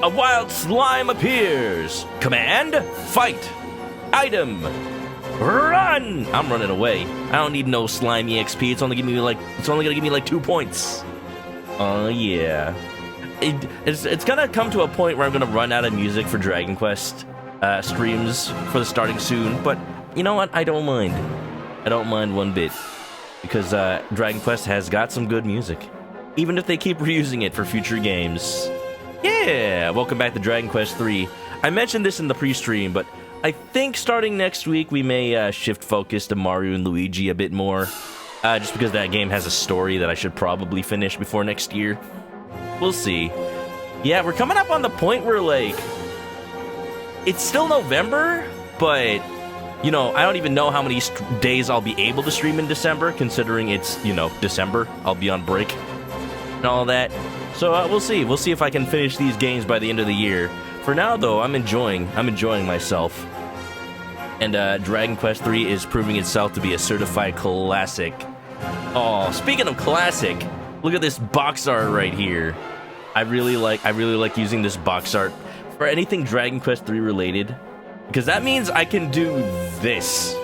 A wild slime appears. Command, fight. Item, run. I'm running away. I don't need no slimy XP. It's only gonna give me like 2 points. Oh yeah. It's gonna come to a point where I'm gonna run out of music for Dragon Quest streams for the starting soon. But you know what? I don't mind. I don't mind one bit because Dragon Quest has got some good music, even if they keep reusing it for future games. Yeah, welcome back to Dragon Quest 3. I mentioned this in the pre-stream, but I think starting next week we may shift focus to Mario and Luigi a bit more, just because that game has a story that I should probably finish before next year. We'll see. Yeah, we're coming up on the point where, like, it's still November, but, you know, I don't even know how many days I'll be able to stream in December, considering it's, you know, December. I'll be on break and all that. So we'll see. We'll see if I can finish these games by the end of the year. For now, though, I'm enjoying myself. And Dragon Quest 3 is proving itself to be a certified classic. Oh, speaking of classic, look at this box art right here. I really like using this box art for anything Dragon Quest 3 related, because that means I can do this.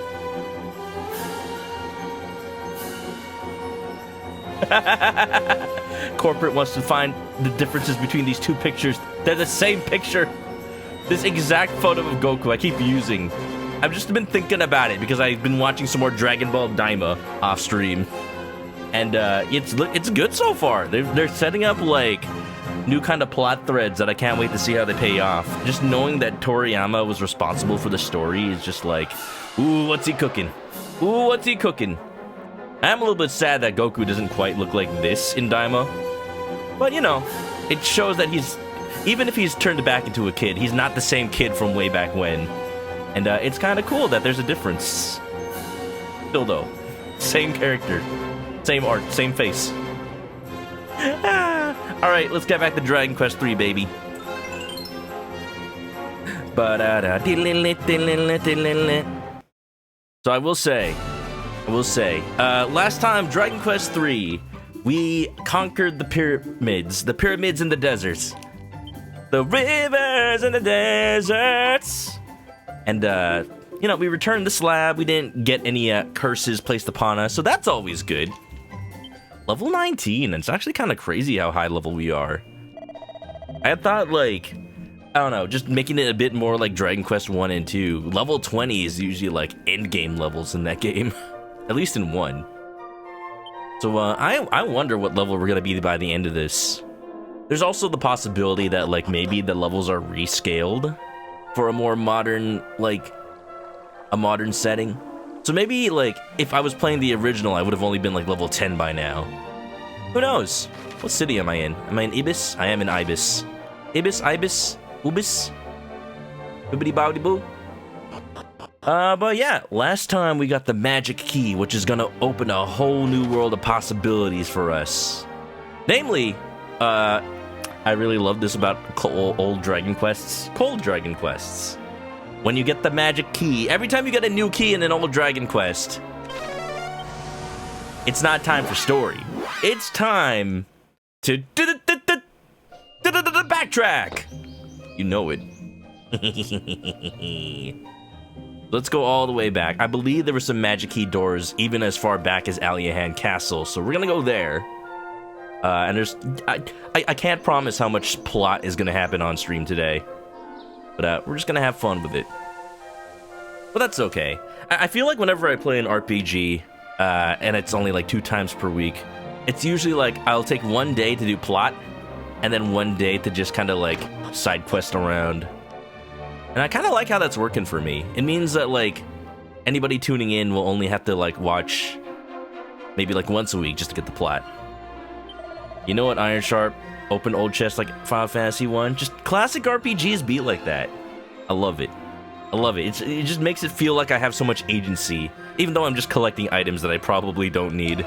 Corporate wants to find the differences between these two pictures. They're the same picture. This exact photo of Goku I keep using. I've just been thinking about it because I've been watching some more Dragon Ball Daima off stream, and it's good so far. They're setting up like new kind of plot threads that I can't wait to see how they pay off. Just knowing that Toriyama was responsible for the story is just like, ooh, what's he cooking? Ooh, what's he cooking? I'm a little bit sad that Goku doesn't quite look like this in Daima. But, you know, it shows that even if he's turned back into a kid, he's not the same kid from way back when. And it's kind of cool that there's a difference. Still, though, same character, same art, same face. Alright, let's get back to Dragon Quest 3, baby. So I will say, last time, Dragon Quest 3, we conquered the pyramids in the deserts. The rivers in the deserts. And, you know, we returned the slab. We didn't get any curses placed upon us, so that's always good. Level 19, it's actually kind of crazy how high level we are. I had thought, like, I don't know, just making it a bit more like Dragon Quest 1 and 2. Level 20 is usually, like, end-game levels in that game. At least in 1. So, I wonder what level we're gonna be by the end of this. There's also the possibility that, like, maybe the levels are rescaled for a more modern, like, a modern setting. So maybe, like, if I was playing the original, I would have only been, like, level 10 by now. Who knows? What city am I in? Am I in Ibis? I am in Ibis. Ibis, Ibis, Ubis? Boobity bowdy boo? But yeah, last time we got the magic key, which is gonna open a whole new world of possibilities for us. Namely, I really love this about old Dragon Quests. Cold Dragon Quests. When you get the magic key, every time you get a new key in an old Dragon Quest, it's not time for story. It's time to backtrack. You know it. Let's go all the way back. I believe there were some magic key doors even as far back as Aliahan Castle, so we're gonna go there. And I can't promise how much plot is gonna happen on stream today, but we're just gonna have fun with it. But that's okay. I feel like whenever I play an RPG, and it's only like 2 times per week, it's usually like I'll take 1 day to do plot, and then 1 day to just kind of like side quest around. And I kind of like how that's working for me. It means that, like, anybody tuning in will only have to, like, watch maybe, like, once a week just to get the plot. You know what, Iron Sharp? Open old chest like Final Fantasy 1? Just classic RPGs be like that. I love it. I love it. It just makes it feel like I have so much agency, even though I'm just collecting items that I probably don't need.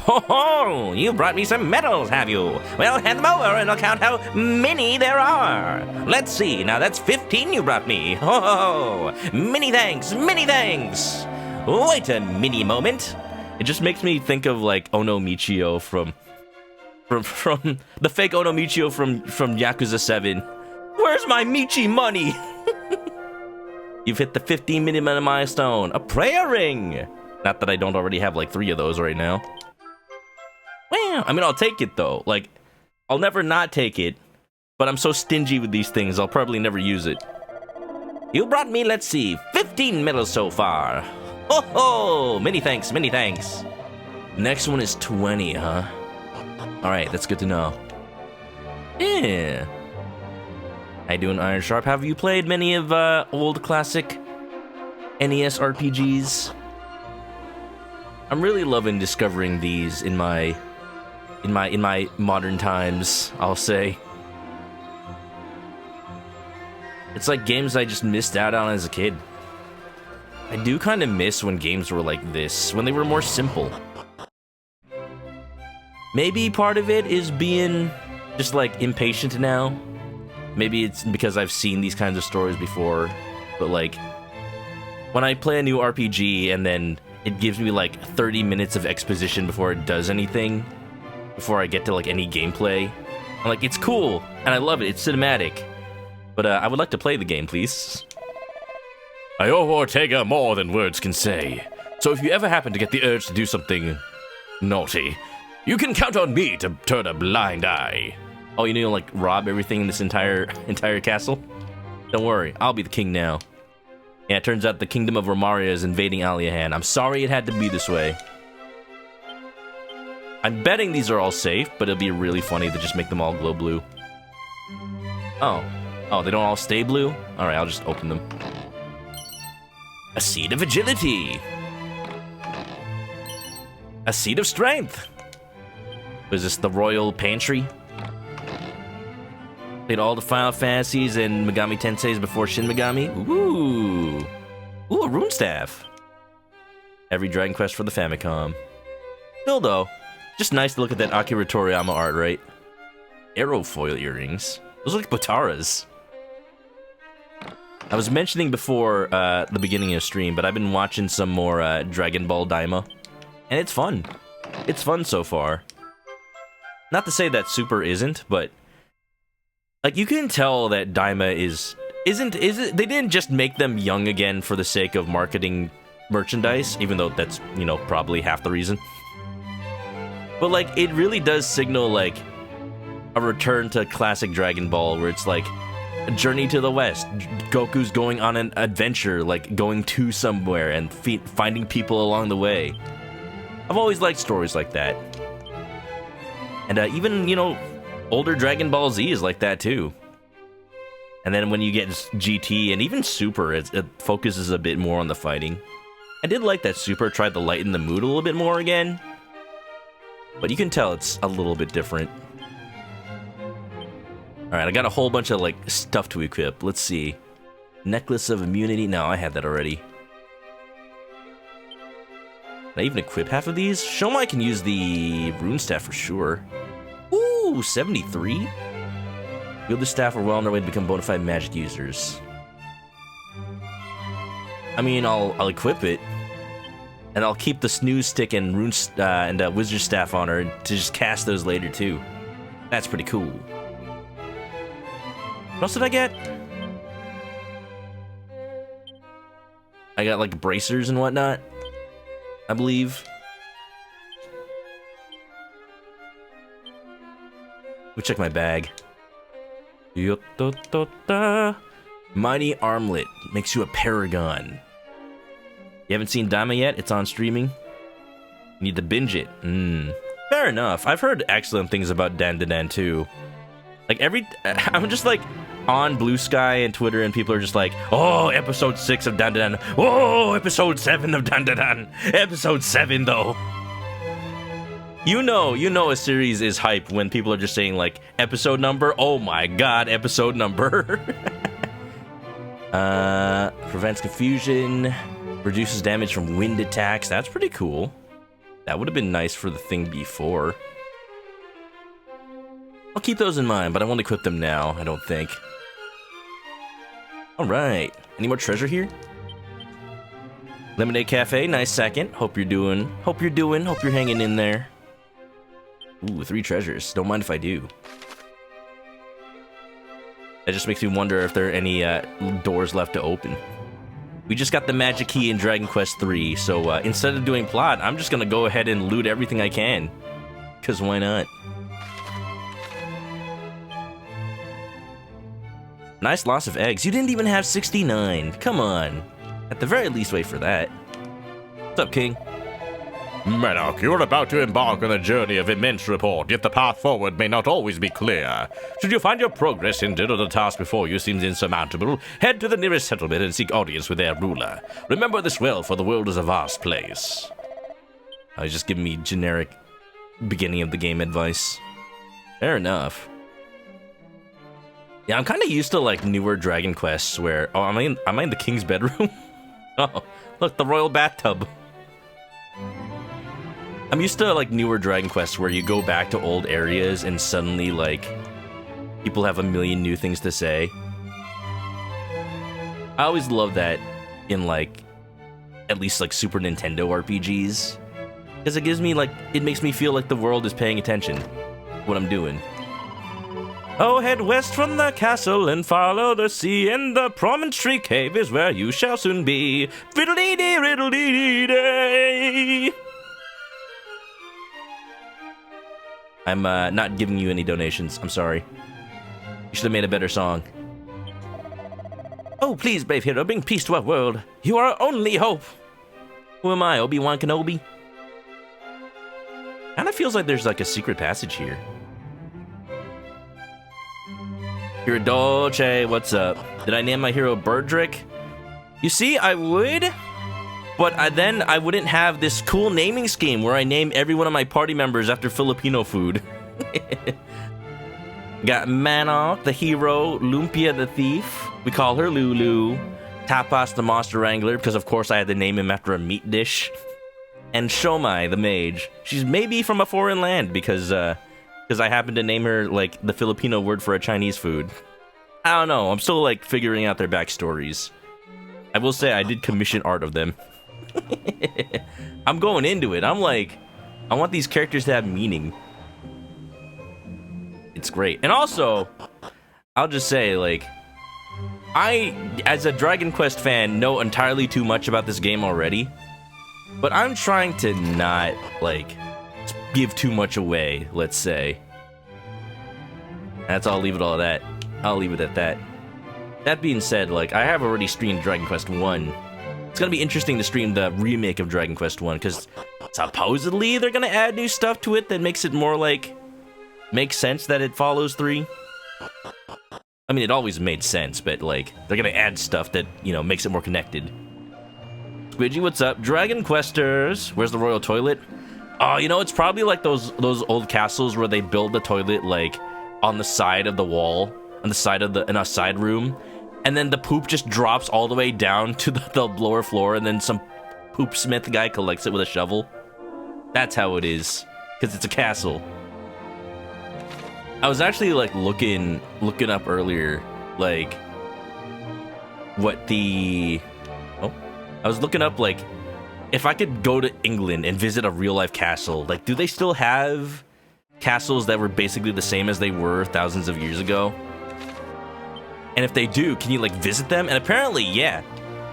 Ho ho! You brought me some medals, have you? Well, hand them over and I'll count how many there are. Let's see, now that's 15 you brought me. Ho ho ho! Many thanks, many thanks! Wait a mini moment. It just makes me think of, like, Ono Michio from From the fake Onomichio from Yakuza 7. Where's my Michi money? You've hit the 15-minute milestone. A prayer ring. Not that I don't already have like 3 of those right now. Well, I mean, I'll take it though. Like, I'll never not take it. But I'm so stingy with these things, I'll probably never use it. You brought me, let's see, 15 medals so far. Ho ho! Many thanks, many thanks. Next one is 20, huh? Alright, that's good to know. Yeah. How you doing, Iron Sharp? Have you played many of old classic NES RPGs? I'm really loving discovering these in my modern times, I'll say. It's like games I just missed out on as a kid. I do kind of miss when games were like this, when they were more simple. Maybe part of it is being just like impatient now. Maybe it's because I've seen these kinds of stories before, but like when I play a new RPG and then it gives me like 30 minutes of exposition before it does anything, before I get to like any gameplay, I'm like, it's cool and I love it, it's cinematic, but I would like to play the game, please. I owe Ortega more than words can say, so if you ever happen to get the urge to do something naughty, you can count on me to turn a blind eye. Oh, you need to like rob everything in this entire castle? Don't worry, I'll be the king now. Yeah, it turns out the kingdom of Romaria is invading Aliahan. I'm sorry it had to be this way. I'm betting these are all safe, but it'll be really funny to just make them all glow blue. Oh, they don't all stay blue? Alright, I'll just open them. A seed of agility. A seed of strength. Was this the royal pantry? Played all the Final Fantasies and Megami Tenseis before Shin Megami. Ooh, a rune staff. Every Dragon Quest for the Famicom. Still though, just nice to look at that Akira Toriyama art, right? Aerofoil earrings. Those look like Bataras. I was mentioning before the beginning of stream, but I've been watching some more Dragon Ball Daima, and it's fun. It's fun so far. Not to say that Super isn't, but like you can tell that Daima isn't. They didn't just make them young again for the sake of marketing merchandise, even though that's, you know, probably half the reason. But like it really does signal like a return to classic Dragon Ball, where it's like a journey to the west. Goku's going on an adventure, like going to somewhere and finding people along the way. I've always liked stories like that. And even, you know, older Dragon Ball Z is like that too. And then when you get GT and even Super, it focuses a bit more on the fighting. I did like that Super tried to lighten the mood a little bit more again. But you can tell it's a little bit different. Alright, I got a whole bunch of, like, stuff to equip. Let's see. Necklace of Immunity. No, I had that already. Can I even equip half of these? Shomai can use the rune staff for sure. Ooh, 73? Wield the staff are well on their way to become bona fide magic users. I mean, I'll equip it. And I'll keep the snooze stick and wizard staff on her to just cast those later too. That's pretty cool. What else did I get? I got like bracers and whatnot, I believe. Let me check my bag. Mighty Armlet makes you a paragon. You haven't seen Daima yet? It's on streaming. You need to binge it. Fair enough. I've heard excellent things about Dan too. Like I'm just like on Blue Sky and Twitter, and people are just like, oh, episode 6 of Dan. Oh, episode 7 of Dan. Episode 7 though. You know a series is hype when people are just saying like episode number. Oh my god, episode number. Prevents confusion. Reduces damage from wind attacks. That's pretty cool. That would have been nice for the thing before. I'll keep those in mind, but I won't equip them now, I don't think. Alright. Any more treasure here? Lemonade Cafe, nice second. Hope you're hanging in there. Ooh, 3 treasures. Don't mind if I do. That just makes me wonder if there are any doors left to open. We just got the magic key in Dragon Quest III, so instead of doing plot, I'm just gonna go ahead and loot everything I can. Because why not? Nice loss of eggs. You didn't even have 69. Come on. At the very least, wait for that. What's up, King? Manok, you are about to embark on a journey of immense report, yet the path forward may not always be clear. Should you find your progress hindered or the task before you seems insurmountable, head to the nearest settlement and seek audience with their ruler. Remember this well, for the world is a vast place. Oh, he's just giving me generic beginning of the game advice. Fair enough. Yeah, I'm kind of used to like newer Dragon Quests where... Oh, am I in the king's bedroom? Oh, look, the royal bathtub. I'm used to like newer Dragon Quests where you go back to old areas and suddenly like people have a million new things to say. I always love that in like at least like Super Nintendo RPGs, because it gives me like, it makes me feel like the world is paying attention to what I'm doing. Oh, head west from the castle and follow the sea, and the promontory cave is where you shall soon be. Fiddle-dee-dee, riddle-dee-dee-day. I'm not giving you any donations. I'm sorry. You should have made a better song. Oh, please, brave hero, bring peace to our world. You are our only hope. Who am I, Obi-Wan Kenobi? Kinda feels like there's like a secret passage here. Hero Dolce, what's up? Did I name my hero Birdrick? You see, I would, but then I wouldn't have this cool naming scheme where I name every one of my party members after Filipino food. Got Manok, the hero, Lumpia the thief. We call her Lulu. Tapas, the monster wrangler, because of course I had to name him after a meat dish. And Shomai, the mage. She's maybe from a foreign land because I happened to name her like the Filipino word for a Chinese food. I don't know. I'm still like figuring out their backstories. I will say I did commission art of them. I'm going into it. I'm like, I want these characters to have meaning. It's great. And also, I'll just say, like, I, as a Dragon Quest fan, know entirely too much about this game already. But I'm trying to not, like, give too much away, let's say. I'll leave it all at that. I'll leave it at that. That being said, like, I have already streamed Dragon Quest 1. It's gonna be interesting to stream the remake of Dragon Quest 1, because supposedly they're gonna add new stuff to it that makes it more, like, makes sense that it follows 3. I mean, it always made sense, but, like, they're gonna add stuff that, you know, makes it more connected. Squidgy, what's up? Dragon Questers! Where's the royal toilet? Oh, you know, it's probably like those old castles where they build the toilet, like, on the side of the wall, on the side of in a side room, and then the poop just drops all the way down to the lower floor, and then some poop smith guy collects it with a shovel. That's how it is, because it's a castle. I was actually, like, looking up earlier, like, what the... Oh. I was looking up, like, if I could go to England and visit a real-life castle, like, do they still have castles that were basically the same as they were thousands of years ago? And if they do, can you, like, visit them? And apparently, yeah.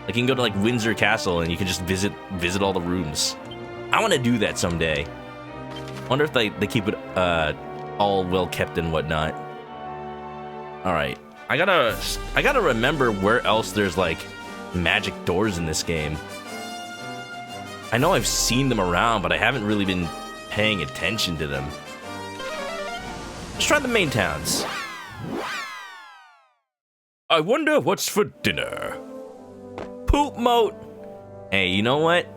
Like, you can go to, like, Windsor Castle and you can just visit all the rooms. I want to do that someday. I wonder if they keep it, all well kept and whatnot. Alright. I gotta remember where else there's, like, magic doors in this game. I know I've seen them around, but I haven't really been paying attention to them. Let's try the main towns. I wonder what's for dinner. Poop moat. Hey, you know what?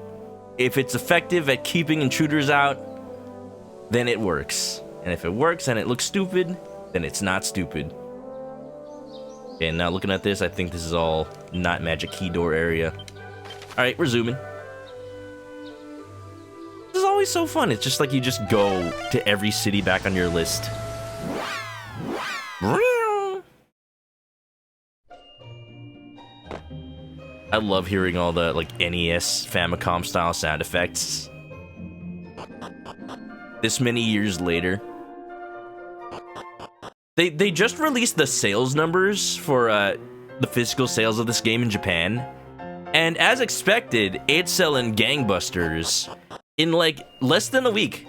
If it's effective at keeping intruders out, then it works. And if it works and it looks stupid, then it's not stupid. Okay, now looking at this, I think this is all not magic key door area. Alright, we're zooming. This is always so fun. It's just like you just go to every city back on your list. I love hearing all the, like, NES Famicom style sound effects. this many years later. They just released the sales numbers for the physical sales of this game in Japan, and as expected, it's selling gangbusters. In like less than a week,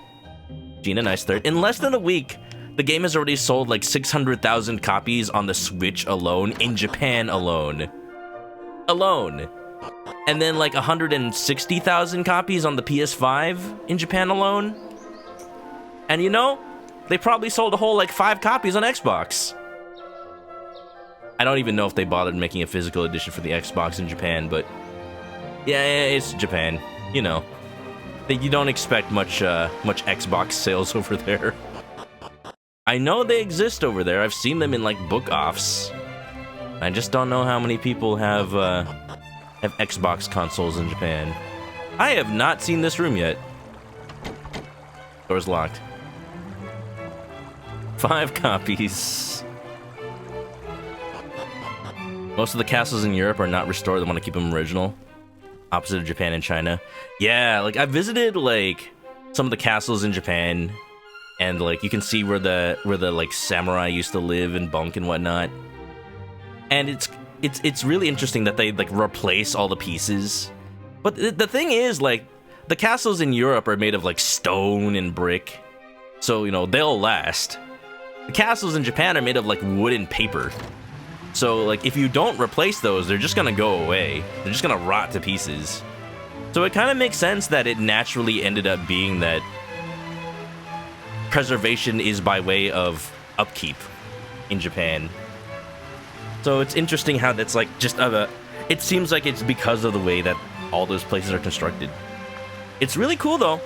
Gina, nice third. In less than a week, the game has already sold like 600,000 copies on the Switch alone, in Japan alone. And then like 160,000 copies on the PS5 in Japan alone. And you know, they probably sold a whole like 5 copies on Xbox. I don't even know if they bothered making a physical edition for the Xbox in Japan, but yeah, it's Japan. You know, you don't expect much Xbox sales over there. I know they exist over there. I've seen them in like book-offs. I just don't know how many people have Xbox consoles in Japan. I have not seen this room yet. Door's locked. 5 copies. Most of the castles in Europe are not restored. They want to keep them original. Opposite of Japan and China. Yeah, like I visited like some of the castles in Japan, and like you can see where the like samurai used to live and bunk and whatnot. And it's really interesting that they like replace all the pieces. But the thing is, like, the castles in Europe are made of like stone and brick, so you know they'll last. The castles in Japan are made of like wood and paper. So like if you don't replace those, they're just gonna go away. They're just gonna rot to pieces. So it kind of makes sense that it naturally ended up being that preservation is by way of upkeep in Japan. So it's interesting how that's like just it seems like it's because of the way that all those places are constructed. It's really cool though,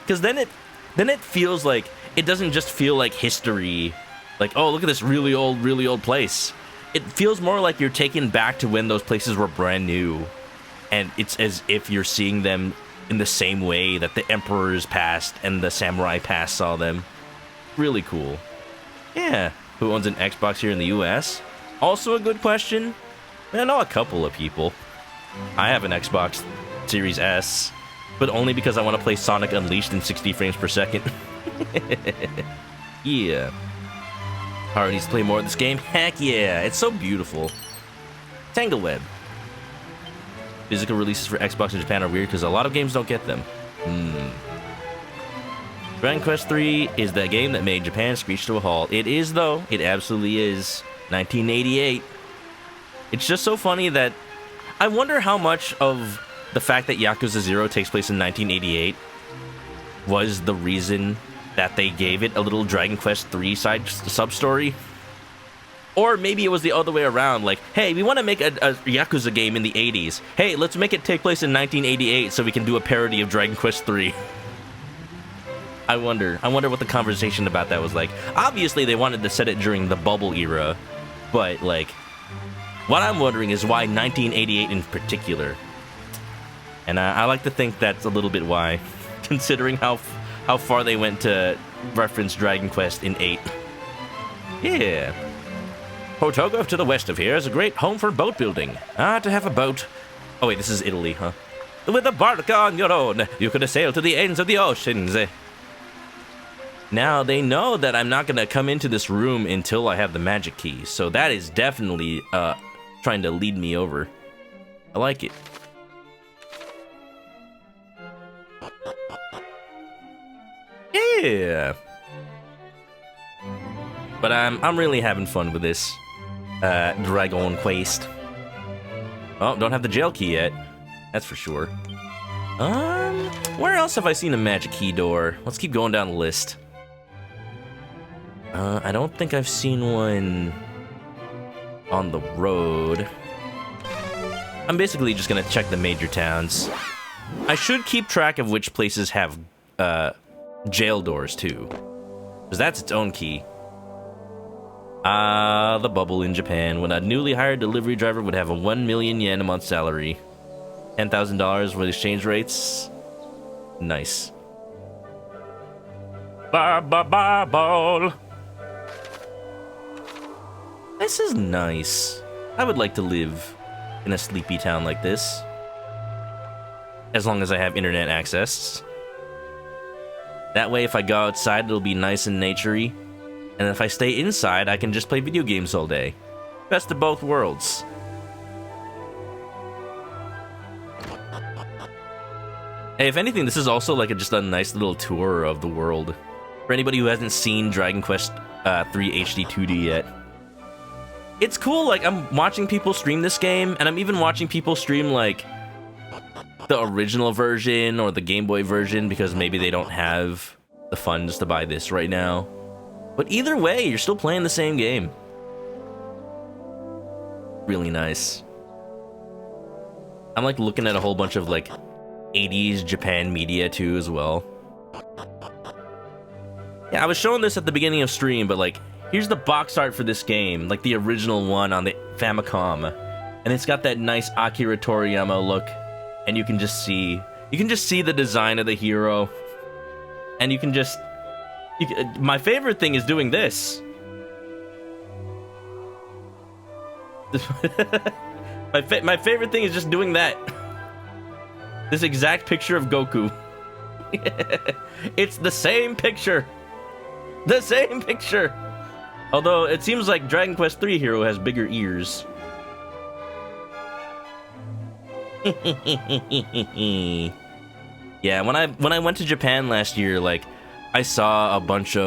because then it feels like it doesn't just feel like history, like, oh, look at this really old place. It feels more like you're taken back to when those places were brand new, and it's as if you're seeing them in the same way that the emperors past and the samurai past saw them. Really cool. Yeah. Who owns an Xbox here in the US? Also a good question. I know a couple of people. I have an Xbox Series S, but only because I want to play Sonic Unleashed in 60 frames per second. Yeah. Haru needs to play more of this game. Heck yeah, it's so beautiful. Tangleweb. Physical releases for Xbox in Japan are weird because a lot of games don't get them. Dragon Quest III is the game that made Japan screech to a halt. It is, though. It absolutely is. 1988. It's just so funny that I wonder how much of the fact that Yakuza 0 takes place in 1988 was the reason that they gave it a little Dragon Quest III sub-story. Or maybe it was the other way around, like, hey, we want to make a Yakuza game in the 80s. Hey, let's make it take place in 1988 so we can do a parody of Dragon Quest III. I wonder what the conversation about that was like. Obviously, they wanted to set it during the bubble era, but, like, what I'm wondering is why 1988 in particular. And I like to think that's a little bit why, considering how far they went to reference Dragon Quest in 8. Yeah. Portogo to the west of here is a great home for boat building. To have a boat. Oh wait, this is Italy, huh? With a barca on your own, you could sail to the ends of the oceans. Now, they know that I'm not going to come into this room until I have the magic key, so that is definitely trying to lead me over. I like it. Yeah. But I'm really having fun with this Dragon Quest. Oh, don't have the jail key yet. That's for sure. Where else have I seen a magic key door? Let's keep going down the list. I don't think I've seen one on the road. I'm basically just gonna check the major towns. I should keep track of which places have jail doors too, because that's its own key. The bubble in Japan. When a newly hired delivery driver would have a 1 million yen a month salary. $10,000 for the exchange rates. Nice. Ball. This is nice. I would like to live in a sleepy town like this. As long as I have internet access. That way, if I go outside, it'll be nice and naturey. And if I stay inside, I can just play video games all day. Best of both worlds. Hey, if anything, this is also like just a nice little tour of the world. For anybody who hasn't seen Dragon Quest 3 HD-2D yet. It's cool, like, I'm watching people stream this game, and I'm even watching people stream, like, the original version or the Game Boy version, because maybe they don't have the funds to buy this right now. But either way, you're still playing the same game. Really nice. I'm, like, looking at a whole bunch of, like, 80s Japan media, too, as well. Yeah, I was showing this at the beginning of stream, but, like, here's the box art for this game, like the original one on the Famicom. And it's got that nice Akira Toriyama look, and you can just see the design of the hero. And you can just... my favorite thing is doing this. My favorite thing is just doing that. This exact picture of Goku. It's the same picture. The same picture. Although it seems like Dragon Quest 3 hero has bigger ears. Yeah, when I went to Japan last year, like, I saw just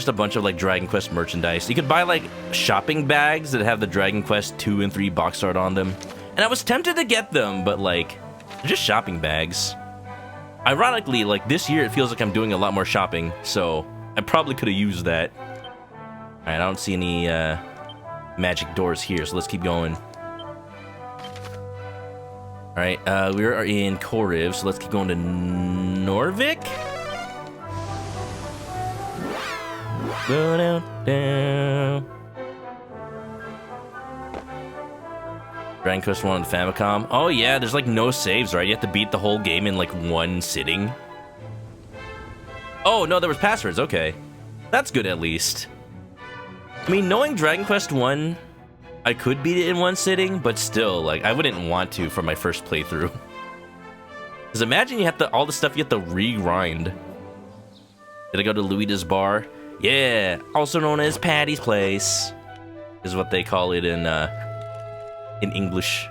a bunch of like Dragon Quest merchandise. You could buy like shopping bags that have the Dragon Quest 2 and 3 box art on them. And I was tempted to get them, but like, they're just shopping bags. Ironically, like this year it feels like I'm doing a lot more shopping, so I probably could have used that. Alright, I don't see any magic doors here, so let's keep going. Alright, we are in Koriv, so let's keep going to Norvik. Go down. Dragon Quest 1 on the Famicom. Oh yeah, there's like no saves, right? You have to beat the whole game in like one sitting. Oh no, there was passwords, okay. That's good at least. I mean, knowing Dragon Quest 1, I could beat it in one sitting, but still, like, I wouldn't want to for my first playthrough. Because imagine you have to, all the stuff you have to re-grind. Did I go to Luida's Bar? Yeah, also known as Patty's Place, is what they call it in English.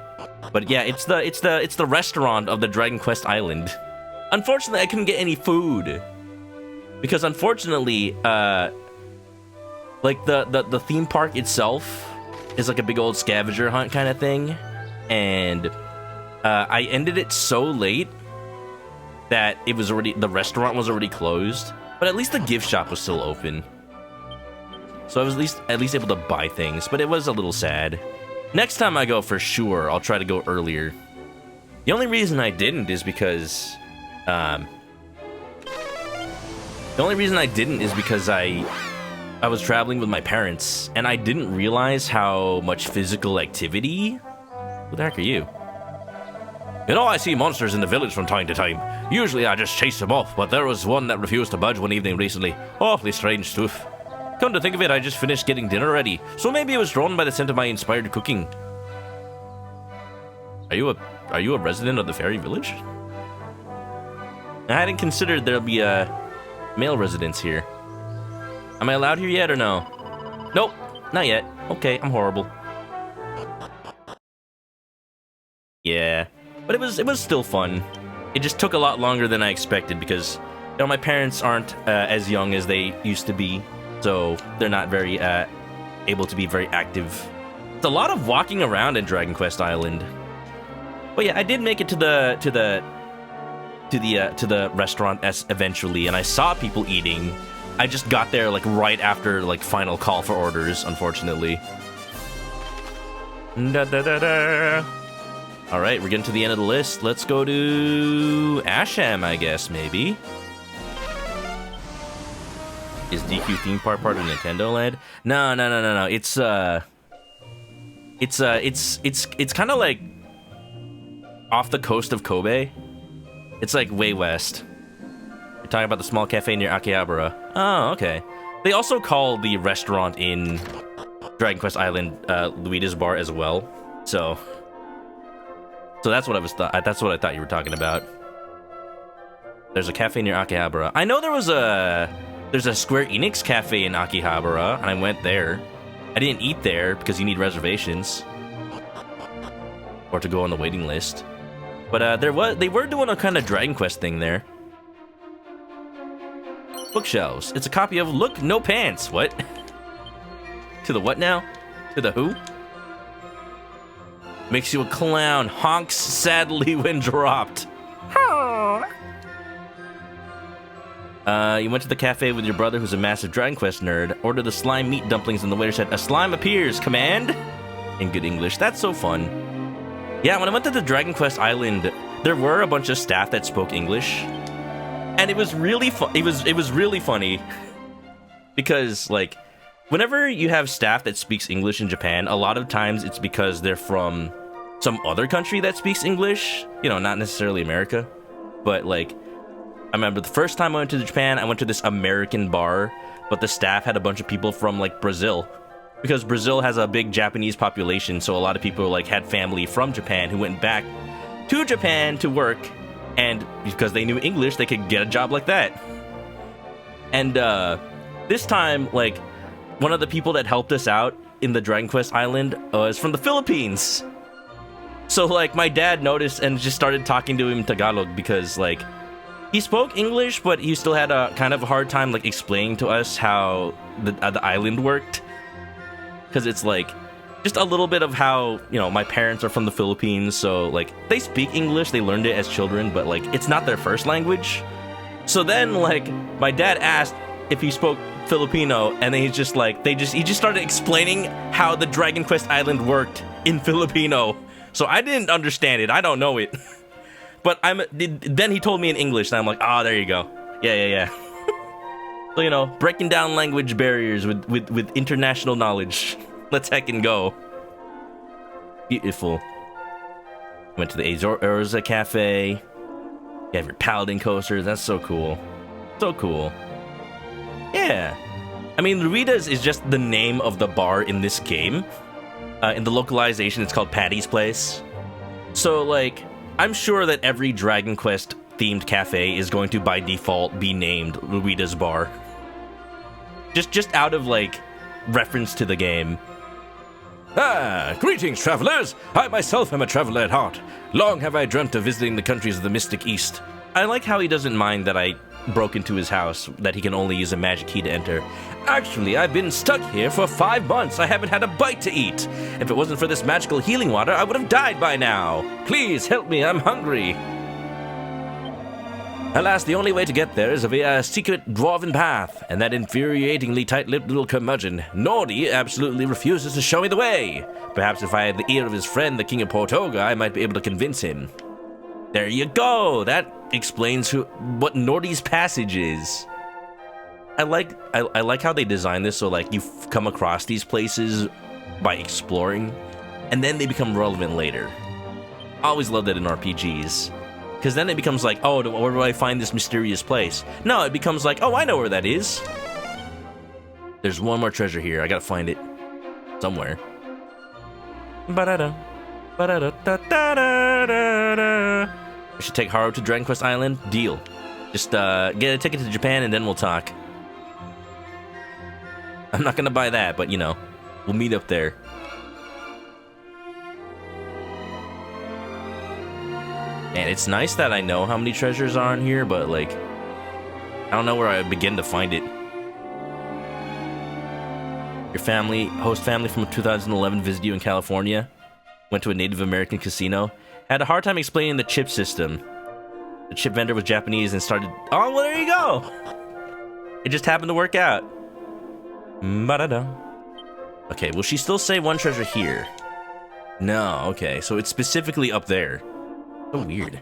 But yeah, it's the restaurant of the Dragon Quest Island. Unfortunately, I couldn't get any food. Because unfortunately, like the theme park itself is like a big old scavenger hunt kind of thing, and I ended it so late that the restaurant was already closed, but at least the gift shop was still open. So I was at least able to buy things, but it was a little sad. Next time I go, for sure, I'll try to go earlier. The only reason I didn't is because I was traveling with my parents, and I didn't realize how much physical activity... Who the heck are you? You know, I see monsters in the village from time to time. Usually I just chase them off, but there was one that refused to budge one evening recently. Awfully strange stuff. Come to think of it, I just finished getting dinner ready, so maybe it was drawn by the scent of my inspired cooking. Are you a resident of the fairy village? I hadn't considered there'll be male residents here. Am I allowed here yet or no? Nope, not yet. Okay, I'm horrible. Yeah, but it was still fun. It just took a lot longer than I expected because, you know, my parents aren't as young as they used to be, so they're not very able to be very active. It's a lot of walking around in Dragon Quest Island. But yeah, I did make it to the restaurant eventually, and I saw people eating. I just got there like right after like final call for orders, unfortunately. All right, we're getting to the end of the list. Let's go to Asham, I guess, maybe. Is DQ theme park part of Nintendo Land? No. It's kind of like off the coast of Kobe. It's like way west. You're talking about the small cafe near Akihabara. Oh, okay. They also call the restaurant in Dragon Quest Island Luida's Bar as well. So that's what I thought you were talking about. There's a cafe near Akihabara. I know there's a Square Enix cafe in Akihabara, and I went there. I didn't eat there because you need reservations or to go on the waiting list. But they were doing a kind of Dragon Quest thing there. Bookshelves. It's a copy of Look No Pants. What? To the what now? To the who? Makes you a clown. Honks sadly when dropped. You went to the cafe with your brother who's a massive Dragon Quest nerd. Order the slime meat dumplings and the waiter said, "A slime appears, command!" In good English. That's so fun. Yeah, when I went to the Dragon Quest Island, there were a bunch of staff that spoke English. And it was really fun. It was really funny. Because, like, whenever you have staff that speaks English in Japan, a lot of times it's because they're from some other country that speaks English. You know, not necessarily America. But, like, I remember the first time I went to Japan, I went to this American bar, but the staff had a bunch of people from, like, Brazil. Because Brazil has a big Japanese population, so a lot of people, like, had family from Japan who went back to Japan to work, and because they knew English, they could get a job like that. And, this time, like, one of the people that helped us out in the Dragon Quest Island is from the Philippines. So, like, my dad noticed and just started talking to him in Tagalog because, like, he spoke English, but he still had a kind of a hard time, like, explaining to us how the island worked. Because it's, like, just a little bit of how, you know, my parents are from the Philippines, so, like, they speak English, they learned it as children, but, like, it's not their first language. So then, like, my dad asked if he spoke Filipino, and then he's just like, he just started explaining how the Dragon Quest Island worked in Filipino. So I didn't understand it, I don't know it. But then he told me in English, and I'm like, oh, there you go. Yeah. So, you know, breaking down language barriers with international knowledge. Let's heckin' go. Beautiful. Went to the Urza Cafe. You have your Paladin coasters. That's so cool. So cool. Yeah. I mean, Rita's is just the name of the bar in this game. In the localization, it's called Patty's Place. So, like, I'm sure that every Dragon Quest themed cafe is going to, by default, be named Rita's Bar. Just out of, like, reference to the game. Greetings, travelers! I myself am a traveler at heart. Long have I dreamt of visiting the countries of the Mystic East. I like how he doesn't mind that I broke into his house, that he can only use a magic key to enter. Actually, I've been stuck here for 5 months. I haven't had a bite to eat. If it wasn't for this magical healing water, I would have died by now. Please help me, I'm hungry. Alas, the only way to get there is via a secret dwarven path, and that infuriatingly tight-lipped little curmudgeon, Nordy, absolutely refuses to show me the way. Perhaps if I had the ear of his friend, the King of Portoga, I might be able to convince him. There you go! That explains what Nordy's passage is. I like how they design this so, like, you come across these places by exploring, and then they become relevant later. I always love that in RPGs. Because then it becomes like, oh, where do I find this mysterious place? No, it becomes like, oh, I know where that is. There's one more treasure here. I gotta find it. Somewhere. Ba-da-da. Ba-da-da-da-da-da-da. We should take Haru to Dragon Quest Island. Deal. Just get a ticket to Japan and then we'll talk. I'm not gonna buy that, but you know, we'll meet up there. Man, it's nice that I know how many treasures are in here, but like, I don't know where I begin to find it. Your host family from 2011 visited you in California, went to a Native American casino, had a hard time explaining the chip system. The chip vendor was Japanese and started, oh, well, there you go. It just happened to work out. Ba-da-da. Okay, will she still say one treasure here? No, okay, so it's specifically up there. So weird.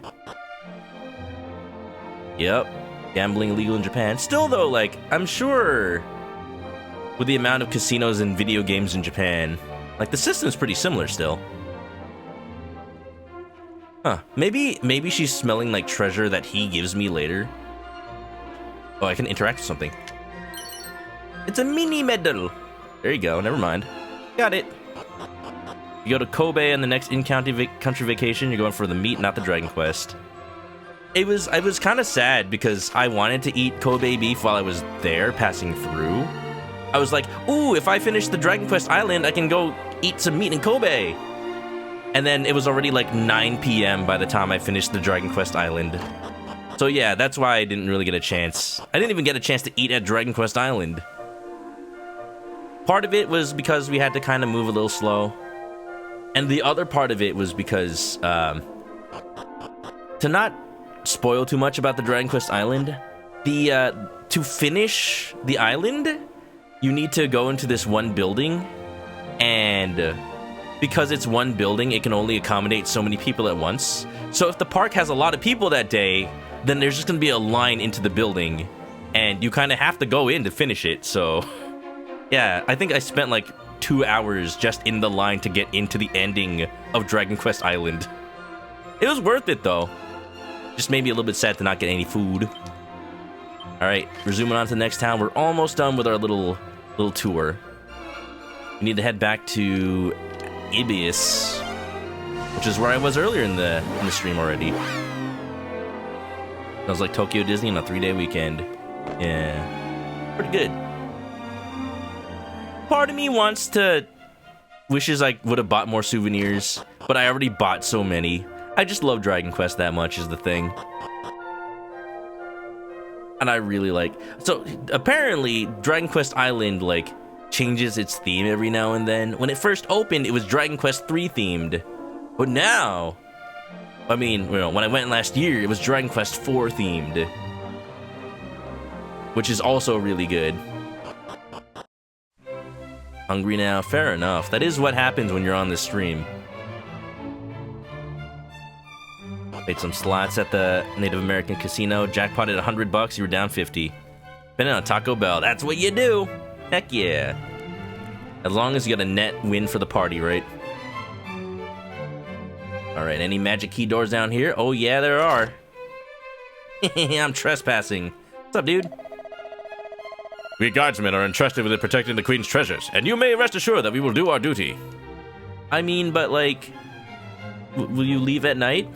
Yep. Gambling illegal in Japan. Still though, like, I'm sure with the amount of casinos and video games in Japan, like, the system's pretty similar still. Huh. Maybe she's smelling like treasure that he gives me later. Oh, I can interact with something. It's a mini medal. There you go, never mind. Got it. You go to Kobe on the next in-country country vacation, you're going for the meat, not the Dragon Quest. I was kind of sad because I wanted to eat Kobe beef while I was there passing through. I was like, ooh, if I finish the Dragon Quest Island, I can go eat some meat in Kobe. And then it was already like 9 p.m. by the time I finished the Dragon Quest Island. So yeah, that's why I didn't really get a chance. I didn't even get a chance to eat at Dragon Quest Island. Part of it was because we had to kind of move a little slow. And the other part of it was because, to not spoil too much about the Dragon Quest Island, to finish the island, you need to go into this one building, and because it's one building, it can only accommodate so many people at once. So if the park has a lot of people that day, then there's just gonna be a line into the building, and you kind of have to go in to finish it. So yeah, I think I spent like 2 hours just in the line to get into the ending of Dragon Quest Island. It was worth it though. Just made me a little bit sad to not get any food. Alright, we're zooming on to the next town. We're almost done with our little tour. We need to head back to Ibius, which is where I was earlier in the stream already. That was like Tokyo Disney on a 3-day weekend. Yeah, pretty good. Part of me wishes I would have bought more souvenirs, but I already bought so many. I just love Dragon Quest that much is the thing. And I really like... So, apparently, Dragon Quest Island, like, changes its theme every now and then. When it first opened, it was Dragon Quest 3 themed. But now... I mean, you know, when I went last year, it was Dragon Quest 4 themed. Which is also really good. Hungry now? Fair enough. That is what happens when you're on this stream. Made some slots at the Native American casino. Jackpotted $100, you were down 50. Been on Taco Bell. That's what you do. Heck yeah. As long as you got a net win for the party, right? Alright, any magic key doors down here? Oh yeah, there are. I'm trespassing. What's up, dude? We guardsmen are entrusted with protecting the Queen's treasures, and you may rest assured that we will do our duty. I mean, but like... will you leave at night?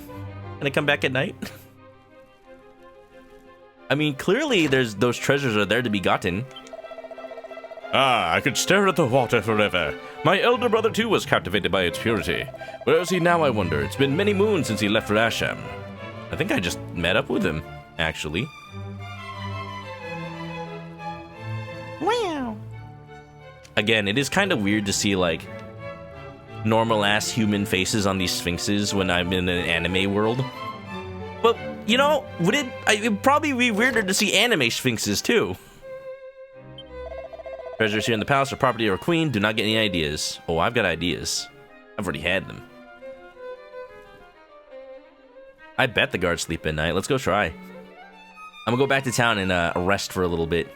Can I come back at night? I mean, clearly those treasures are there to be gotten. Ah, I could stare at the water forever. My elder brother too was captivated by its purity. Where is he now, I wonder? It's been many moons since he left for Asham. I think I just met up with him, actually. Wow. Again, it is kind of weird to see, like, normal-ass human faces on these sphinxes when I'm in an anime world. But, you know, it'd probably be weirder to see anime sphinxes, too. Treasures here in the palace are property of our queen. Do not get any ideas. Oh, I've got ideas. I've already had them. I bet the guards sleep at night. Let's go try. I'm gonna go back to town and rest for a little bit.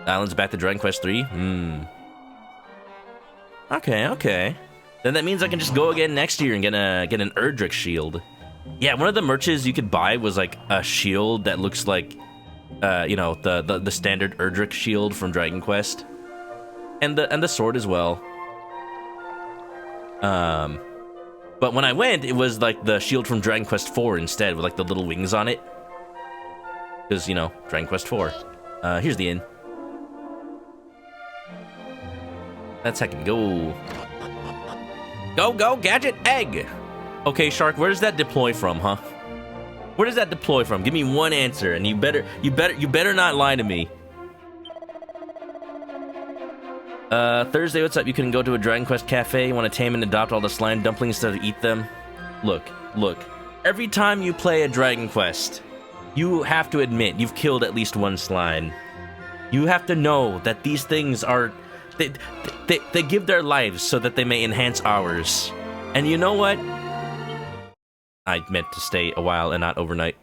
Island's back to Dragon Quest 3? Okay. Then that means I can just go again next year and get an Erdrick shield. Yeah, one of the merches you could buy was like a shield that looks like, you know, the standard Erdrick shield from Dragon Quest, and the sword as well. But when I went, it was like the shield from Dragon Quest 4 instead, with like the little wings on it. Because, you know, Dragon Quest 4. Here's the inn. Let's heckin' go. Go, gadget, egg! Okay, Shark, where does that deploy from, huh? Where does that deploy from? Give me one answer, and you better not lie to me. Thursday, what's up? You can go to a Dragon Quest cafe. You want to tame and adopt all the slime dumplings instead of eat them? Look. Every time you play a Dragon Quest, you have to admit you've killed at least one slime. You have to know that these things are... They give their lives so that they may enhance ours. And you know what? I meant to stay a while and not overnight.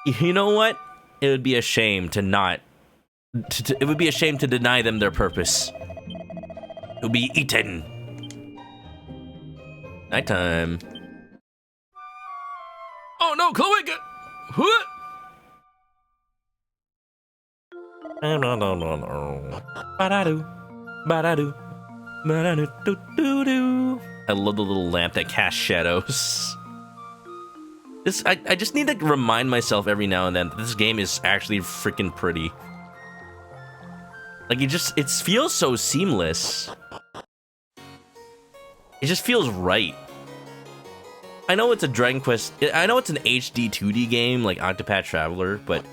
You know what? It would be a shame to not... it would be a shame to deny them their purpose. It would be eaten. Nighttime. Oh no, Chloe! Ba-da-do. Ba-da-do. Ba-da-do-do-do-do. I love the little lamp that casts shadows. I just need to remind myself every now and then that this game is actually freaking pretty. Like, it feels so seamless. It just feels right. I know it's a Dragon Quest, I know it's an HD-2D game like Octopath Traveler, but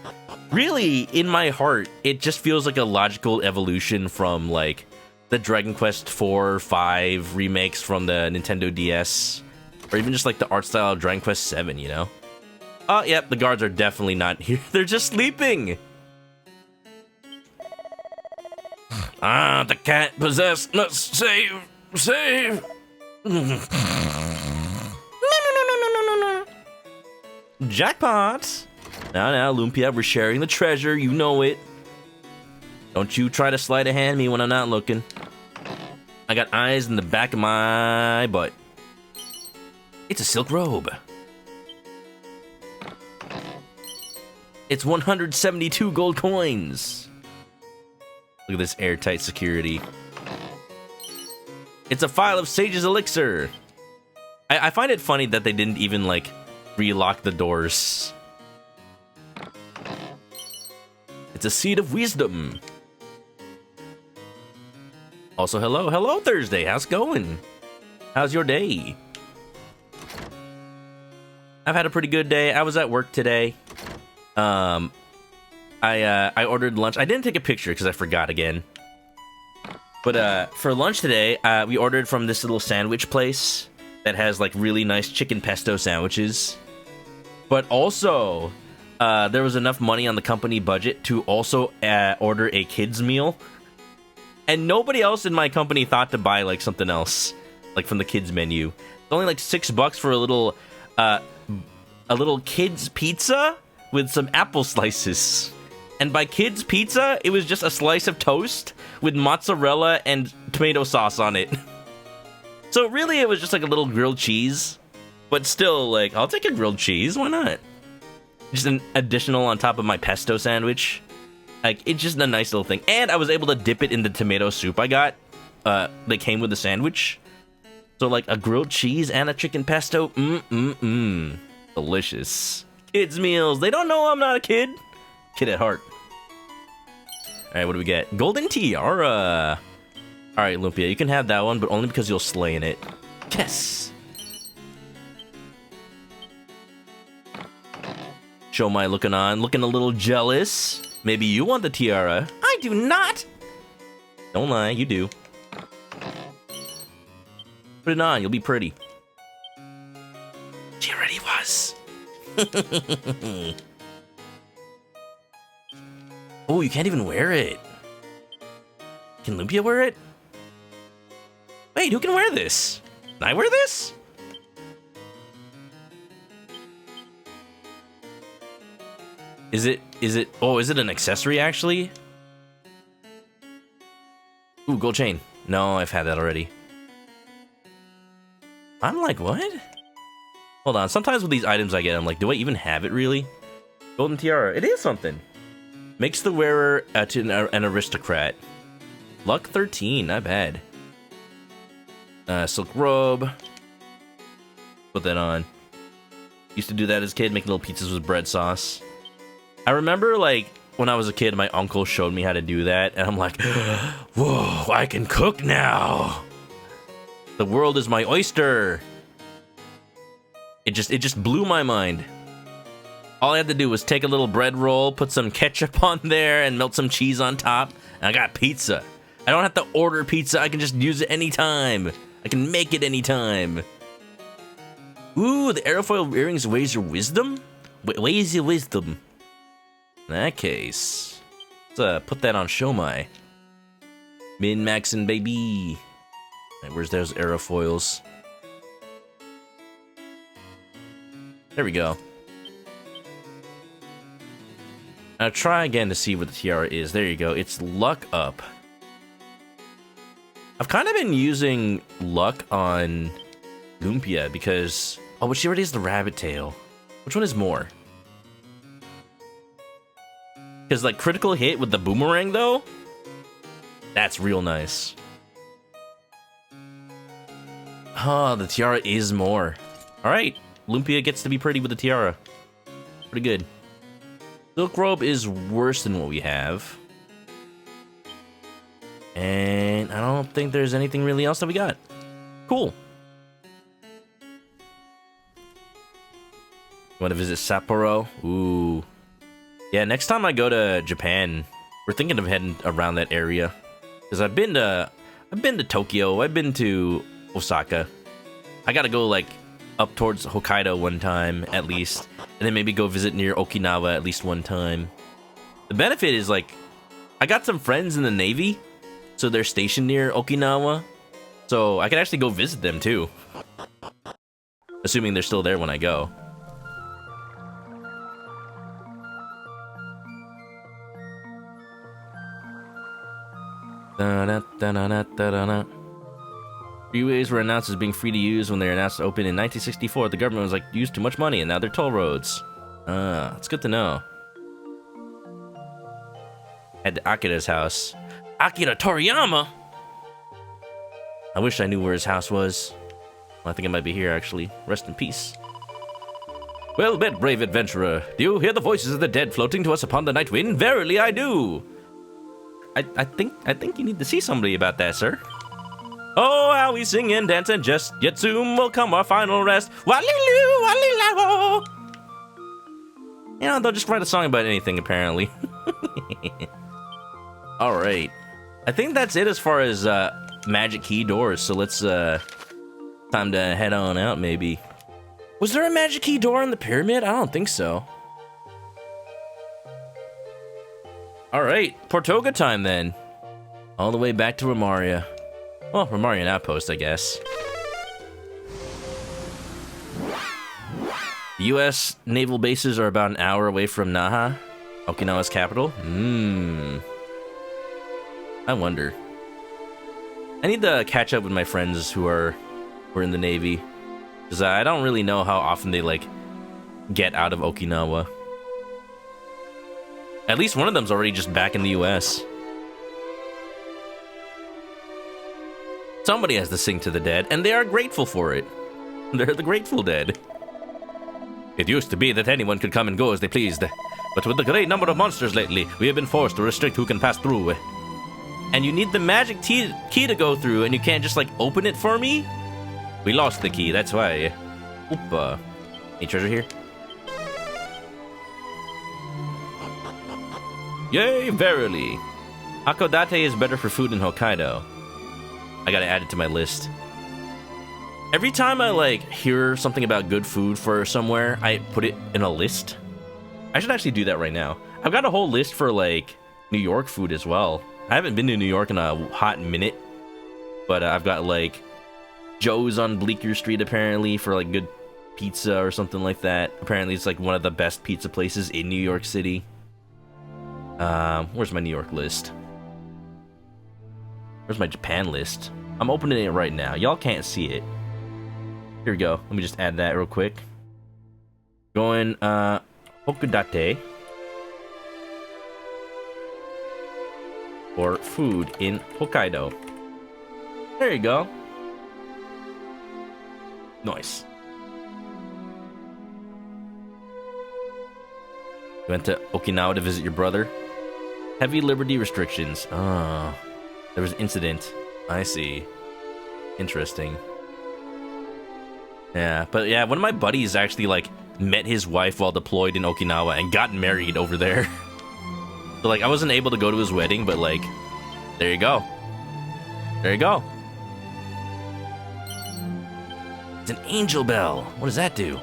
really, in my heart, it just feels like a logical evolution from, like, the Dragon Quest 4 or 5 remakes from the Nintendo DS, or even just, like, the art style of Dragon Quest 7, you know? Oh, yep, the guards are definitely not here. They're just sleeping! Ah, the cat possessed must save! Save! Jackpot! Now, Lumpia, we're sharing the treasure, you know it. Don't you try to sleight of hand me when I'm not looking. I got eyes in the back of my butt. It's a silk robe. It's 172 gold coins. Look at this airtight security. It's a phial of Sage's Elixir. I find it funny that they didn't even, like, relock the doors. It's a Seed of Wisdom. Also, hello Thursday. How's it going? How's your day? I've had a pretty good day. I was at work today. I ordered lunch. I didn't take a picture because I forgot again. But for lunch today, we ordered from this little sandwich place that has like really nice chicken pesto sandwiches. But also, there was enough money on the company budget to also order a kids meal. And nobody else in my company thought to buy like something else, like from the kids menu. It's only like $6 for a little kids pizza with some apple slices. And by kids pizza, it was just a slice of toast with mozzarella and tomato sauce on it. So really, it was just like a little grilled cheese. But still, like, I'll take a grilled cheese. Why not? Just an additional on top of my pesto sandwich. Like, it's just a nice little thing. And I was able to dip it in the tomato soup I got. That came with the sandwich. So, like, a grilled cheese and a chicken pesto. Delicious. Kids meals. They don't know I'm not a kid. Kid at heart. Alright, what do we get? Golden Tiara. Alright, Lumpia, you can have that one, but only because you'll slay in it. Yes. Show my looking on. Looking a little jealous. Maybe you want the tiara. I do not. Don't lie, you do. Put it on, you'll be pretty. She already was. Oh, you can't even wear it. Can Lumpia wear it? Wait, who can wear this? Can I wear this? Is it an accessory actually? Ooh, gold chain. No, I've had that already. I'm like, what? Hold on, sometimes with these items I get, I'm like, do I even have it really? Golden tiara, it is something. Makes the wearer an aristocrat. Luck 13, not bad. Silk robe. Put that on. Used to do that as a kid, making little pizzas with bread sauce. I remember, like, when I was a kid, my uncle showed me how to do that, and I'm like, whoa, I can cook now. The world is my oyster. It just blew my mind. All I had to do was take a little bread roll, put some ketchup on there, and melt some cheese on top, and I got pizza. I don't have to order pizza, I can just use it anytime. I can make it anytime. Ooh, the aerofoil earrings weighs your wisdom? Weighs your wisdom. In that case, let's put that on Shomai. Min-maxin', baby. Right, where's those aerofoils? There we go. Now try again to see what the tiara is. There you go. It's luck up. I've kind of been using luck on Lumpia because... Oh, but she already has the rabbit tail. Which one is more? Because, like, critical hit with the boomerang, though? That's real nice. Oh, the tiara is more. Alright. Lumpia gets to be pretty with the tiara. Pretty good. Silk robe is worse than what we have. And I don't think there's anything really else that we got. Cool. Want to visit Sapporo? Ooh. Yeah, next time I go to Japan, we're thinking of heading around that area. Because I've been to Tokyo, I've been to Osaka. I gotta go like up towards Hokkaido one time at least, and then maybe go visit near Okinawa at least one time. The benefit is like, I got some friends in the Navy, so they're stationed near Okinawa, so I can actually go visit them too. Assuming they're still there when I go. Freeways were announced as being free to use when they were announced to open in 1964. The government was like, used too much money, and now they're toll roads. It's good to know. Head to Akira's house. Akira Toriyama? I wish I knew where his house was. Well, I think it might be here, actually. Rest in peace. Well met, brave adventurer. Do you hear the voices of the dead floating to us upon the night wind? Verily I do. I think you need to see somebody about that, sir. Oh, how we sing and dance and jest, yet soon will come our final rest. Walilu, walilawo. You know, they'll just write a song about anything, apparently. Alright. I think that's it as far as magic key doors, so let's time to head on out, maybe. Was there a magic key door in the pyramid? I don't think so. Alright, Portoga time then. All the way back to Romaria. Well, Romarian Outpost, I guess. The U.S. naval bases are about an hour away from Naha, Okinawa's capital. I wonder. I need to catch up with my friends who are in the Navy. Because I don't really know how often they, like, get out of Okinawa. At least one of them's already just back in the U.S. Somebody has to sing to the dead, and they are grateful for it. They're the Grateful Dead. It used to be that anyone could come and go as they pleased, but with the great number of monsters lately, we have been forced to restrict who can pass through. And you need the magic key to go through, and you can't just, like, open it for me? We lost the key, that's why. Oop, any treasure here? Yay, verily. Hakodate is better for food in Hokkaido. I gotta add it to my list. Every time I, like, hear something about good food for somewhere, I put it in a list. I should actually do that right now. I've got a whole list for, like, New York food as well. I haven't been to New York in a hot minute. But I've got, like, Joe's on Bleecker Street, apparently, for, like, good pizza or something like that. Apparently, it's, like, one of the best pizza places in New York City. Where's my New York list? Where's my Japan list? I'm opening it right now. Y'all can't see it. Here we go. Let me just add that real quick. Going, Hokodate. Or food in Hokkaido. There you go. Nice. You went to Okinawa to visit your brother? Heavy liberty restrictions. Ah, there was an incident. I see. Interesting. Yeah, but yeah, one of my buddies actually, like, met his wife while deployed in Okinawa and got married over there. So, like, I wasn't able to go to his wedding, but, like, there you go. There you go. It's an angel bell. What does that do?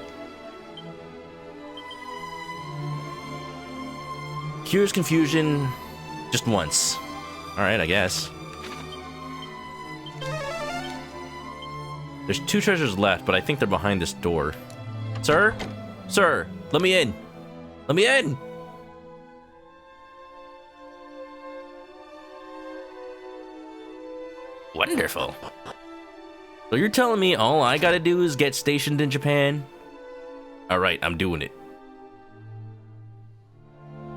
Cures confusion just once. Alright, I guess. There's 2 treasures left, but I think they're behind this door. Sir? Sir, let me in. Let me in! Wonderful. So you're telling me all I gotta do is get stationed in Japan? Alright, I'm doing it.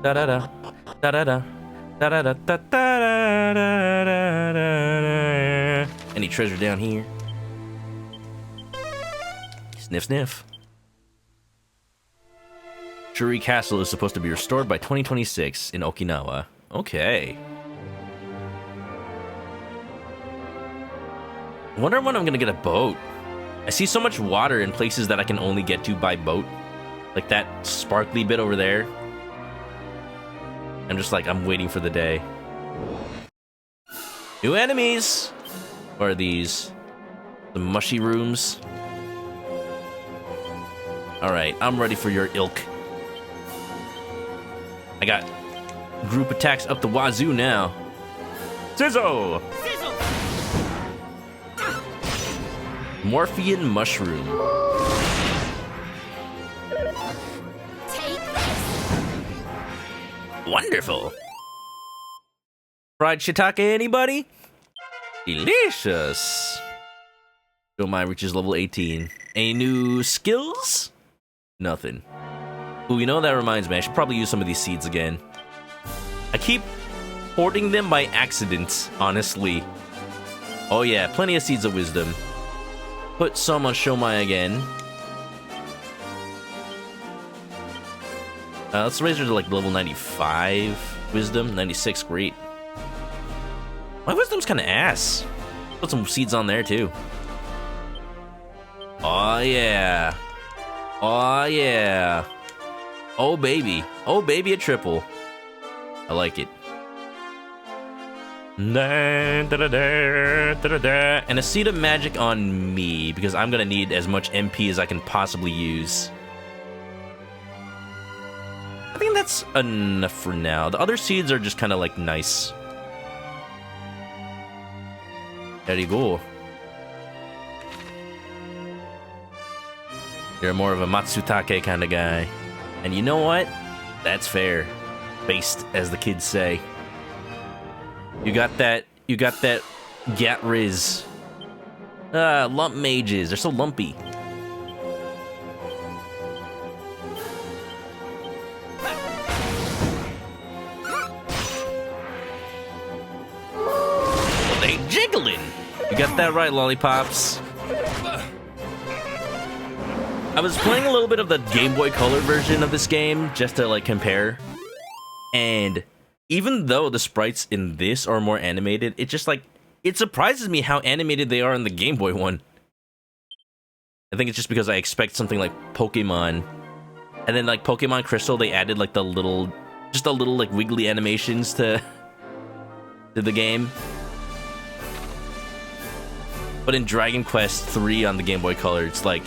Da-da-da. Da-da-da. Da-da-da. Da-da-da. Any treasure down here? Sniff, sniff. Sanctuary Castle is supposed to be restored by 2026 in Okinawa. Okay. I wonder when I'm gonna get a boat. I see so much water in places that I can only get to by boat. Like that sparkly bit over there. I'm just like, I'm waiting for the day. New enemies! What are these? The mushy rooms? Alright, I'm ready for your ilk. I got group attacks up the wazoo now. Sizzo! Morphian mushroom. Take this. Wonderful. Fried shiitake, anybody? Delicious. Don't mind reaches level 18. Any new skills? Nothing. Ooh, you know, that reminds me, I should probably use some of these seeds again. I keep hoarding them by accident, honestly. Oh yeah, plenty of seeds of wisdom. Put some on Shomai again. Let's raise her to like level 95 wisdom. 96, great. My wisdom's kind of ass. Put some seeds on there too. Oh yeah. Oh yeah. Oh baby. Oh baby, a triple. I like it. And a seed of magic on me, because I'm gonna need as much MP as I can possibly use. I think that's enough for now. The other seeds are just kind of like nice. There you go. You're more of a Matsutake kind of guy. And you know what? That's fair. Based, as the kids say. You got that Gat Riz. Lump mages. They're so lumpy. Well, they jiggling. You got that right, lollipops. I was playing a little bit of the Game Boy Color version of this game just to like compare. And even though the sprites in this are more animated, it just like, it surprises me how animated they are in the Game Boy one. I think it's just because I expect something like Pokemon. And then like Pokemon Crystal, they added like the little, just a little like wiggly animations to the game. But in Dragon Quest 3 on the Game Boy Color, it's like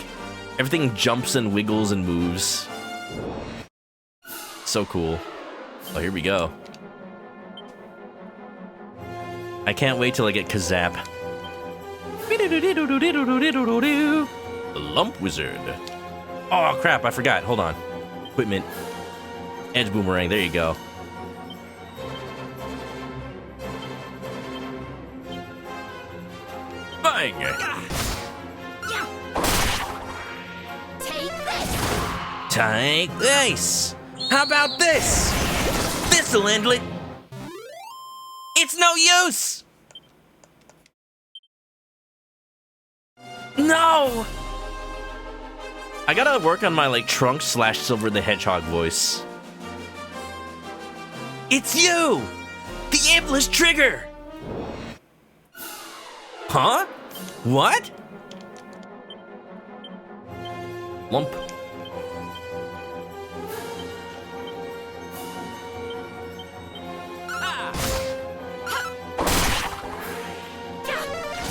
everything jumps and wiggles and moves. So cool. Oh, here we go. I can't wait till I get Kazap. The Lump Wizard. Oh, crap, I forgot. Hold on. Equipment. Edge Boomerang, there you go. Bang! Take this! How about this? This'll handle it. It's no use! No! I gotta work on my, like, Trunks/Silver the Hedgehog voice. It's you! The Ablest Trigger! Huh? What? Lump.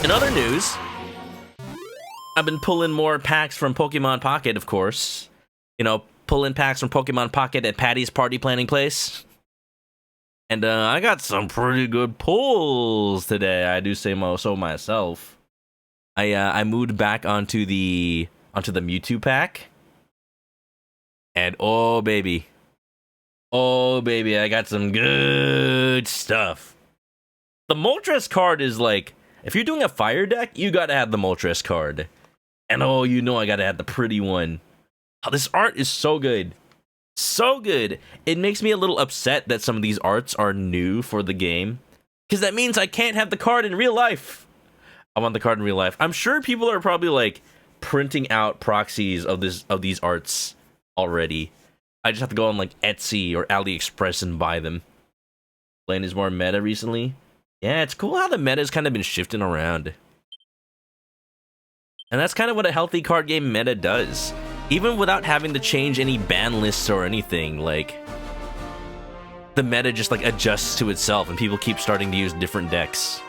In other news, I've been pulling more packs from Pokemon Pocket, of course. You know, pulling packs from Pokemon Pocket at Patty's party planning place. And I got some pretty good pulls today. I do say so myself. I moved back onto the Mewtwo pack. And oh baby, I got some good stuff. The Moltres card is like, if you're doing a fire deck, you gotta have the Moltres card. And oh, you know I gotta have the pretty one. Oh, this art is so good. So good. It makes me a little upset that some of these arts are new for the game. Because that means I can't have the card in real life. I want the card in real life. I'm sure people are probably like printing out proxies of these arts already. I just have to go on like Etsy or AliExpress and buy them. Playing is more meta recently. Yeah, it's cool how the meta's kind of been shifting around. And that's kind of what a healthy card game meta does. Even without having to change any ban lists or anything, like... the meta just like adjusts to itself and people keep starting to use different decks.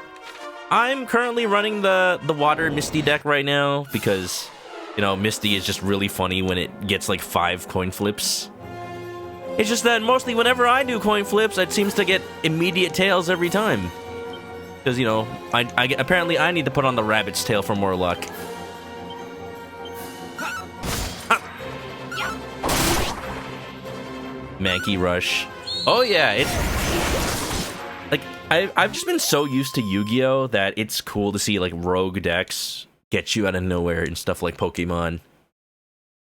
I'm currently running the Water Misty deck right now because, you know, Misty is just really funny when it gets like 5 coin flips. It's just that mostly whenever I do coin flips, it seems to get immediate tails every time. Because, you know, apparently I need to put on the rabbit's tail for more luck. Mankey Rush. Oh yeah, it's... like, I've just been so used to Yu-Gi-Oh! That it's cool to see, like, rogue decks get you out of nowhere and stuff like Pokemon.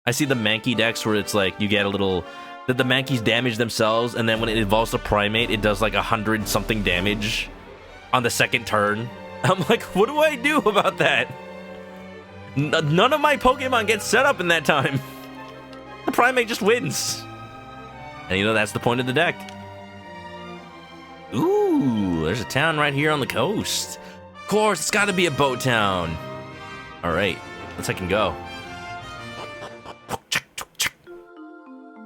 I see the Mankey decks where it's like, you get a little... that the Mankeys damage themselves, and then when it evolves to Primate, it does like 100-something damage on the second turn. I'm like, what do I do about that? None of my Pokemon get set up in that time. The Primate just wins. And you know, that's the point of the deck. Ooh, there's a town right here on the coast. Of course, it's gotta be a boat town. Alright, let's take and go.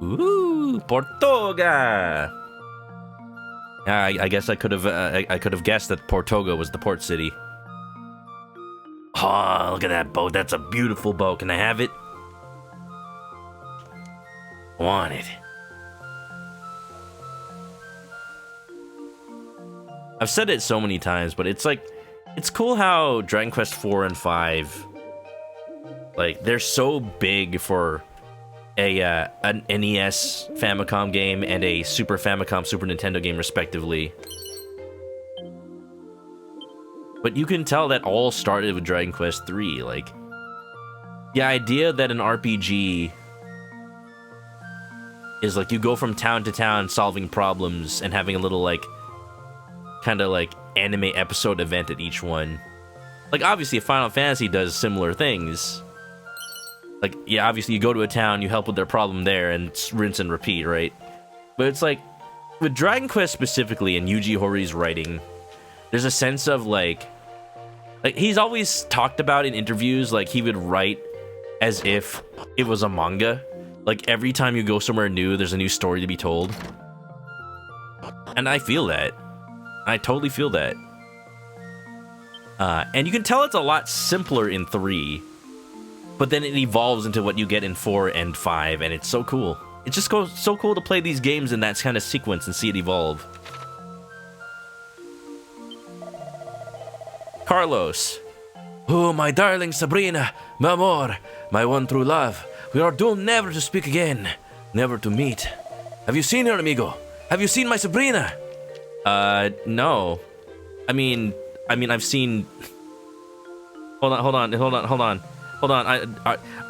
Ooh, Portoga. I guess I could have guessed that Portoga was the port city. Oh, look at that boat. That's a beautiful boat. Can I have it? I want it. I've said it so many times, but it's like, it's cool how Dragon Quest 4 and 5, like, they're so big for an NES Famicom game and a Super Famicom Super Nintendo game respectively. But you can tell that all started with Dragon Quest 3. Like, the idea that an RPG is like you go from town to town solving problems and having a little like kind of like anime episode event at each one. Like, obviously Final Fantasy does similar things. Like, yeah, obviously you go to a town, you help with their problem there, and rinse and repeat, right? But it's like, with Dragon Quest specifically, and Yuji Horii writing, there's a sense of, like, he's always talked about in interviews, like, he would write as if it was a manga. Like, every time you go somewhere new, there's a new story to be told. And I feel that. I totally feel that. And you can tell it's a lot simpler in 3, but then it evolves into what you get in 4 and 5, and it's so cool. It's just so cool to play these games in that kind of sequence and see it evolve. Carlos. Oh, my darling Sabrina, my amor, my one true love. We are doomed never to speak again, never to meet. Have you seen her, amigo? Have you seen my Sabrina? No. I mean, I've seen... Hold on.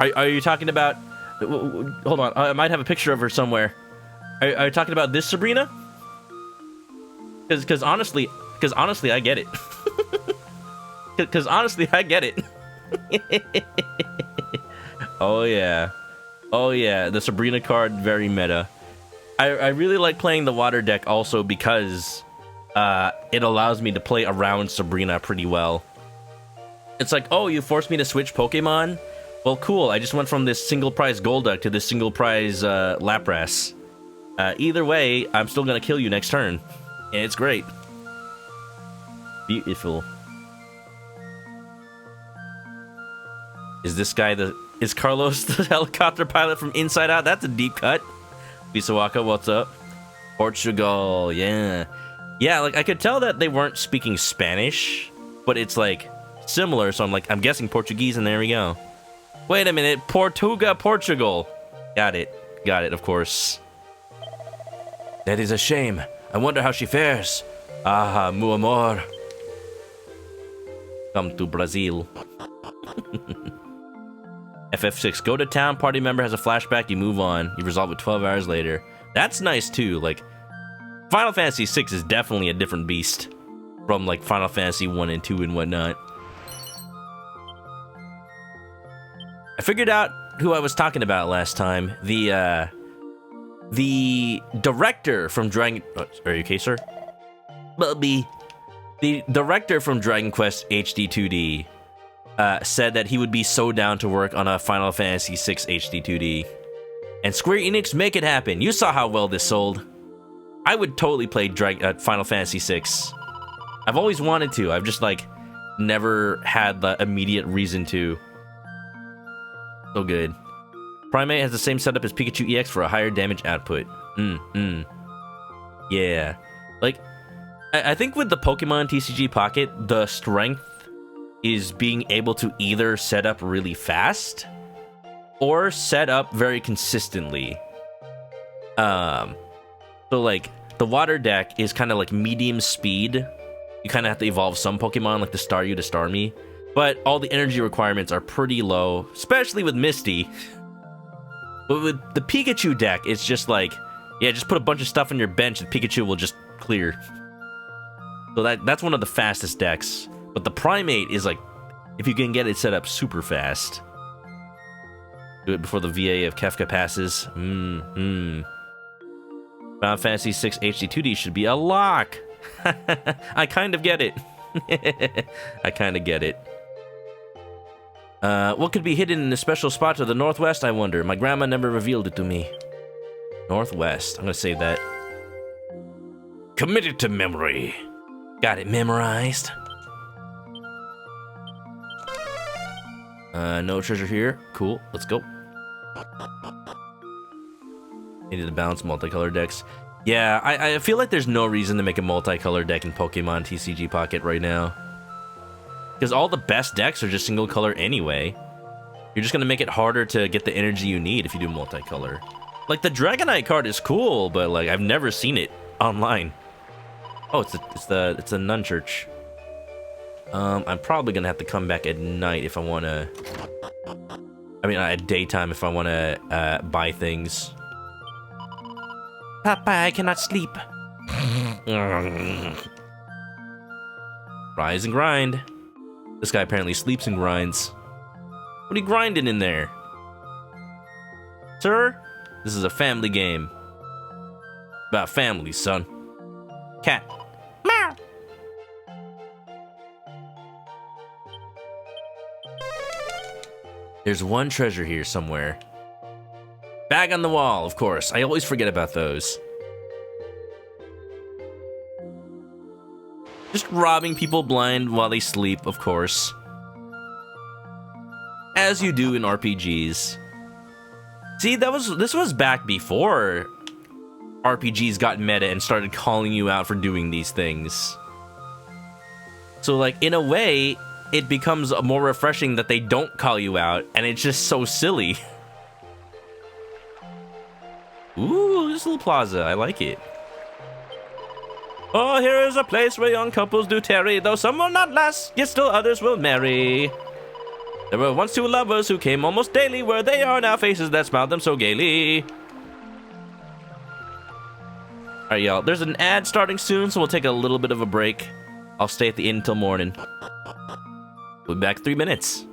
Are you talking about... Hold on, I might have a picture of her somewhere. Are you talking about this Sabrina? Because honestly, I get it. Because honestly, I get it. Oh yeah, the Sabrina card, very meta. I really like playing the water deck also because it allows me to play around Sabrina pretty well. It's like, oh, you forced me to switch Pokemon? Well, cool, I just went from this single prize Golduck to this single prize Lapras. Either way, I'm still gonna kill you next turn. And it's great. Beautiful. Is this guy is Carlos the helicopter pilot from Inside Out? That's a deep cut. Bisawaka, what's up? Portugal, yeah. Yeah, like, I could tell that they weren't speaking Spanish, but it's, like, similar, so I'm guessing Portuguese, and there we go. Wait a minute, Portuga, Portugal. Got it, of course. That is a shame. I wonder how she fares. Ah, meu amor. Come to Brazil. FF6, go to town, party member has a flashback, you move on. You resolve it 12 hours later. That's nice too, like, Final Fantasy 6 is definitely a different beast from, like, Final Fantasy 1 and 2 and whatnot. I figured out who I was talking about last time. The the director from Dragon... Oh, are you okay, sir? Bubby. The director from Dragon Quest HD-2D said that he would be so down to work on a Final Fantasy VI HD-2D. And Square Enix, make it happen. You saw how well this sold. I would totally play Final Fantasy VI. I've always wanted to. I've just, like, never had the immediate reason to. So good. Primate has the same setup as Pikachu EX for a higher damage output. Yeah. Like, I think with the Pokemon TCG Pocket, the strength is being able to either set up really fast or set up very consistently. So, like, the water deck is kind of like medium speed. You kind of have to evolve some Pokemon, like the Staryu to Starmie. But all the energy requirements are pretty low, especially with Misty. But with the Pikachu deck, it's just like, yeah, just put a bunch of stuff on your bench and Pikachu will just clear. So that's one of the fastest decks. But the Primate is like, if you can get it set up super fast. Do it before the VA of Kefka passes. Final Fantasy VI HD-2D should be a lock. I kind of get it. I kind of get it. What could be hidden in a special spot to the northwest, I wonder? My grandma never revealed it to me. Northwest. I'm gonna save that. Commit it to memory. Got it memorized. No treasure here. Cool. Let's go. Needed to balance multicolor decks. Yeah, I feel like there's no reason to make a multicolor deck in Pokemon TCG Pocket right now. Because all the best decks are just single color anyway. You're just gonna make it harder to get the energy you need if you do multicolor. Like, the Dragonite card is cool, but like, I've never seen it online. Oh, it's the Nun Church. I'm probably gonna have to come back at night if I wanna... I mean, at daytime if I wanna buy things. Papa, I cannot sleep. Rise and grind. This guy apparently sleeps and grinds. What are you grinding in there? Sir? This is a family game. About family, son. Cat. Meow. There's one treasure here somewhere. Bag on the wall, of course. I always forget about those. Just robbing people blind while they sleep, of course. As you do in RPGs. See, this was back before RPGs got meta and started calling you out for doing these things. So, like, in a way, it becomes more refreshing that they don't call you out, and it's just so silly. Ooh, this little plaza, I like it. Oh, here is a place where young couples do tarry, though some will not last, yet still others will marry. There were once two lovers who came almost daily, where they are now faces that smiled them so gaily. Alright, y'all, there's an ad starting soon, so we'll take a little bit of a break. I'll stay at the inn till morning. We'll be back in 3 minutes.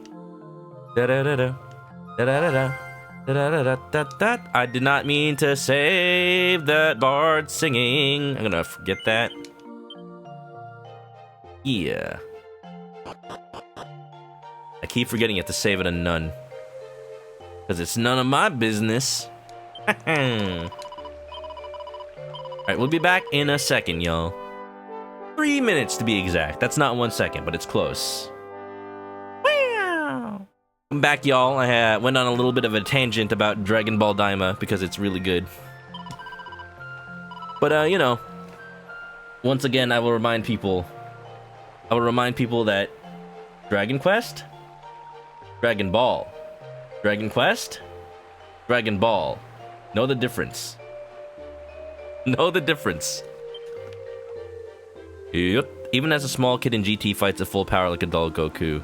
Da-da-da-da. Da-da-da-da. Da-da-da-da-da-da. I did not mean to save that bard singing. I'm gonna forget that. Yeah. I keep forgetting you have to save it a nun. Because it's none of my business. Alright, we'll be back in a second, y'all. 3 minutes to be exact. That's not 1 second, but it's close. Wow. I'm back, y'all. I went on a little bit of a tangent about Dragon Ball Daima because it's really good. But, you know, once again, I will remind people that Dragon Quest, Dragon Ball, Dragon Quest, Dragon Ball. Know the difference. Know the difference. Yep. Even as a small kid in GT fights at full power like adult Goku.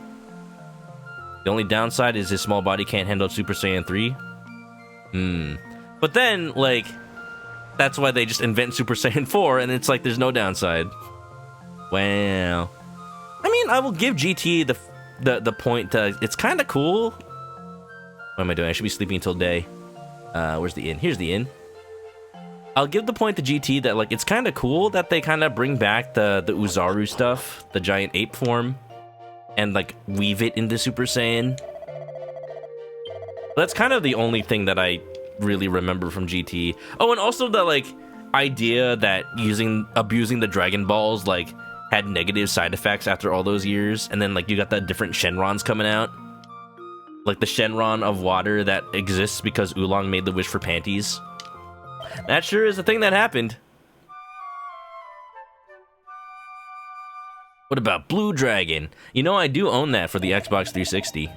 The only downside is his small body can't handle Super Saiyan 3. But then, like, that's why they just invent Super Saiyan 4, and it's like there's no downside. Wow. I mean, I will give GT the point. It's kind of cool. What am I doing? I should be sleeping until day. Where's the inn? Here's the inn. I'll give the point to GT that like it's kind of cool that they kind of bring back the Uzaru stuff, the giant ape form, and like weave it into Super Saiyan. That's kind of the only thing that I really remember from GT. Oh, and also the like idea that abusing the Dragon Balls like had negative side effects after all those years, and then like you got the different Shenrons coming out, like the Shenron of water that exists because Oolong made the wish for panties. That sure is a thing that happened. What about Blue Dragon? You know, I do own that for the Xbox 360.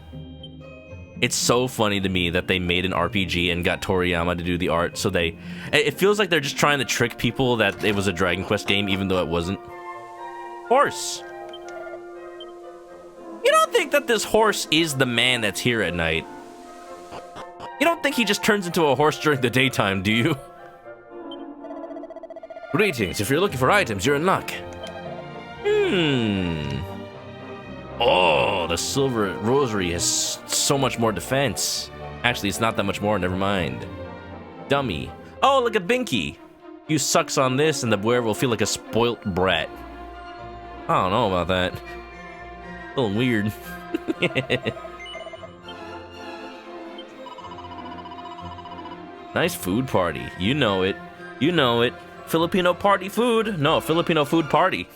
It's so funny to me that they made an RPG and got Toriyama to do the art, so it feels like they're just trying to trick people that it was a Dragon Quest game, even though it wasn't. Horse! You don't think that this horse is the man that's here at night? You don't think he just turns into a horse during the daytime, do you? Greetings, if you're looking for items, you're in luck. Oh, the silver rosary has so much more defense. Actually, it's not that much more, never mind. Dummy. Oh, look at Binky. You sucks on this and the wearer will feel like a spoilt brat. I don't know about that. A little weird. Nice food party. You know it. You know it. Filipino party food. No, Filipino food party.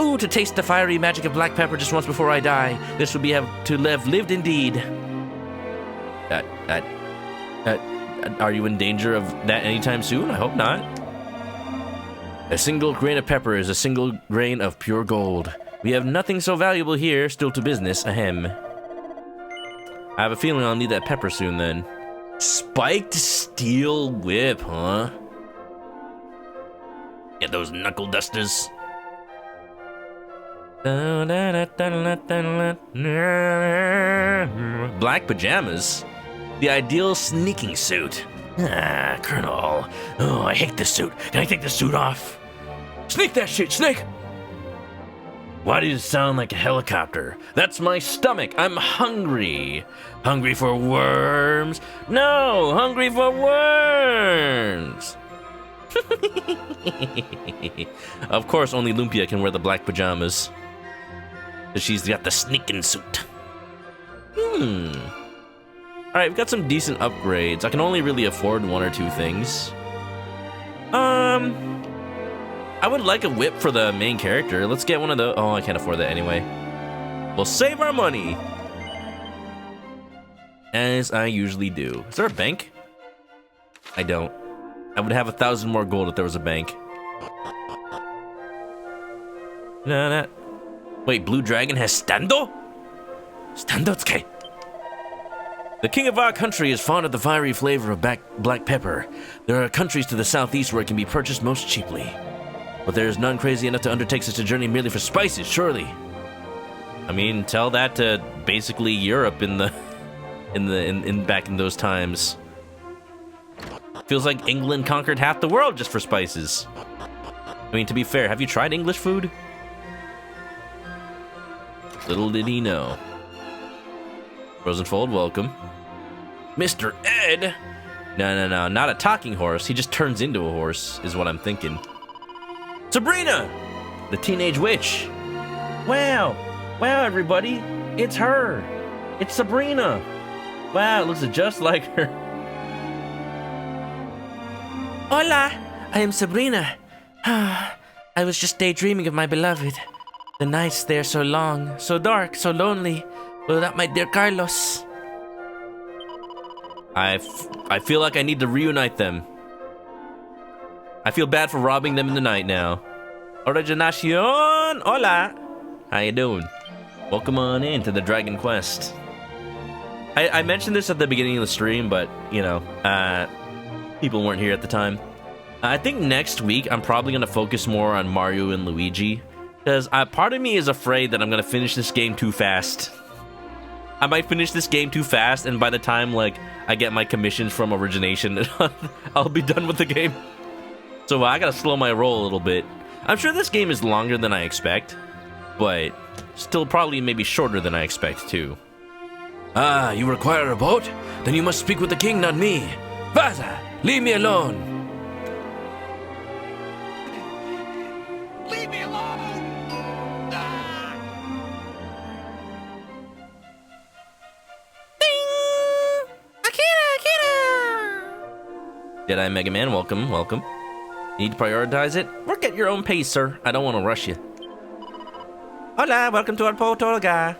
Ooh, to taste the fiery magic of black pepper just once before I die. This would be have to live lived indeed. Are you in danger of that anytime soon? I hope not. A single grain of pepper is a single grain of pure gold. We have nothing so valuable here. Still to business. Ahem. I have a feeling I'll need that pepper soon then. Spiked steel whip, huh? Get those knuckle dusters. Black pajamas? The ideal sneaking suit. Ah, Colonel. Oh, I hate this suit. Can I take the suit off? Sneak that shit, Snake! Why does it sound like a helicopter? That's my stomach. I'm hungry. Hungry for worms? No, hungry for worms! Of course, only Lumpia can wear the black pajamas. She's got the sneaking suit. Alright, we've got some decent upgrades. I can only really afford one or two things. I would like a whip for the main character. Let's get one of those. Oh, I can't afford that anyway. We'll save our money. As I usually do. Is there a bank? I don't. I would have 1,000 more gold if there was a bank. Nah. Wait, Blue Dragon has stando? Standotsuke. The king of our country is fond of the fiery flavor of black pepper. There are countries to the southeast where it can be purchased most cheaply. But there is none crazy enough to undertake such a journey merely for spices, surely. I mean, tell that to basically Europe back in those times. Feels like England conquered half the world just for spices. I mean, to be fair, have you tried English food? Little did he know. Rosenfold, welcome. Mr. Ed? No, not a talking horse. He just turns into a horse, is what I'm thinking. Sabrina! The teenage witch. Wow, everybody. It's her. It's Sabrina. Wow, it looks just like her. Hola, I am Sabrina. I was just daydreaming of my beloved. The nights there so long, so dark, so lonely. Without my dear Carlos. I feel like I need to reunite them. I feel bad for robbing them in the night now. Originacion! Hola! How you doing? Welcome on in to the Dragon Quest. I mentioned this at the beginning of the stream, but, you know, people weren't here at the time. I think next week I'm probably going to focus more on Mario and Luigi. Because part of me is afraid that I'm going to finish this game too fast. I might finish this game too fast, and by the time, like, I get my commissions from Origination, I'll be done with the game. So I gotta slow my roll a little bit. I'm sure this game is longer than I expect, but still probably maybe shorter than I expect, too. Ah, you require a boat? Then you must speak with the king, not me. Vaza, leave me alone. Jedi Mega Man, welcome, welcome. Need to prioritize it? Work at your own pace, sir. I don't want to rush you. Hola, welcome to our Portoga.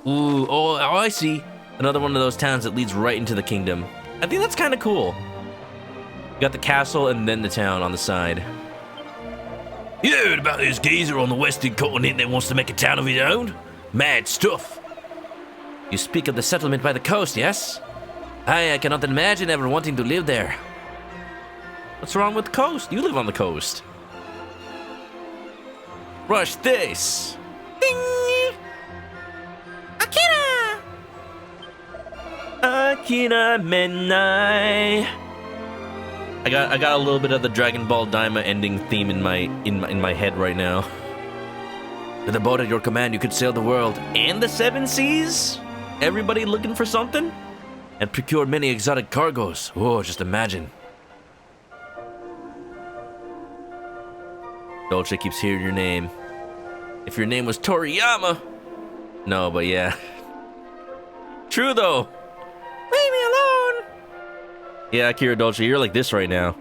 Ooh, oh, I see. Another one of those towns that leads right into the kingdom. I think that's kind of cool. You got the castle and then the town on the side. You heard about this geezer on the western continent that wants to make a town of his own? Mad stuff. You speak of the settlement by the coast, yes? I cannot imagine ever wanting to live there. What's wrong with the coast? You live on the coast. Rush this. Ding! Akira! Akira Menai. I got a little bit of the Dragon Ball Daima ending theme in my head right now. With a boat at your command, you could sail the world and the seven seas. Everybody looking for something, and procure many exotic cargoes. Whoa, just imagine. Dolce keeps hearing your name. If your name was Toriyama. No, but yeah. True though. Leave me alone. Yeah, Akira Dolce, you're like this right now.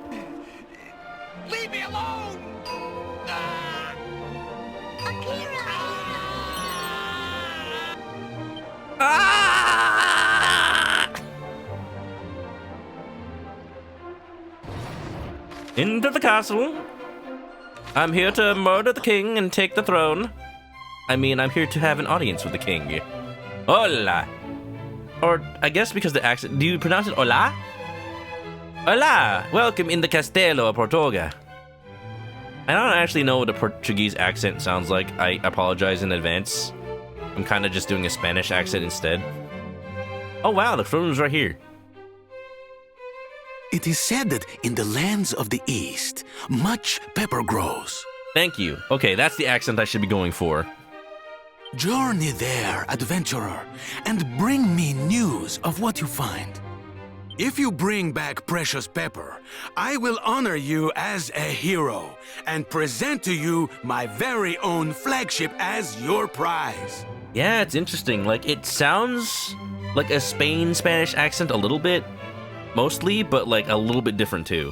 Leave me alone! Akira! Ah! Into the castle. I'm here to murder the king and take the throne. I mean, I'm here to have an audience with the king. Hola. Or, I guess because the accent... Do you pronounce it hola? Hola! Welcome in the Castello of Portoga. I don't actually know what a Portuguese accent sounds like. I apologize in advance. I'm kind of just doing a Spanish accent instead. Oh wow, the throne's right here. It is said that in the lands of the East, much pepper grows. Thank you. Okay, that's the accent I should be going for. Journey there, adventurer, and bring me news of what you find. If you bring back precious pepper, I will honor you as a hero and present to you my very own flagship as your prize. Yeah, it's interesting. Like, it sounds like a Spanish accent a little bit, mostly, but like a little bit different too.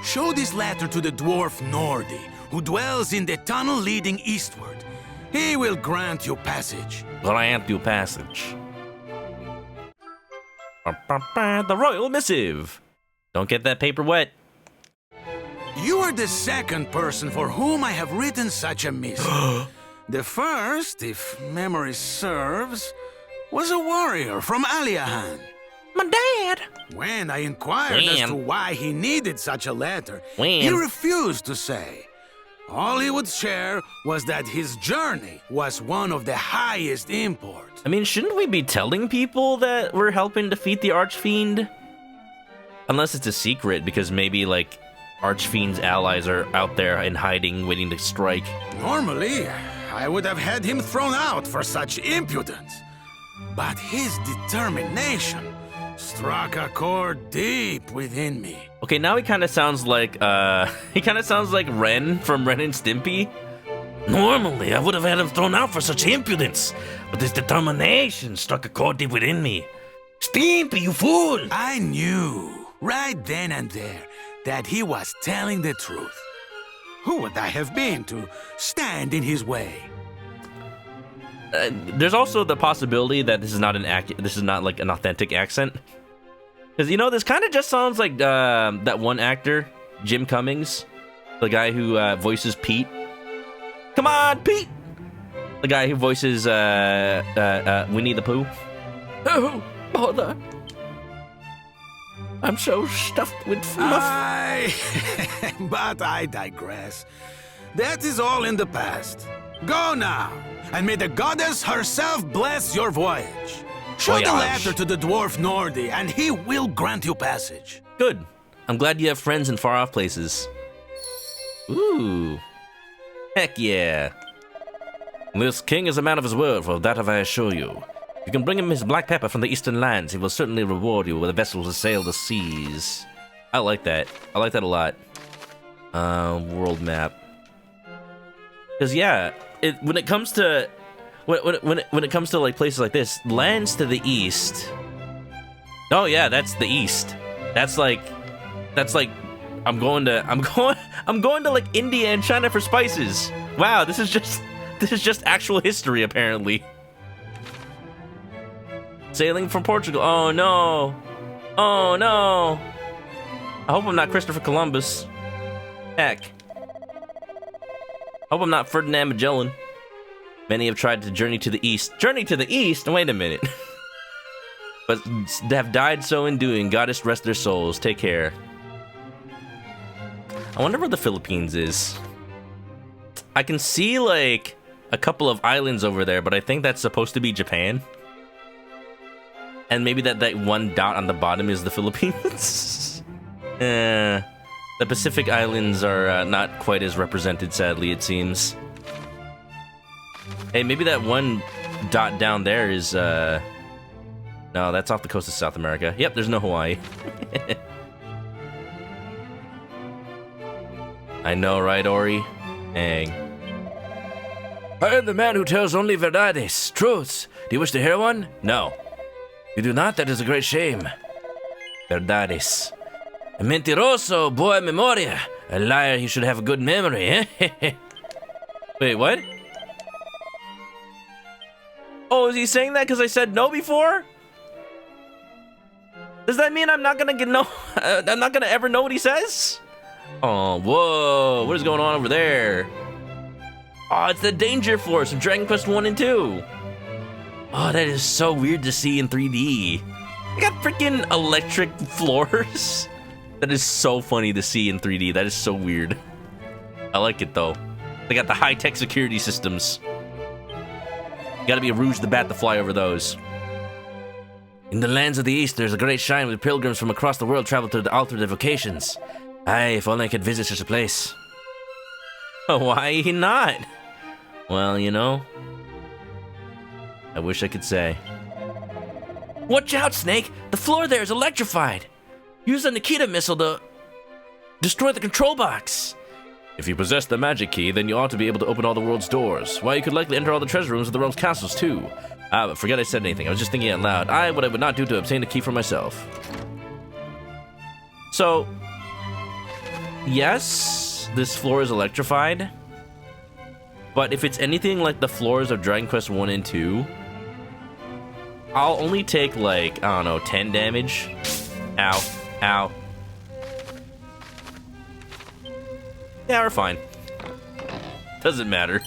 Show this letter to the dwarf Nordi, who dwells in the tunnel leading eastward. He will grant you passage. Grant you passage. The royal missive. Don't get that paper wet. You are the second person for whom I have written such a missive. The first, if memory serves, was a warrior from Aliahan. My dad. When I inquired as to why he needed such a letter, he refused to say. All he would share was that his journey was one of the highest import. I mean, shouldn't we be telling people that we're helping defeat the Archfiend? Unless it's a secret, because maybe, like, Archfiend's allies are out there in hiding, waiting to strike. Normally, I would have had him thrown out for such impudence. But his determination struck a chord deep within me. Okay, now he kind of sounds like, Ren from Ren and Stimpy. Normally, I would have had him thrown out for such impudence, but his determination struck a chord deep within me. Stimpy, you fool! I knew, right then and there, that he was telling the truth. Who would I have been to stand in his way? There's also the possibility that this is not like an authentic accent. Because, you know, this kind of just sounds like that one actor, Jim Cummings, the guy who voices Pete. Come on, Pete! The guy who voices Winnie the Pooh. Oh, bother. I'm so stuffed with fluff. But I digress. That is all in the past. Go now, and may the goddess herself bless your voyage. Show the letter to the dwarf Nordi, and he will grant you passage. Good. I'm glad you have friends in far-off places. Ooh. Heck yeah. This king is a man of his word, for that I assure you. If you can bring him his black pepper from the eastern lands, he will certainly reward you with a vessel to sail the seas. I like that. I like that a lot. World map. Because, yeah, when it comes to when it comes to like places like this, lands to the east. Oh yeah, that's the east. That's like I'm going to like India and China for spices. Wow, this is just actual history apparently. Sailing from Portugal. Oh no. Oh no. I hope I'm not Christopher Columbus. Heck. I hope I'm not Ferdinand Magellan. Many have tried to journey to the east. Journey to the east? Wait a minute. But have died so in doing. Goddess rest their souls. Take care. I wonder where the Philippines is. I can see like a couple of islands over there, but I think that's supposed to be Japan. And maybe that one dot on the bottom is the Philippines. The Pacific Islands are not quite as represented, sadly, it seems. Hey, maybe that one dot down there is, no, that's off the coast of South America. Yep, there's no Hawaii. I know, right, Ori? Dang. I am the man who tells only verdades, truths. Do you wish to hear one? No. You do not? That is a great shame. Verdades. A mentiroso, boa memoria. A liar, he should have a good memory, eh? Wait, what? Oh, is he saying that because I said no before? Does that mean I'm not gonna get no? I'm not gonna ever know what he says? Oh, whoa! What is going on over there? Oh, it's the Danger Force from Dragon Quest 1 and 2. Oh, that is so weird to see in 3D. They got freaking electric floors. That is so funny to see in 3D. That is so weird. I like it though. They got the high-tech security systems. You gotta be a Rouge the Bat to fly over those. In the lands of the East, there's a great shrine where pilgrims from across the world travel to alter their vocations. Aye, if only I could visit such a place. Why not? Well, you know, I wish I could say. Watch out, Snake! The floor there is electrified! Use the Nikita missile to destroy the control box! If you possess the magic key, then you ought to be able to open all the world's doors. Why, you could likely enter all the treasure rooms of the realm's castles, too. Ah, but forget I said anything. I was just thinking out loud. What I would not do to obtain the key for myself. So, yes, this floor is electrified. But if it's anything like the floors of Dragon Quest 1 and 2, I'll only take, like, I don't know, 10 damage. Ow. Ow. Yeah, we're fine. Doesn't matter.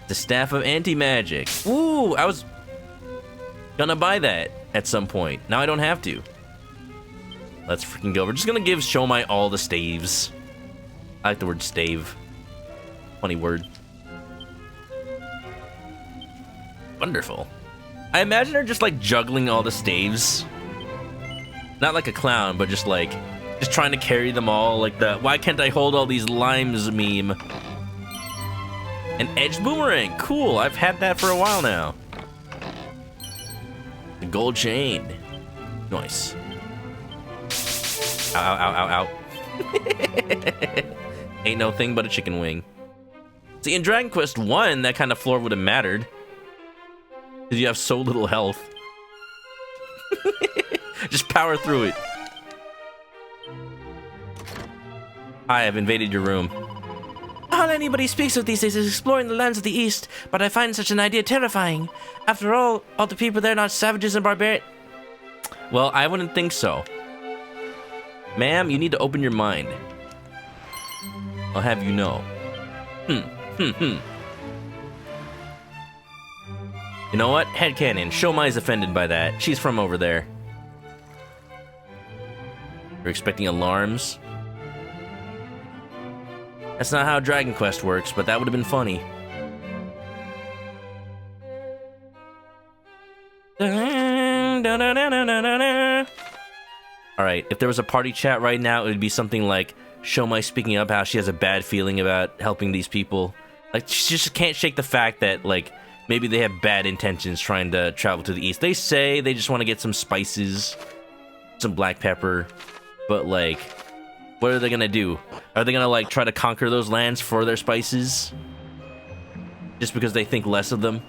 The Staff of Anti-Magic. Ooh, I was gonna buy that at some point. Now I don't have to. Let's freaking go. We're just gonna give Shomai all the staves. I like the word stave. Funny word. Wonderful. I imagine her just like juggling all the staves. Not like a clown, but just like, just trying to carry them all, like the why can't I hold all these limes meme. An edged boomerang, cool, I've had that for a while now. The gold chain, nice. Ow, ow, ow, ow. Ain't no thing but a chicken wing. See, in Dragon Quest 1, that kind of floor would have mattered. Because you have so little health. Just power through it. I have invaded your room. All anybody speaks of these days is exploring the lands of the East, but I find such an idea terrifying. After all the people there are not savages and barbarians. Well, I wouldn't think so. Ma'am, you need to open your mind. I'll have you know. You know what? Headcanon. Shomai's offended by that. She's from over there. You're expecting alarms? That's not how Dragon Quest works, but that would have been funny. Alright, if there was a party chat right now, it would be something like Shomai speaking up how she has a bad feeling about helping these people. Like, she just can't shake the fact that, like, maybe they have bad intentions trying to travel to the east. They say they just want to get some spices, some black pepper, but, like, what are they gonna do? Are they gonna, like, try to conquer those lands for their spices? Just because they think less of them?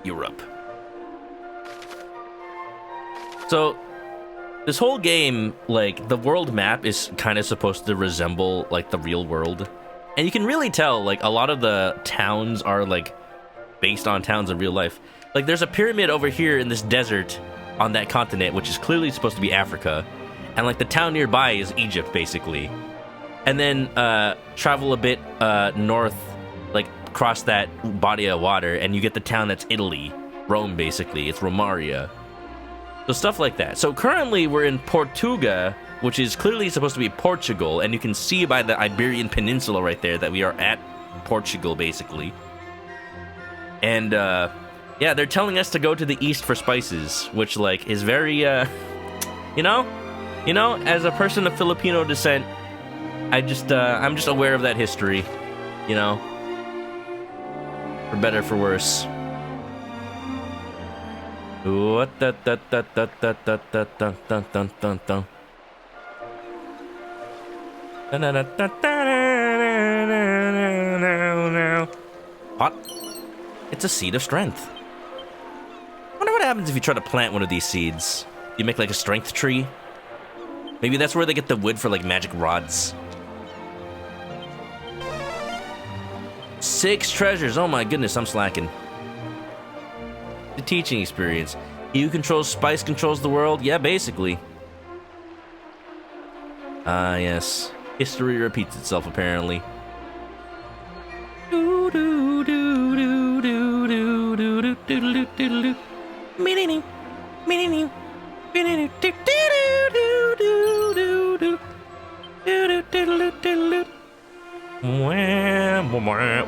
Europe. So, this whole game, like, the world map is kind of supposed to resemble, like, the real world. And you can really tell, like, a lot of the towns are, like, based on towns in real life. Like, there's a pyramid over here in this desert on that continent, which is clearly supposed to be Africa. And, like, the town nearby is Egypt, basically. And then, travel a bit, north, like, cross that body of water, and you get the town that's Italy. Rome, basically. It's Romaria. So stuff like that. So currently we're in Portuga, which is clearly supposed to be Portugal, and you can see by the Iberian Peninsula right there that we are at Portugal, basically. And, yeah, they're telling us to go to the east for spices, which, like, is very, you know, as a person of Filipino descent, I'm just aware of that history, you know, for better, for worse. What Pot? It's a seed of strength. I wonder what happens if you try to plant one of these seeds. You make like a strength tree. Maybe that's where they get the wood for like magic rods. 6 treasures. Oh my goodness, I'm slacking. The teaching experience. He who controls spice controls the world. Yeah, basically. Ah, yes. History repeats itself, apparently.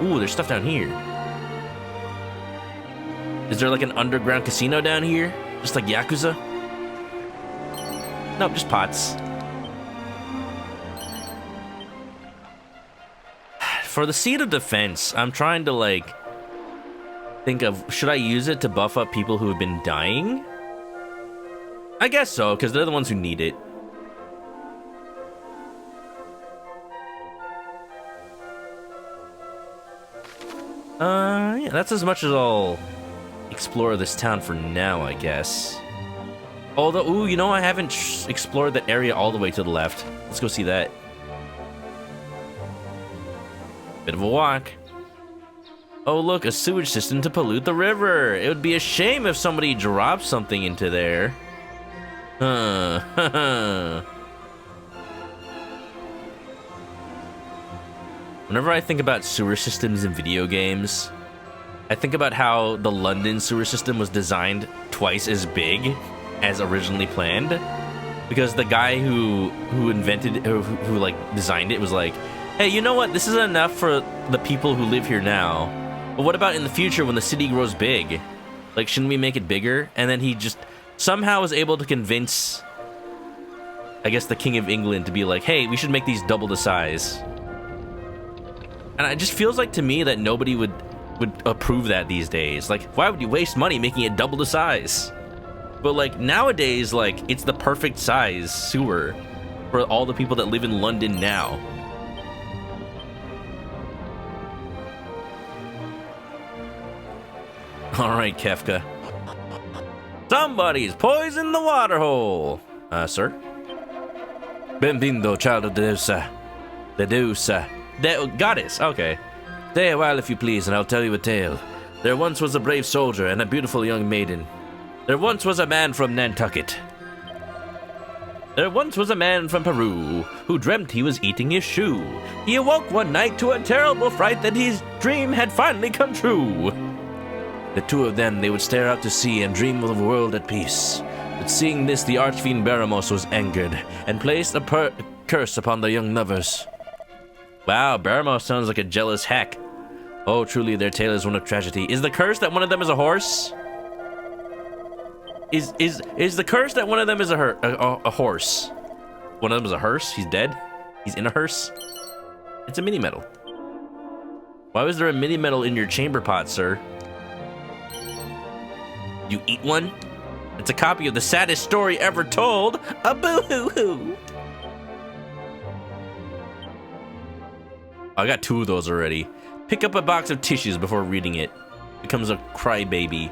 Ooh, there's stuff down here. Is there like an underground casino down here? Just like Yakuza? Nope, just pots. For the Seed of Defense, I'm trying to like think of, should I use it to buff up people who have been dying? I guess so, because they're the ones who need it. Yeah, that's as much as I'll explore this town for now, I guess. Although, ooh, you know, I haven't explored that area all the way to the left. Let's go see that. Bit of a walk. Oh, look, a sewage system to pollute the river. It would be a shame if somebody dropped something into there. Whenever I think about sewer systems in video games, I think about how the London sewer system was designed twice as big as originally planned, because the guy who invented, who like designed it was like, hey, you know what? This is enough for the people who live here now. But what about in the future when the city grows big? Like, shouldn't we make it bigger? And then he just somehow was able to convince, I guess, the King of England to be like, hey, we should make these double the size. And it just feels like to me that nobody would approve that these days. Like, why would you waste money making it double the size? But like nowadays, like, it's the perfect size sewer for all the people that live in London now. Alright, Kefka. Somebody's poisoned the water hole. Sir? Benvindo, child of Deusa. The Deusa. Goddess, okay. Stay a while if you please, and I'll tell you a tale. There once was a brave soldier and a beautiful young maiden. There once was a man from Nantucket. There once was a man from Peru who dreamt he was eating his shoe. He awoke one night to a terrible fright that his dream had finally come true. The two of them, they would stare out to sea and dream of a world at peace. But seeing this, the archfiend Baramos was angered and placed a curse upon the young lovers. Wow, Baramos sounds like a jealous hack. Oh, truly, their tale is one of tragedy. Is the curse that one of them is a horse? Is the curse that one of them is a horse? One of them is a hearse? He's dead? He's in a hearse? It's a mini medal. Why was there a mini medal in your chamber pot, sir? You eat one? It's a copy of the saddest story ever told. A boo-hoo-hoo. I got 2 of those already. Pick up a box of tissues before reading it. Becomes a crybaby.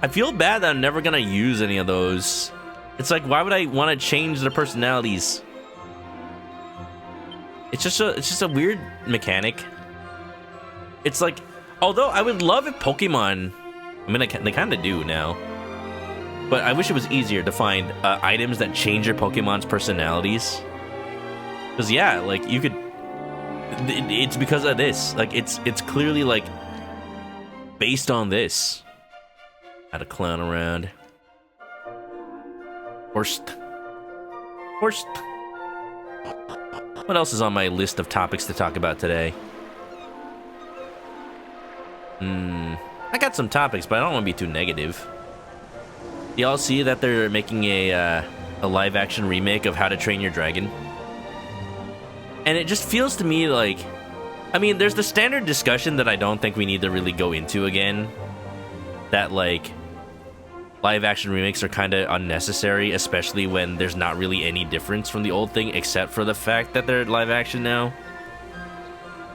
I feel bad that I'm never gonna use any of those. It's like, why would I want to change their personalities? It's just a weird mechanic. It's like, although I would love if Pokemon, I mean, they kind of do now, but I wish it was easier to find items that change your Pokemon's personalities. Because yeah, like you could, it's because of this. Like it's clearly like based on this. Had a clown around. Worst. What else is on my list of topics to talk about today? I got some topics, but I don't want to be too negative. Y'all see that they're making a live-action remake of How to Train Your Dragon? And it just feels to me like... I mean, there's the standard discussion that I don't think we need to really go into again. That, like, live-action remakes are kind of unnecessary, especially when there's not really any difference from the old thing, except for the fact that they're live-action now.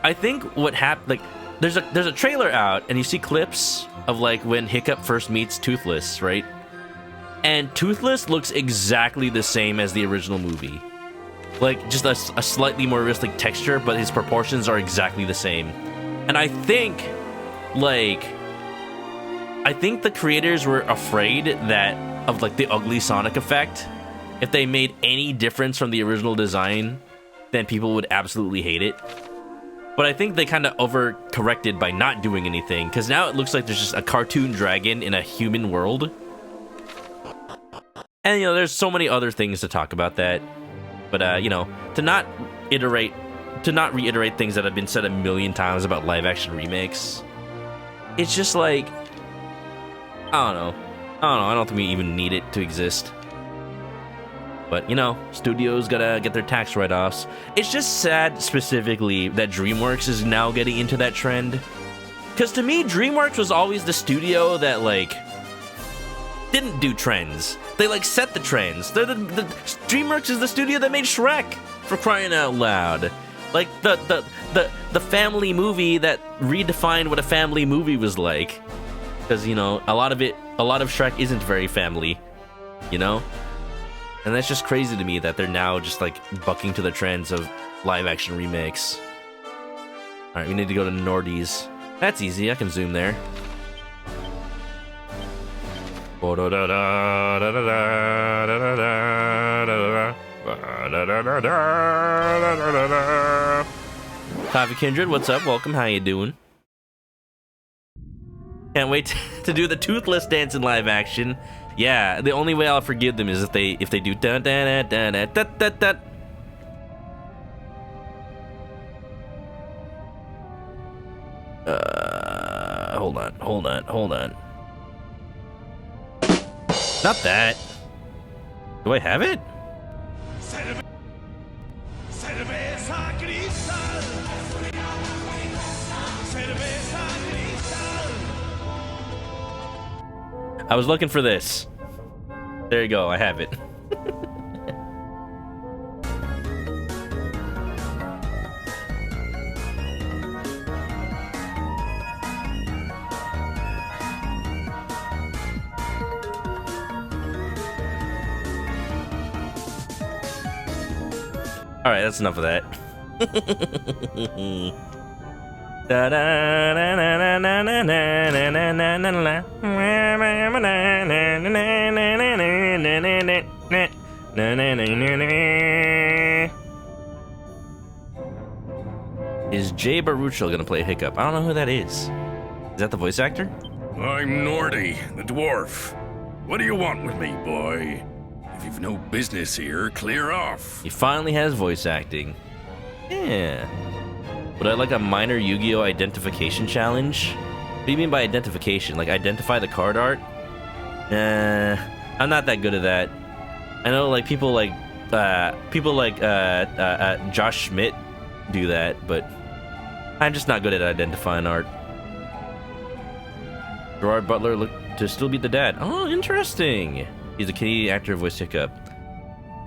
I think what happened... Like, there's a trailer out, and you see clips of, like, when Hiccup first meets Toothless, right? And Toothless looks exactly the same as the original movie. Like, just a slightly more realistic texture, but his proportions are exactly the same. And I think, like... I think the creators were afraid that of, like, the ugly Sonic effect. If they made any difference from the original design, then people would absolutely hate it. But I think they kind of overcorrected by not doing anything, because now it looks like there's just a cartoon dragon in a human world. And, you know, there's so many other things to talk about that. But, you know, to not reiterate things that have been said a million times about live-action remakes, it's just like, I don't know. I don't think we even need it to exist. But, you know, studios gotta get their tax write-offs. It's just sad, specifically, that DreamWorks is now getting into that trend. Because to me, DreamWorks was always the studio that, like, didn't do trends. They, like, set the trends. DreamWorks is the studio that made Shrek, for crying out loud. Like, the family movie that redefined what a family movie was like. Because, you know, a lot of Shrek isn't very family, you know? And that's just crazy to me that they're now just, like, bucking to the trends of live-action remakes. Alright, we need to go to Nordy's. That's easy, I can zoom there. Coffee Kindred, what's up? Welcome, how you doing? Can't wait to do the Toothless dance in live action. Yeah, the only way I'll forgive them is if they do da da da da da da da. Hold on. Not that. Do I have it? I was looking for this. There you go, I have it. Alright, that's enough of that. Is Jay Baruchel gonna play Hiccup? I don't know who that is. Is that the voice actor? I'm Nordy, the dwarf. What do you want with me, boy? If you've no business here, clear off. He finally has voice acting. Yeah. Would I like a minor Yu-Gi-Oh! Identification challenge? What do you mean by identification? Like, identify the card art? I'm not that good at that. I know, like, people like Josh Schmidt do that, but I'm just not good at identifying art. Gerard Butler looked to still be the dad. Oh, interesting. He's a Canadian actor who voiced Hiccup.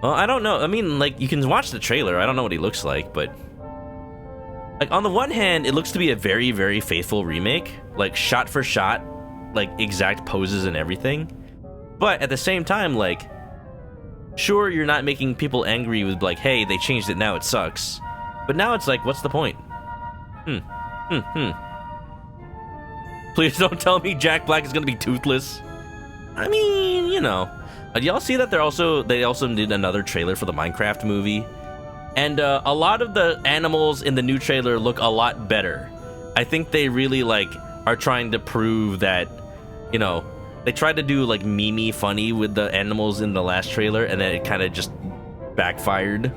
Well, I don't know. I mean, like, you can watch the trailer. I don't know what he looks like, but... Like, on the one hand, it looks to be a very, very faithful remake. Like, shot for shot, like, exact poses and everything. But at the same time, like, sure, you're not making people angry with, like, hey, they changed it, now it sucks. But now it's like, what's the point? Please don't tell me Jack Black is gonna be toothless. I mean, you know. Did y'all see that they also did another trailer for the Minecraft movie? And a lot of the animals in the new trailer look a lot better. I think they really, like, are trying to prove that, you know, they tried to do, like, meme funny with the animals in the last trailer, and then it kind of just backfired.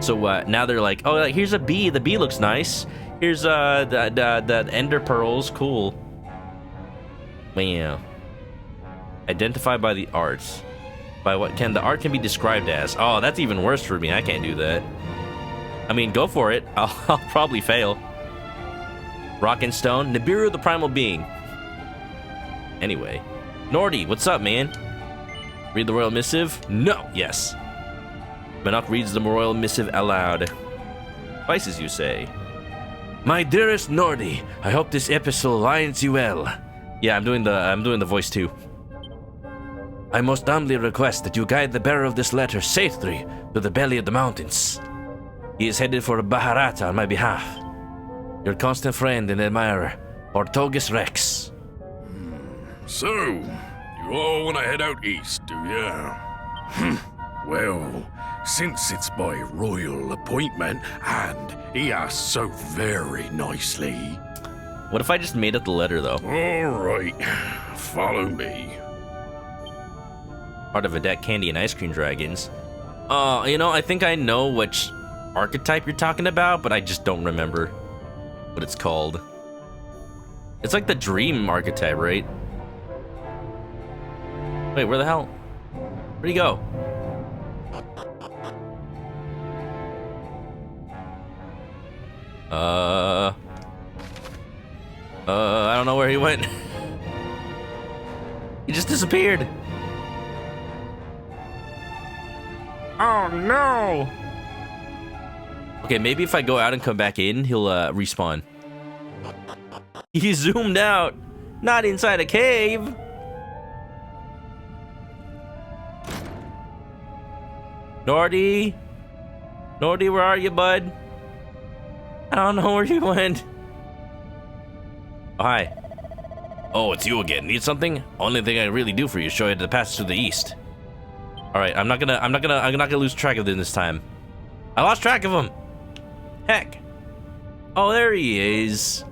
So now they're like, oh, like, here's a bee. The bee looks nice. Here's the ender pearls. Cool. Wow. Identify by the arts. By what the art can be described as. Oh, that's even worse for me. I can't do that. I mean, go for it. I'll probably fail. Rock and Stone. Nibiru the Primal Being. Anyway. Nordy, what's up, man? Read the Royal Missive? No. Yes. Manok reads the Royal Missive aloud. Vices, you say. My dearest Nordy, I hope this epistle finds you well. Yeah, I'm doing the voice too. I most humbly request that you guide the bearer of this letter safely to the belly of the mountains. He is headed for Baharata on my behalf. Your constant friend and admirer, Ortogus Rex. So, you all want to head out east, do ya? Well, since it's by royal appointment, and he asked so very nicely. What if I just made up the letter, though? All right, follow me. Part of a deck candy and ice cream dragons. You know, I think I know which archetype you're talking about, but I just don't remember what it's called. It's like the dream archetype, right? Wait, where the hell? Where'd he go? I don't know where he went. He just disappeared. Oh no! Okay, maybe if I go out and come back in, he'll respawn. He zoomed out, not inside a cave. Nordy? Nordy, where are you, bud? I don't know where you went. Oh, hi. Oh, it's you again. Need something? Only thing I can really do for you is show you the passage to the east. All right, I'm not gonna lose track of him this time. I lost track of him. Heck. Oh, there he is.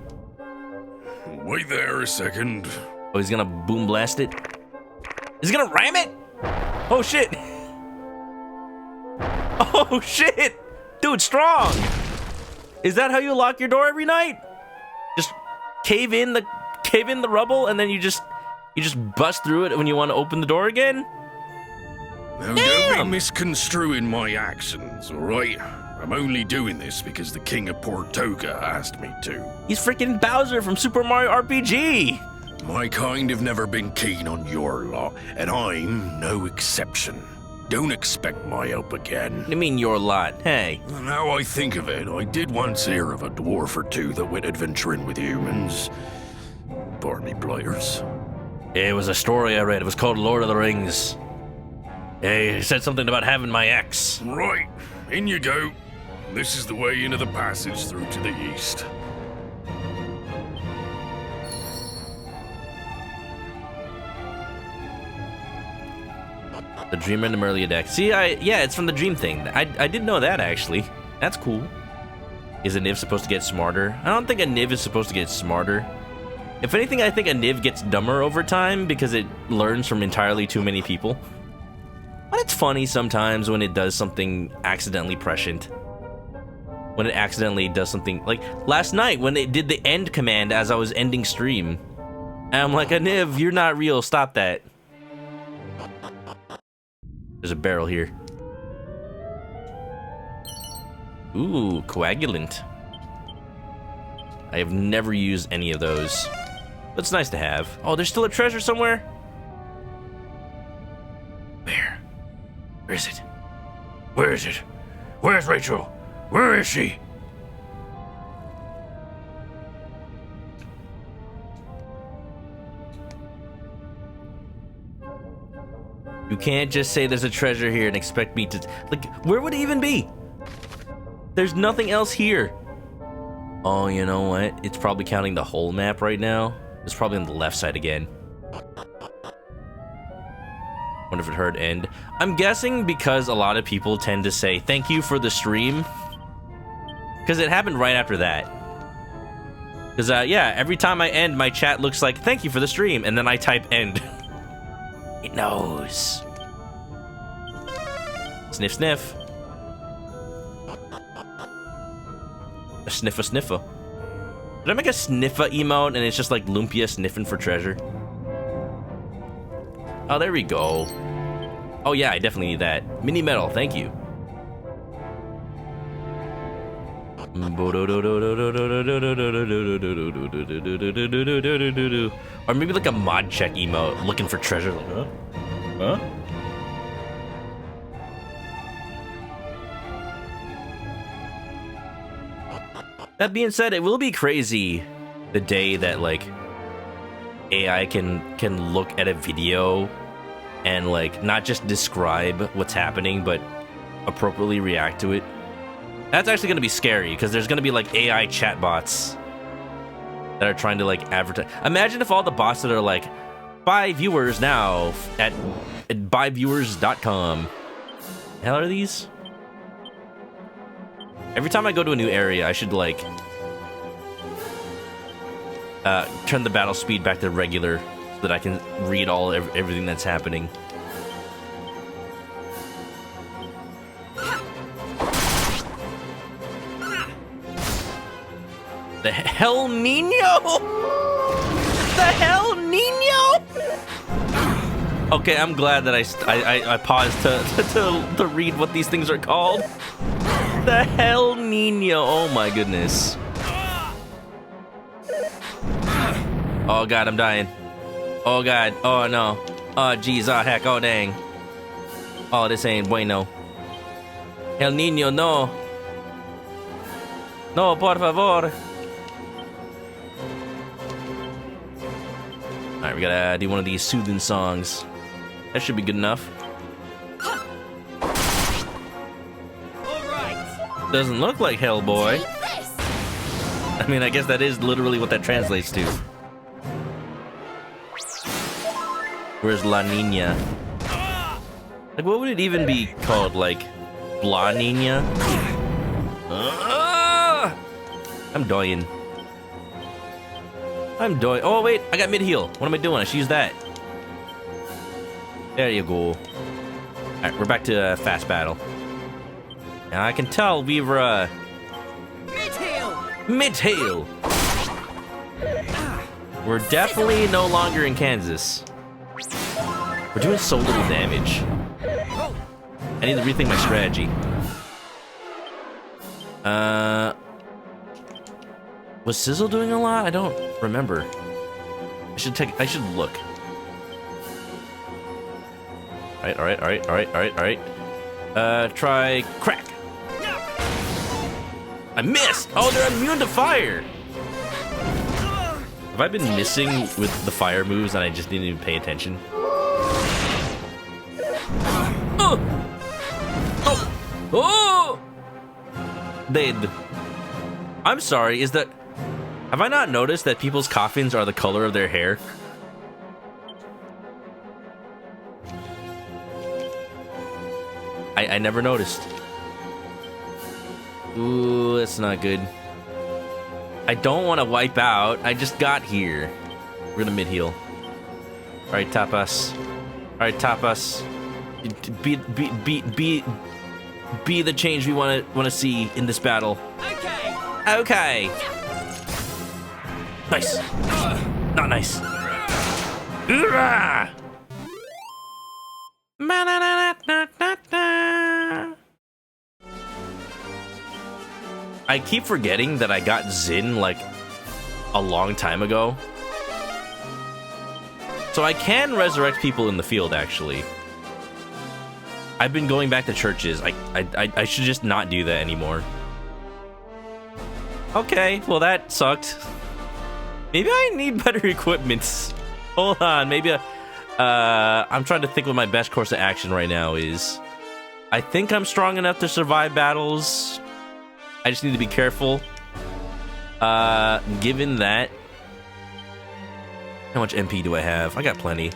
Wait there a second. Oh, he's gonna boom blast it. Is he gonna ram it? Oh shit. Oh shit. Dude, strong. Is that how you lock your door every night? Just cave in the rubble, and then you just bust through it when you want to open the door again? Now, don't be misconstruing my actions, all right? I'm only doing this because the King of Portoga asked me to. He's freaking Bowser from Super Mario RPG. My kind have never been keen on your lot, and I'm no exception. Don't expect my help again. What do you mean your lot? Hey. Now I think of it, I did once hear of a dwarf or two that went adventuring with humans. Pardon me, blighters. It was a story I read. It was called Lord of the Rings. It said something about having my ex. Right, in you go. This is the way into the passage through to the east. The Dreamer and the Merlia deck. See, yeah, it's from the Dream thing. I didn't know that, actually. That's cool. Is a Niv supposed to get smarter? I don't think a Niv is supposed to get smarter. If anything, I think a Niv gets dumber over time because it learns from entirely too many people. But it's funny sometimes when it does something accidentally prescient. When it accidentally does something... Like, last night when it did the end command as I was ending stream. And I'm like, Niv, you're not real. Stop that. There's a barrel here. Ooh, coagulant. I have never used any of those. But it's nice to have. Oh, there's still a treasure somewhere? Where? Where is it? Where is it? Where's Rachel? Where is she? You can't just say there's a treasure here and expect me to... Like, where would it even be? There's nothing else here. Oh, you know what? It's probably counting the whole map right now. It's probably on the left side again. Wonder if it heard end. I'm guessing because a lot of people tend to say thank you for the stream. Because it happened right after that. Because, yeah, every time I end, my chat looks like thank you for the stream. And then I type end. It knows. Sniff, sniff. A sniffer, sniffer. Did I make a sniffer emote and it's just like Lumpia sniffing for treasure? Oh, there we go. Oh yeah, I definitely need that. Mini metal, thank you. Or maybe like a mod check emote looking for treasure. Like, huh? Huh? That being said, it will be crazy the day that like AI can look at a video and like not just describe what's happening but appropriately react to it. That's actually going to be scary because there's going to be like AI chatbots that are trying to like advertise. Imagine if all the bots that are like buy viewers now at buyviewers.com. The hell are these? Every time I go to a new area, I should like turn the battle speed back to regular so that I can read everything that's happening. The hell Nino? The hell Nino? Okay, I'm glad that I paused to read what these things are called. The hell Nino? Oh my goodness. Oh god, I'm dying. Oh god. Oh no. Oh jeez. Oh heck. Oh dang. Oh, this ain't bueno. El Nino, no. No, por favor. Alright, we gotta do one of these soothing songs. That should be good enough. Doesn't look like Hellboy. I mean, I guess that is literally what that translates to. Where's La Nina? Like, what would it even be called? Like, Blah Nina? I'm dying. I'm dying. Oh, wait, I got mid-heal. What am I doing? I should use that. There you go. Alright, we're back to fast battle. And I can tell we were, Mid-heal! We're definitely no longer in Kansas. We're doing so little damage. I need to rethink my strategy. Was Sizzle doing a lot? I don't remember. I should look. Alright. Try crack. I missed! Oh, they're immune to fire! Have I been missing with the fire moves and I just didn't even pay attention? Oh! Dead. I'm sorry, is that... Have I not noticed that people's coffins are the color of their hair? I never noticed. Ooh, that's not good. I don't want to wipe out. I just got here. We're gonna mid-heal. Alright, tapas. Alright, tapas. Be the change we wanna see in this battle. Okay. Nice. Not nice. Hoorah! I keep forgetting that I got Zin like a long time ago. So I can resurrect people in the field, actually. I've been going back to churches. I should just not do that anymore. Okay, well that sucked. Maybe I need better equipment. Hold on, maybe I'm trying to think what my best course of action right now is. I think I'm strong enough to survive battles. I just need to be careful. Given that... How much MP do I have? I got plenty.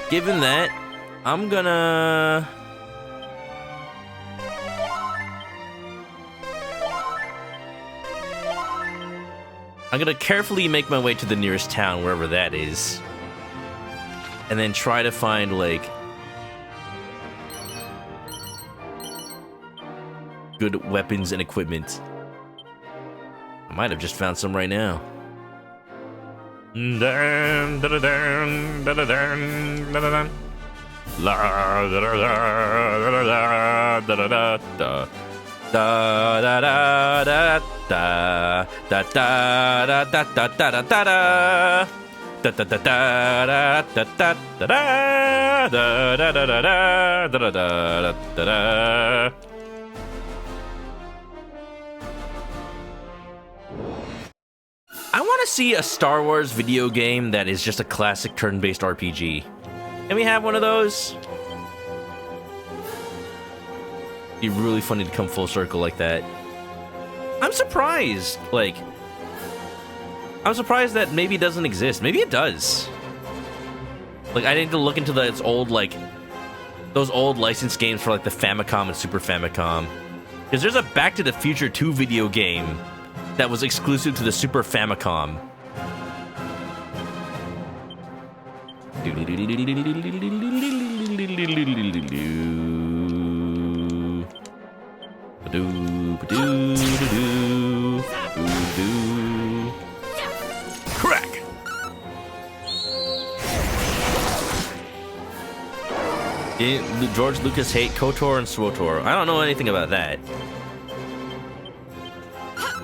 Given that, I'm gonna... I'm gonna carefully make my way to the nearest town, wherever that is. And then try to find, like... good weapons and equipment. I might have just found some right now. I want to see a Star Wars video game that is just a classic turn-based RPG. Can we have one of those? It'd be really funny to come full circle like that. I'm surprised, like... I'm surprised that maybe it doesn't exist. Maybe it does. Like, I need to look into its old, like... those old licensed games for, like, the Famicom and Super Famicom. Because there's a Back to the Future 2 video game that was exclusive to the Super Famicom. Crack! Did George Lucas hate KOTOR and SWOTOR? I don't know anything about that.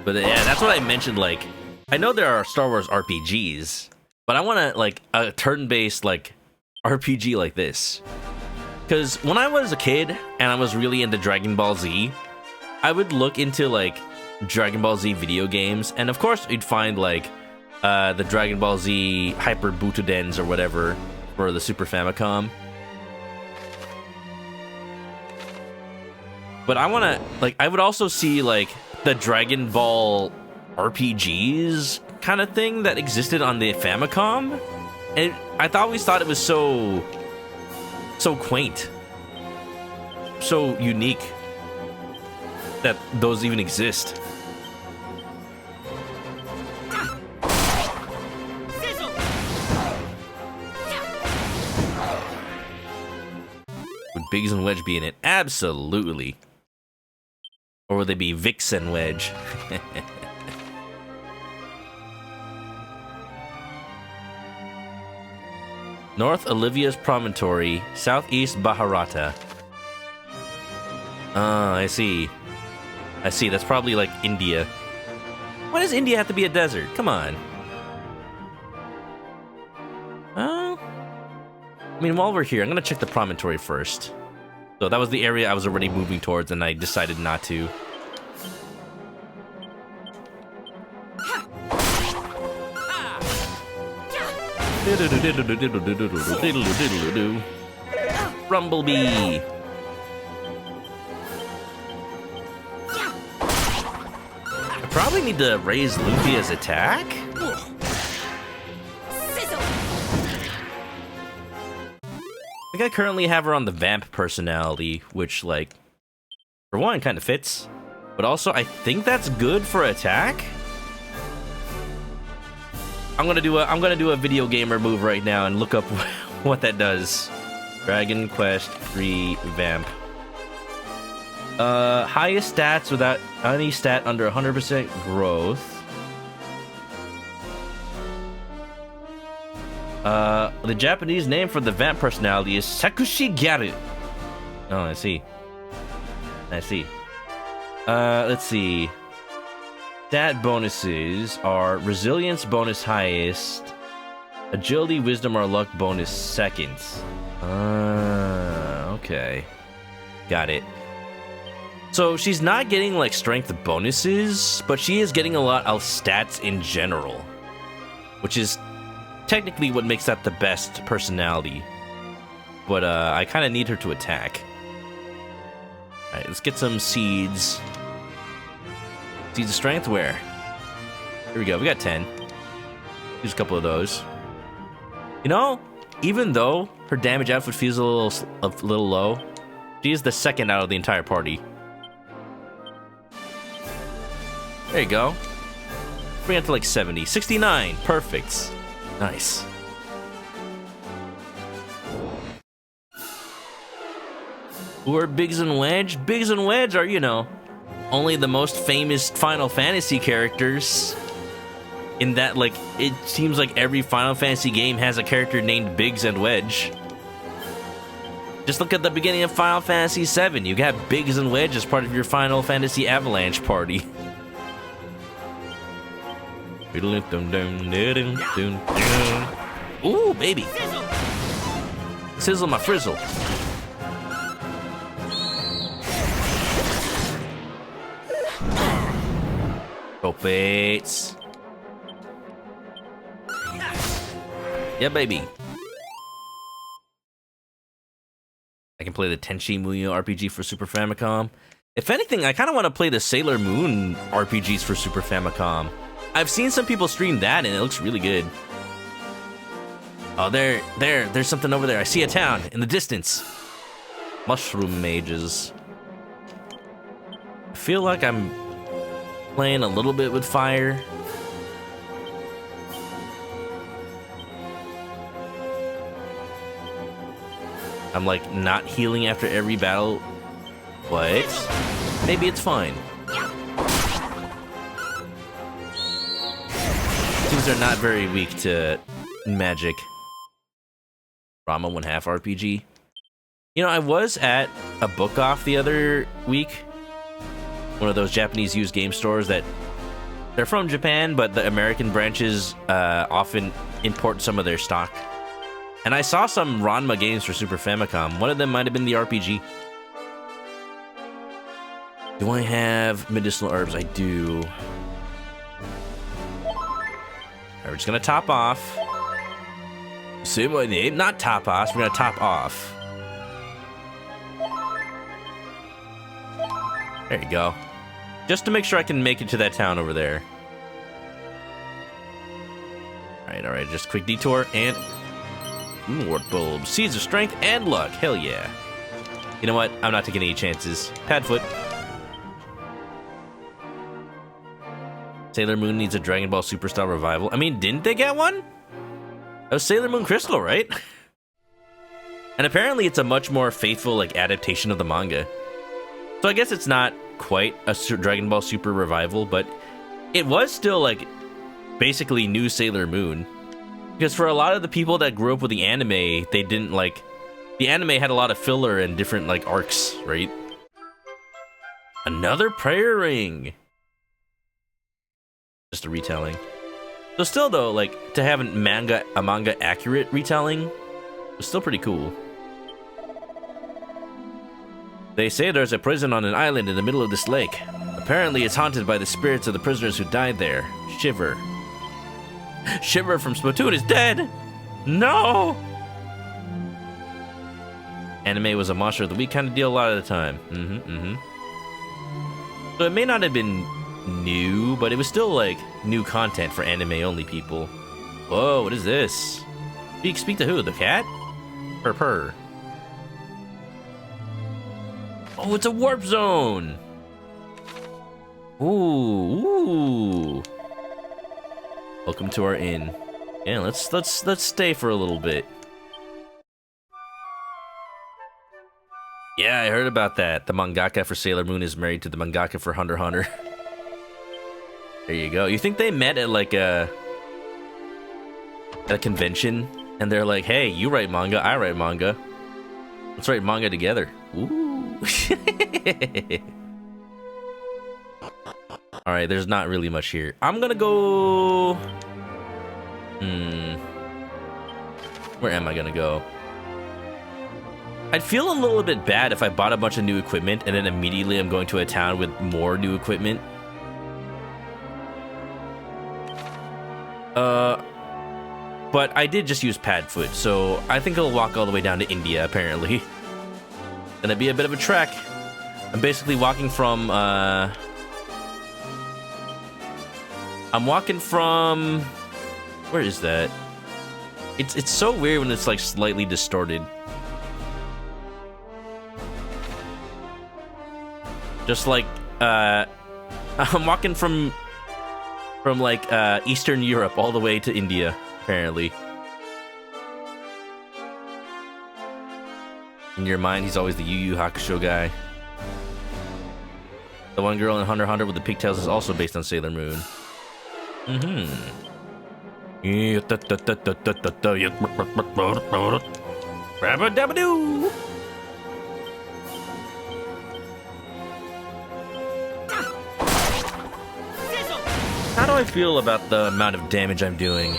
But yeah, that's what I mentioned, like, I know there are Star Wars RPGs, but I want to, like, a turn-based, like, RPG like this. Because when I was a kid, and I was really into Dragon Ball Z, I would look into, like, Dragon Ball Z video games, and of course, you'd find, like, the Dragon Ball Z Hyper Butudens or whatever for the Super Famicom. But I want to, like, I would also see, like, the Dragon Ball RPGs kind of thing that existed on the Famicom. And I always thought it was so quaint, so unique that those even exist. Would Biggs and Wedge be in it? Absolutely. Or would they be Vix and Wedge? North Olivia's Promontory, southeast Bharata. Ah, I see. I see, that's probably like India. Why does India have to be a desert? Come on. I mean, while we're here, I'm gonna check the promontory first. So that was the area I was already moving towards, and I decided not to. Rumblebee. I probably need to raise Lufia's attack. I think I currently have her on the Vamp personality, which, like, for one, kind of fits. But also, I think that's good for attack. I'm gonna do a video gamer move right now and look up what that does. Dragon Quest 3 Vamp. Highest stats without any stat under 100% growth. The Japanese name for the Vamp personality is Sakushi Gyaru. Oh, I see. I see. Let's see. Stat bonuses are Resilience bonus highest, Agility, Wisdom, or Luck bonus second. Okay. Got it. So she's not getting, like, strength bonuses, but she is getting a lot of stats in general, which is technically what makes that the best personality. But I kind of need her to attack. Alright, let's get some seeds. Seeds of strength, where? Here we go, we got 10. Use a couple of those. You know, even though her damage output feels a little low, she is the second out of the entire party. There you go. Bring it to like 70. 69. Perfect. Nice. Who are Biggs and Wedge? Biggs and Wedge are, you know, only the most famous Final Fantasy characters. In that, like, it seems like every Final Fantasy game has a character named Biggs and Wedge. Just look at the beginning of Final Fantasy VII. You got Biggs and Wedge as part of your Final Fantasy Avalanche party. Ooh, baby. Sizzle my frizzle. Baits. Yeah, baby. I can play the Tenchi Muyo RPG for Super Famicom. If anything, I kind of want to play the Sailor Moon RPGs for Super Famicom. I've seen some people stream that, and it looks really good. Oh, there's something over there. I see a town in the distance. Mushroom mages. I feel like I'm playing a little bit with fire. I'm like not healing after every battle. What? Maybe it's fine. Seems they're not very weak to magic. Rama 1/2 RPG. You know, I was at a book off the other week. One of those Japanese used game stores that they're from Japan, but the American branches often import some of their stock. And I saw some Ranma games for Super Famicom. One of them might have been the RPG. Do I have medicinal herbs? I do. Alright, we're just gonna top off. Say my name, not top off. We're gonna top off. There you go. Just to make sure I can make it to that town over there. Alright, just a quick detour and Wart bulbs, seeds of strength and luck. Hell yeah. You know what? I'm not taking any chances. Padfoot. Sailor Moon needs a Dragon Ball Superstar revival. I mean, didn't they get one? That was Sailor Moon Crystal, right? And apparently it's a much more faithful like adaptation of the manga. So I guess it's not quite a Dragon Ball Super revival, but it was still like basically new Sailor Moon. Because for a lot of the people that grew up with the anime, they didn't like... The anime had a lot of filler and different like arcs, right? Another prayer ring! Just a retelling. So still though, like, to have a manga accurate retelling was still pretty cool. They say there's a prison on an island in the middle of this lake. Apparently it's haunted by the spirits of the prisoners who died there. Shiver. Shiver from Splatoon is dead! No! Anime was a monster of the week kind of deal a lot of the time. So it may not have been new, but it was still like new content for anime-only people. Whoa, what is this? Speak to who? The cat? Purr. Oh, it's a warp zone! Ooh. Welcome to our inn. Yeah, let's stay for a little bit. Yeah, I heard about that. The mangaka for Sailor Moon is married to the mangaka for Hunter x Hunter. There you go. You think they met at like a convention and they're like, "Hey, you write manga, I write manga. Let's write manga together." Ooh. All right, there's not really much here. I'm gonna go. Where am I gonna go? I'd feel a little bit bad if I bought a bunch of new equipment and then immediately I'm going to a town with more new equipment. But I did just use pad foot, so I think I'll walk all the way down to India, apparently. Gonna be a bit of a trek. I'm basically walking from, I'm walking from... Where is that? It's so weird when it's, like, slightly distorted. Just like, I'm walking from like, Eastern Europe all the way to India, apparently. In your mind, he's always the Yu Yu Hakusho guy. The one girl in Hunter x Hunter with the pigtails is also based on Sailor Moon. Rabba-dabba-doo! How do I feel about the amount of damage I'm doing?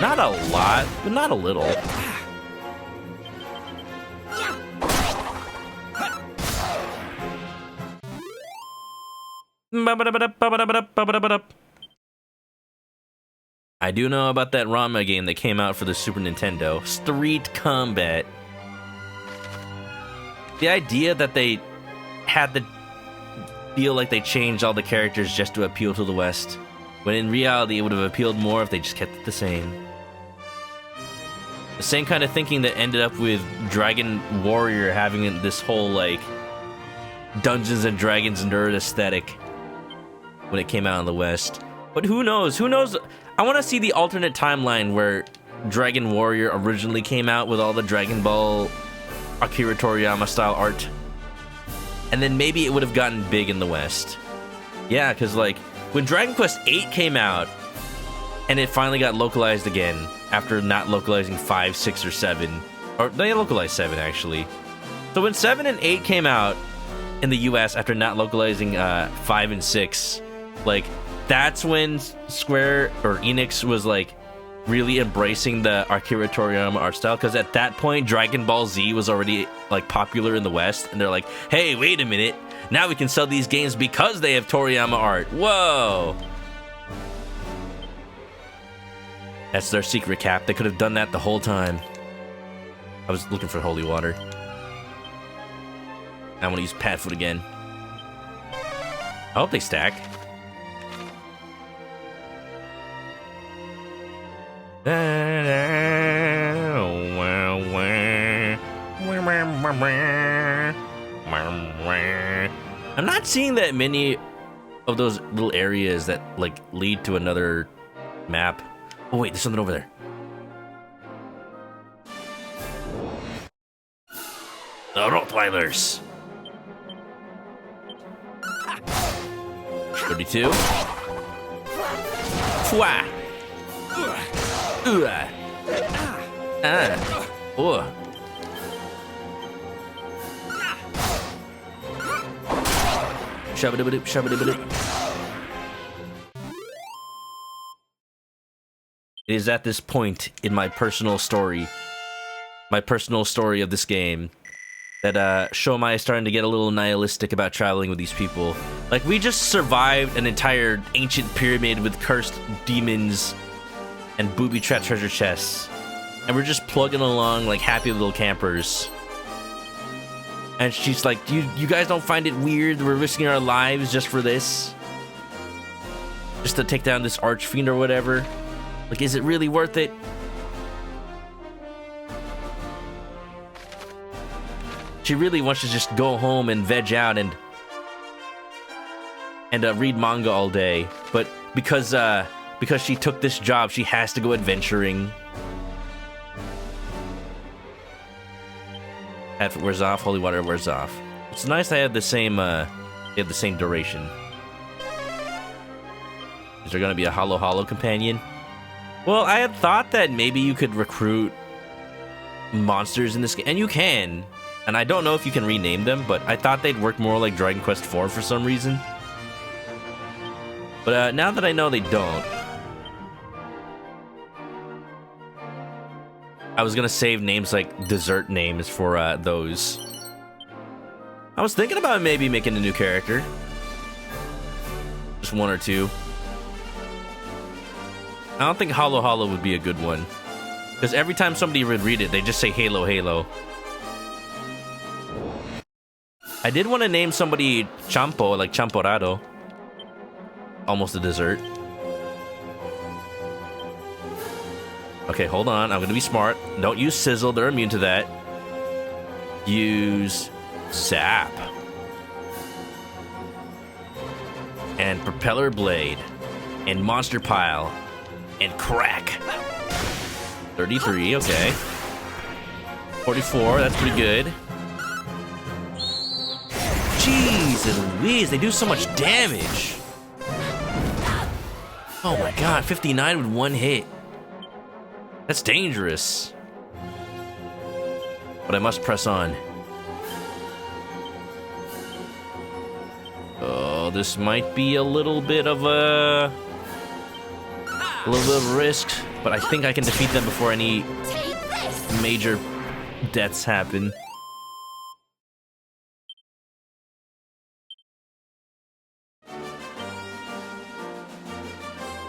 Not a lot, but not a little. I do know about that Ranma game that came out for the Super Nintendo, Street Combat. The idea that they had to feel like they changed all the characters just to appeal to the West, when in reality it would have appealed more if they just kept it the same. The same kind of thinking that ended up with Dragon Warrior having this whole, like, Dungeons and Dragons nerd aesthetic when it came out in the West. But who knows? Who knows? I want to see the alternate timeline where Dragon Warrior originally came out with all the Dragon Ball Akira Toriyama style art. And then maybe it would have gotten big in the West. Yeah, because, like, when Dragon Quest VIII came out, and it finally got localized again, after not localizing 5, 6, or 7. Or, they localized 7, actually. So when 7 and 8 came out in the US after not localizing 5 and 6, like, that's when Square, or Enix, was, like, really embracing the Akira Toriyama art style, because at that point Dragon Ball Z was already, like, popular in the West, and they're like, hey, wait a minute, now we can sell these games because they have Toriyama art. Whoa, that's their secret, Cap. They could have done that the whole time. I was looking for holy water. I want to use pad foot again. I hope they stack. I'm not seeing that many of those little areas that, like, lead to another map. Oh wait, there's something over there. The Rottweilers. 32. Fwa. Oh. Shabba-dibba-dip, shabba-dibba-dip. It is at this point in my personal story of this game, that Shomai is starting to get a little nihilistic about traveling with these people. Like, we just survived an entire ancient pyramid with cursed demons and booby-trapped treasure chests, and we're just plugging along like happy little campers. And she's like, you guys don't find it weird we're risking our lives just for this? Just to take down this archfiend or whatever? Like, is it really worth it? She really wants to just go home and veg out and read manga all day, but because she took this job, she has to go adventuring. If it wears off, holy water wears off. It's nice they have the same duration. Is there gonna be a hollow companion? Well, I had thought that maybe you could recruit monsters in this game, and you can. And I don't know if you can rename them, but I thought they'd work more like Dragon Quest IV for some reason. But now that I know they don't, I was gonna save names like dessert names for those. I was thinking about maybe making a new character. Just one or two. I don't think Hollow Hollow would be a good one. Because every time somebody would read it, they just say Halo Halo. I did want to name somebody Champo, like Champorado. Almost a dessert. Okay, hold on. I'm going to be smart. Don't use Sizzle. They're immune to that. Use Sap. And Propeller Blade. And Monster Pile. And Crack. 33, okay. 44, that's pretty good. Jeez Louise, they do so much damage. Oh my god, 59 with one hit. That's dangerous. But I must press on. Oh, this might be a little bit of a risk, but I think I can defeat them before any major deaths happen.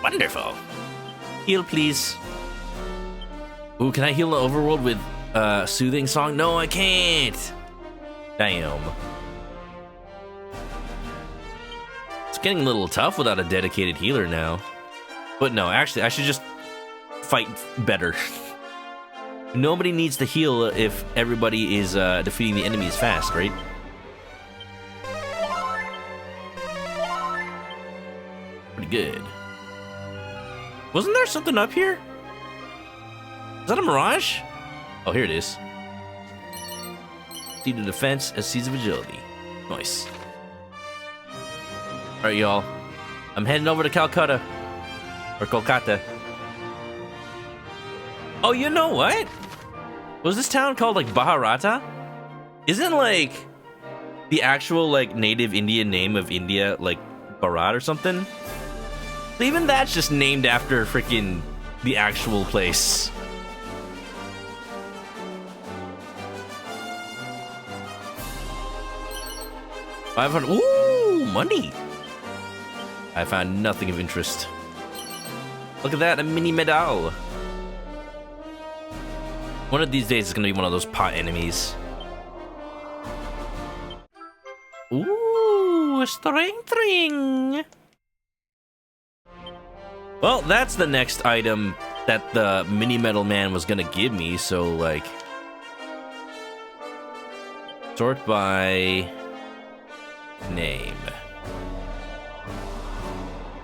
Wonderful. Heal, please. Ooh, can I heal the overworld with Soothing Song? No, I can't. Damn. It's getting a little tough without a dedicated healer now. But no, actually, I should just fight better. Nobody needs to heal if everybody is defeating the enemies fast, right? Pretty good. Wasn't there something up here? Is that a mirage? Oh, here it is. Seed of defense as seeds of agility. Nice. Alright, y'all. I'm heading over to Calcutta. Or Kolkata. Oh, you know what? Was this town called, like, Bharata? Isn't, like, the actual, like, native Indian name of India, like, Bharat or something? Even that's just named after freaking the actual place. $500. Ooh, money. I found nothing of interest. Look at that, a mini medal. One of these days it's gonna be one of those pot enemies. Ooh, a strength ring. Well, that's the next item that the mini metal man was gonna give me, so like sort by name.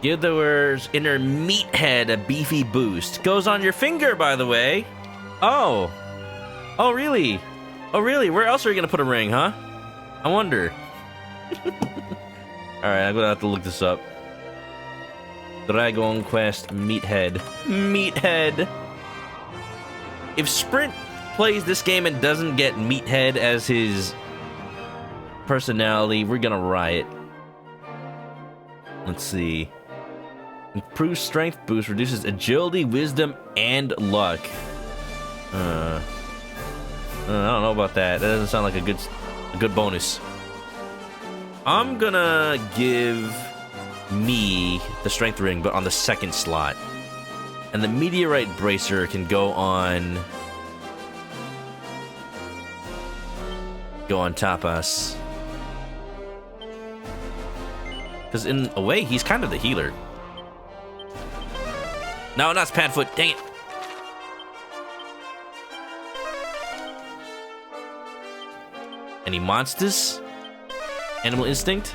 Give the words inner meathead a beefy boost. Goes on your finger, by the way. Oh. Oh, really? Oh, really? Where else are you gonna put a ring, huh? I wonder. Alright, I'm gonna have to look this up. Dragon Quest Meathead. Meathead. If Sprint plays this game and doesn't get Meathead as his personality, we're gonna riot. Let's see. Improves strength boost, reduces agility, wisdom, and luck. I don't know about that. That doesn't sound like a good bonus. I'm gonna give me the strength ring, but on the second slot. And the meteorite bracer can go on Tapas. Because in a way, he's kind of the healer. No, not Padfoot. Dang it. Any monsters? Animal Instinct?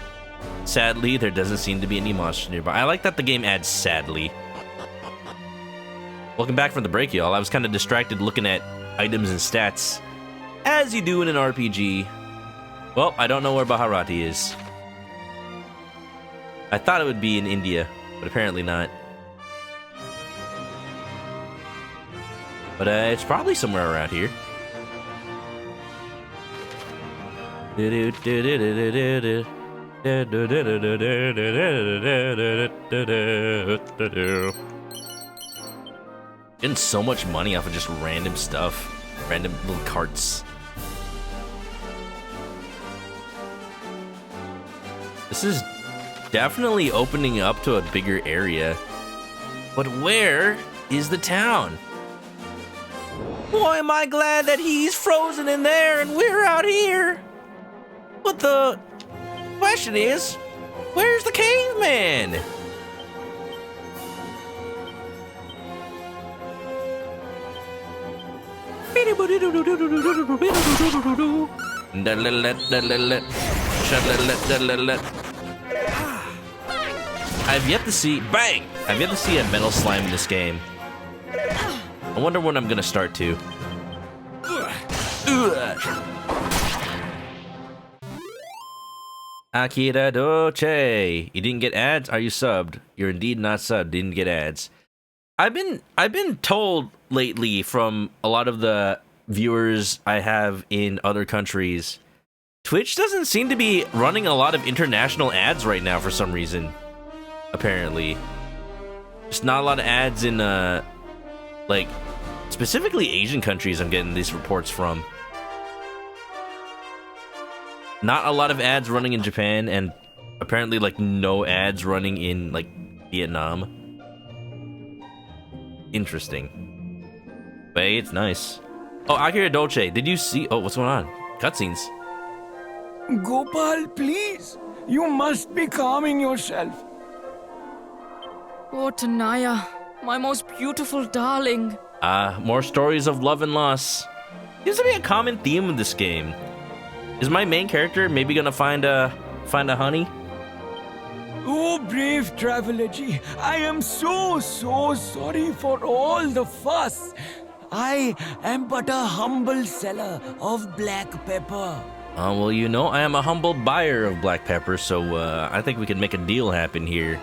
Sadly, there doesn't seem to be any monster nearby. I like that the game adds sadly. Welcome back from the break, y'all. I was kind of distracted looking at items and stats, as you do in an RPG. Well, I don't know where Bharati is. I thought it would be in India, but apparently not. But it's probably somewhere around here. Getting so much money off of just random stuff. Random little carts. This is definitely opening up to a bigger area. But where is the town? Boy, am I glad that he's frozen in there and we're out here. But the question is, where's the caveman? I've yet to see I've yet to see a metal slime in this game. I wonder when I'm gonna start to. Akira Doche. You didn't get ads? Are you subbed? You're indeed not subbed. Didn't get ads. I've been told lately from a lot of the viewers I have in other countries, Twitch doesn't seem to be running a lot of international ads right now for some reason. Apparently. There's not a lot of ads in like specifically Asian countries I'm getting these reports from. Not a lot of ads running in Japan, and apparently like no ads running in like Vietnam. Interesting. But hey, it's nice. Oh, Akira Dolce, did you see? Oh, what's going on? Cutscenes. Gopal, please. You must be calming yourself. Oh, Tanaya, my most beautiful darling. More stories of love and loss. Seems to be a common theme of this game. Is my main character maybe gonna find a honey? Oh, brave traveler G, I am so sorry for all the fuss. I am but a humble seller of black pepper. Well, you know, I am a humble buyer of black pepper, so I think we can make a deal happen here.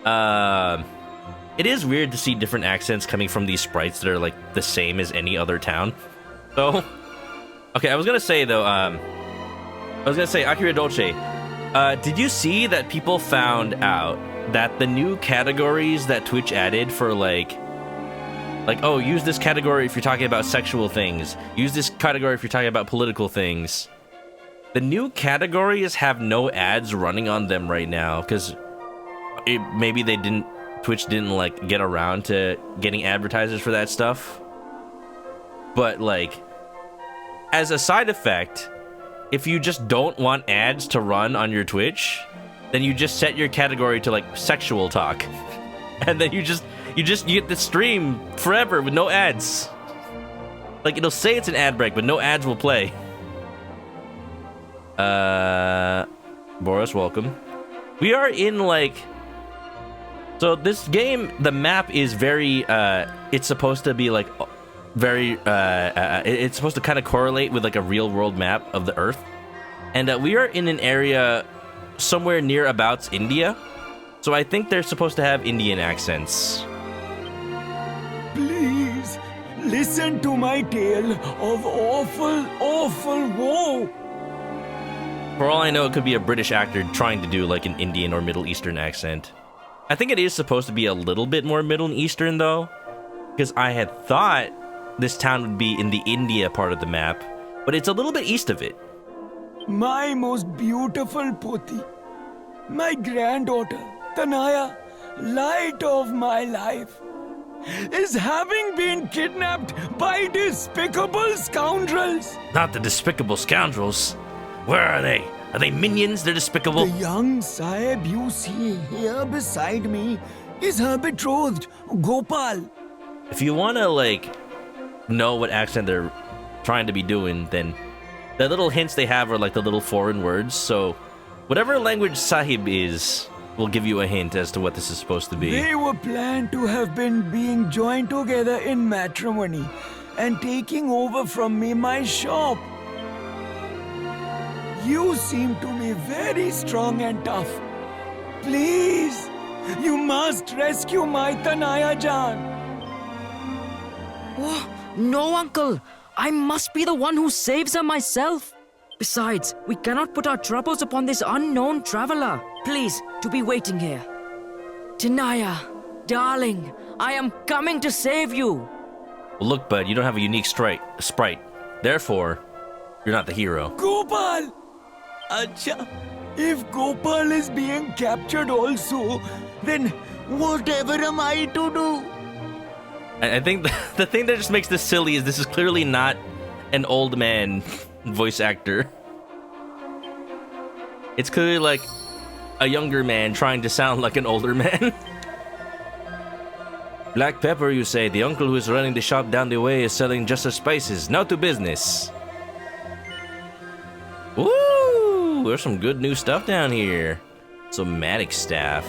It is weird to see different accents coming from these sprites that are like the same as any other town. So, okay, I was gonna say though, Akira Dolce, did you see that people found out that the new categories that Twitch added for like, oh, use this category if you're talking about sexual things, use this category if you're talking about political things. The new categories have no ads running on them right now, because maybe Twitch didn't like get around to getting advertisers for that stuff. But like, as a side effect, if you just don't want ads to run on your Twitch, then you just set your category to like sexual talk. And then you get the stream forever with no ads. Like, it'll say it's an ad break, but no ads will play. Boris, welcome. We are in like, so this game, the map is very it's supposed to be like very it's supposed to kind of correlate with like a real world map of the Earth, and we are in an area somewhere near abouts India, so I think they're supposed to have Indian accents. Please, listen to my tale of awful woe. For all I know, it could be a British actor trying to do like an Indian or Middle Eastern accent. I think it is supposed to be a little bit more Middle Eastern though, because I had thought this town would be in the India part of the map, but it's a little bit east of it. My most beautiful Poti, my granddaughter, Tanaya, light of my life, is having been kidnapped by despicable scoundrels. Not the despicable scoundrels. Where are they? Are they minions? They're despicable. The young Sahib you see here beside me is her betrothed, Gopal. If you want to, like, know what accent they're trying to be doing, then the little hints they have are like the little foreign words. So whatever language Sahib is will give you a hint as to what this is supposed to be. They were planned to have been being joined together in matrimony and taking over from me my shop. You seem to me very strong and tough. Please, you must rescue my Tanaya Jan. Oh, no, Uncle. I must be the one who saves her myself. Besides, we cannot put our troubles upon this unknown traveler. Please, to be waiting here. Tanaya, darling, I am coming to save you. Well, look, bud, you don't have a unique sprite. Therefore, you're not the hero. Gopal! Acha, if Gopal is being captured also, then Whatever am I to do? I think the thing that just makes this silly is this is clearly not an old man voice actor. It's clearly like a younger man trying to sound like an older man. Black pepper, you say? The uncle who is running the shop down the way is selling just the spices. Now to business. Woo! There's some good new stuff down here. Somatic staff.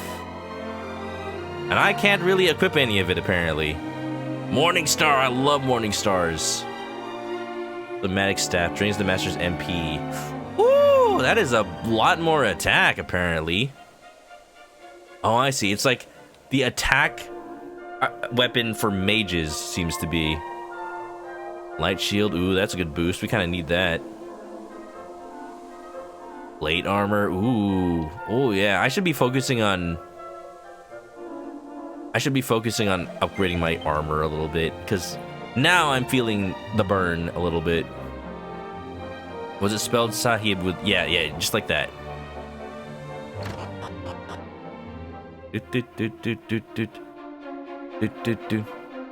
And I can't really equip any of it, apparently. Morning Star, I love Morning Stars. Somatic staff drains the master's MP. Woo! That is a lot more attack, apparently. Oh, I see. It's like the attack weapon for mages seems to be. Light shield, ooh, that's a good boost. We kind of need that. Plate armor, ooh. Oh, yeah, I should be focusing on upgrading my armor a little bit, because now I'm feeling the burn a little bit. Was it spelled Sahib with... Yeah, just like that.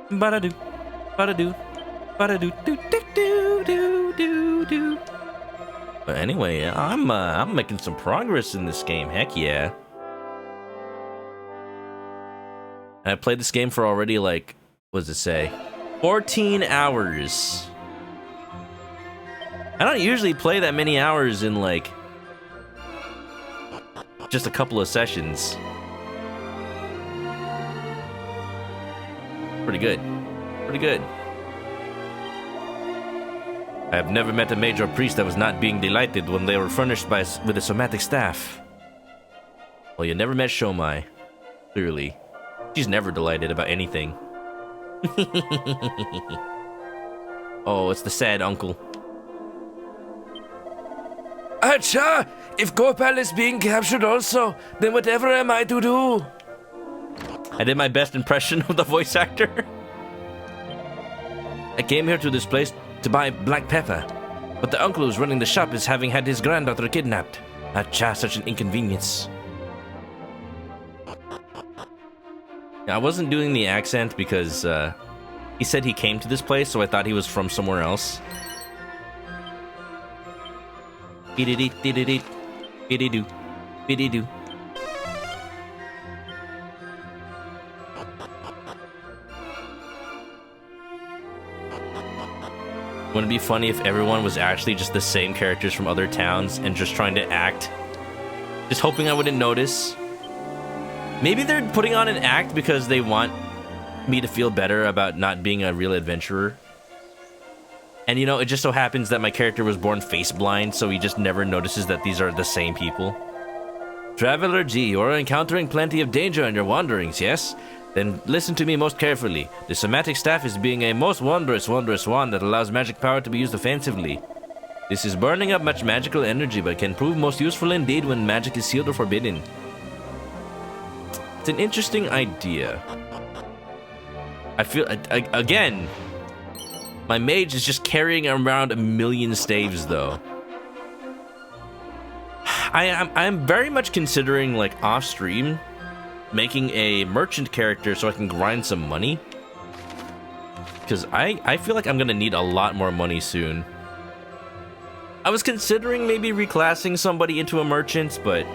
Ba-da-do. Ba-da-do. Ba-da-do. Do-do-do-do-do-do. But anyway, I'm making some progress in this game. Heck yeah. And I played this game for already, like, what does it say? 14 hours. I don't usually play that many hours in, like, just a couple of sessions. Pretty good. Pretty good. I have never met a mage or priest that was not being delighted when they were furnished with a somatic staff. Well, you never met Shomai. Clearly. She's never delighted about anything. Oh, it's the sad uncle. Acha! If Gopal is being captured also, then whatever am I to do? I did my best impression of the voice actor. I came here to this place to buy black pepper, but the uncle who's running the shop is having had his granddaughter kidnapped. Acha, such an inconvenience. I wasn't doing the accent because he said he came to this place, so I thought he was from somewhere else. Biddy doo, biddy doo, biddy doo. Wouldn't it be funny if everyone was actually just the same characters from other towns and just trying to act? Just hoping I wouldn't notice. Maybe they're putting on an act because they want me to feel better about not being a real adventurer. And you know, it just so happens that my character was born face blind, so he just never notices that these are the same people. Traveler G, you are encountering plenty of danger in your wanderings, yes? Then listen to me most carefully. The somatic staff is being a most wondrous wand that allows magic power to be used offensively. This is burning up much magical energy, but can prove most useful indeed when magic is sealed or forbidden. It's an interesting idea. I feel, again, my mage is just carrying around a million staves, though. I'm very much considering, like, off-stream, making a merchant character so I can grind some money. Because I feel like I'm gonna need a lot more money soon. I was considering maybe reclassing somebody into a merchant, but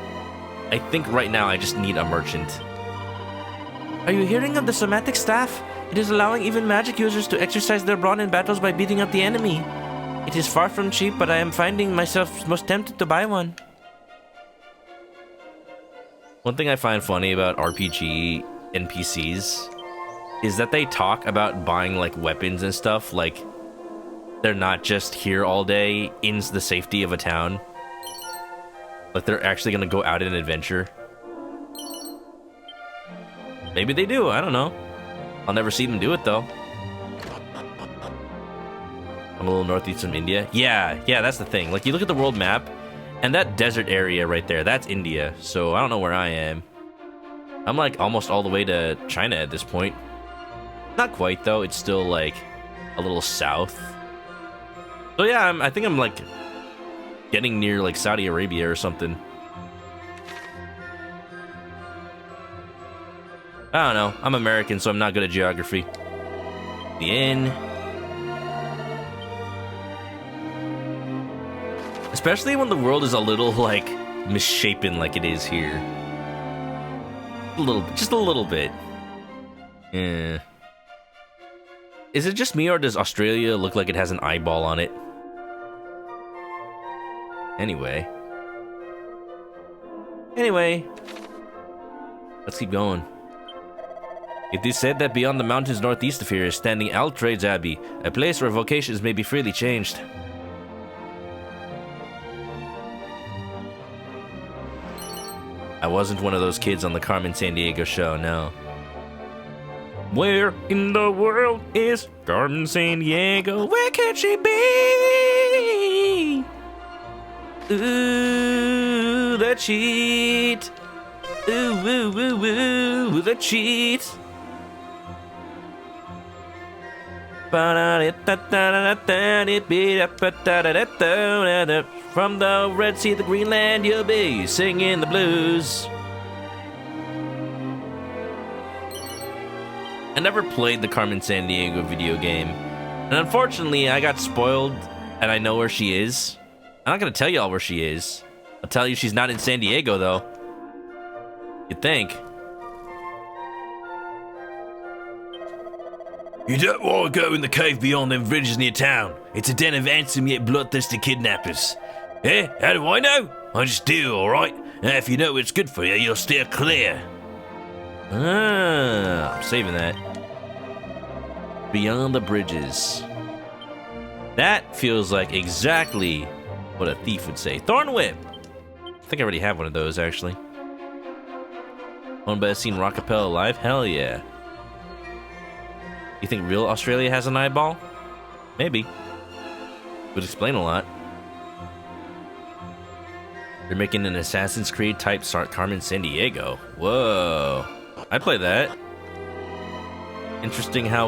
I think right now I just need a merchant. Are you hearing of the somatic staff? It is allowing even magic users to exercise their brawn in battles by beating up the enemy. It is far from cheap, but I am finding myself most tempted to buy one. One thing I find funny about RPG NPCs is that they talk about buying, like, weapons and stuff, like they're not just here all day in the safety of a town. Like they're actually gonna go out on an adventure. Maybe they do, I don't know. I'll never see them do it, though. I'm a little northeast from India. Yeah, that's the thing. Like, you look at the world map, and that desert area right there, that's India. So I don't know where I am. I'm, like, almost all the way to China at this point. Not quite, though. It's still, like, a little south. So yeah, I think I'm, like, getting near, like, Saudi Arabia or something. I don't know. I'm American, so I'm not good at geography. The inn. Especially when the world is a little, like, misshapen like it is here. Just a little bit. Yeah. Is it just me, or does Australia look like it has an eyeball on it? Anyway. Let's keep going. It is said that beyond the mountains northeast of here is standing Altrade's Abbey, a place where vocations may be freely changed. I wasn't one of those kids on the Carmen Sandiego show, no. Where in the world is Carmen Sandiego? Where can she be? Ooh, the cheat. Ooh, woo, woo, woo, the cheat. From the Red Sea to Greenland, you'll be singing the blues. I never played the Carmen Sandiego video game, and unfortunately, I got spoiled, and I know where she is. I'm not gonna tell y'all where she is. I'll tell you she's not in San Diego, though. You'd think. You don't want to go in the cave beyond them bridges near town. It's a den of handsome yet bloodthirsty kidnappers. Eh? How do I know? I just do, alright? And if you know what's good for you, you'll steer clear. Ah, I'm saving that. Beyond the bridges. That feels like exactly what a thief would say. Thorn Whip! I think I already have one of those, actually. Owned by the scene Rockapella Alive? Hell yeah. You think real Australia has an eyeball? Maybe. Would explain a lot. They're making an Assassin's Creed type Carmen Sandiego. Whoa. I'd play that. Interesting how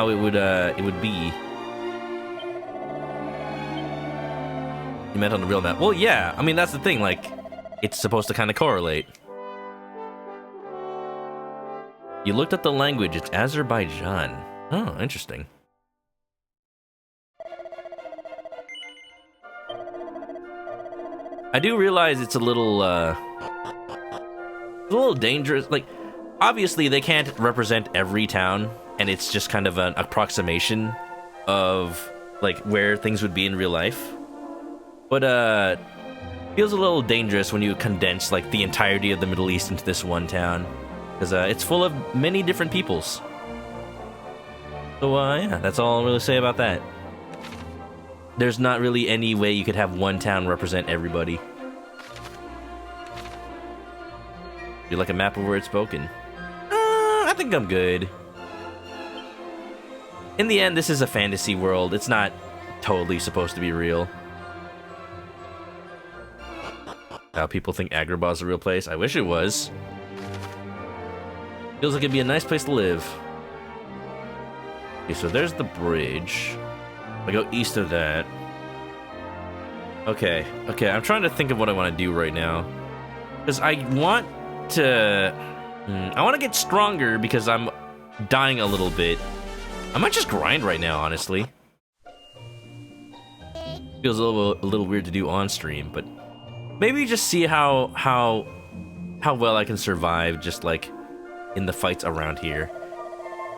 it would be. You meant on the real map. Well, yeah. I mean, that's the thing. Like, it's supposed to kind of correlate. You looked at the language. It's Azerbaijan. Oh, interesting. I do realize it's a little dangerous. Like, obviously, they can't represent every town, and it's just kind of an approximation of, like, where things would be in real life. But, feels a little dangerous when you condense, like, the entirety of the Middle East into this one town. Because, it's full of many different peoples. So, yeah, that's all I'll really say about that. There's not really any way you could have one town represent everybody. Do you like a map of where it's spoken? I think I'm good. In the end, this is a fantasy world. It's not totally supposed to be real. How people think Agrabah's a real place? I wish it was. Feels like it'd be a nice place to live. Okay, so there's the bridge. I go east of that. Okay, I'm trying to think of what I want to do right now. Because I want to get stronger because I'm dying a little bit. I might just grind right now, honestly. Feels a little weird to do on stream, but maybe just see how well I can survive just like in the fights around here.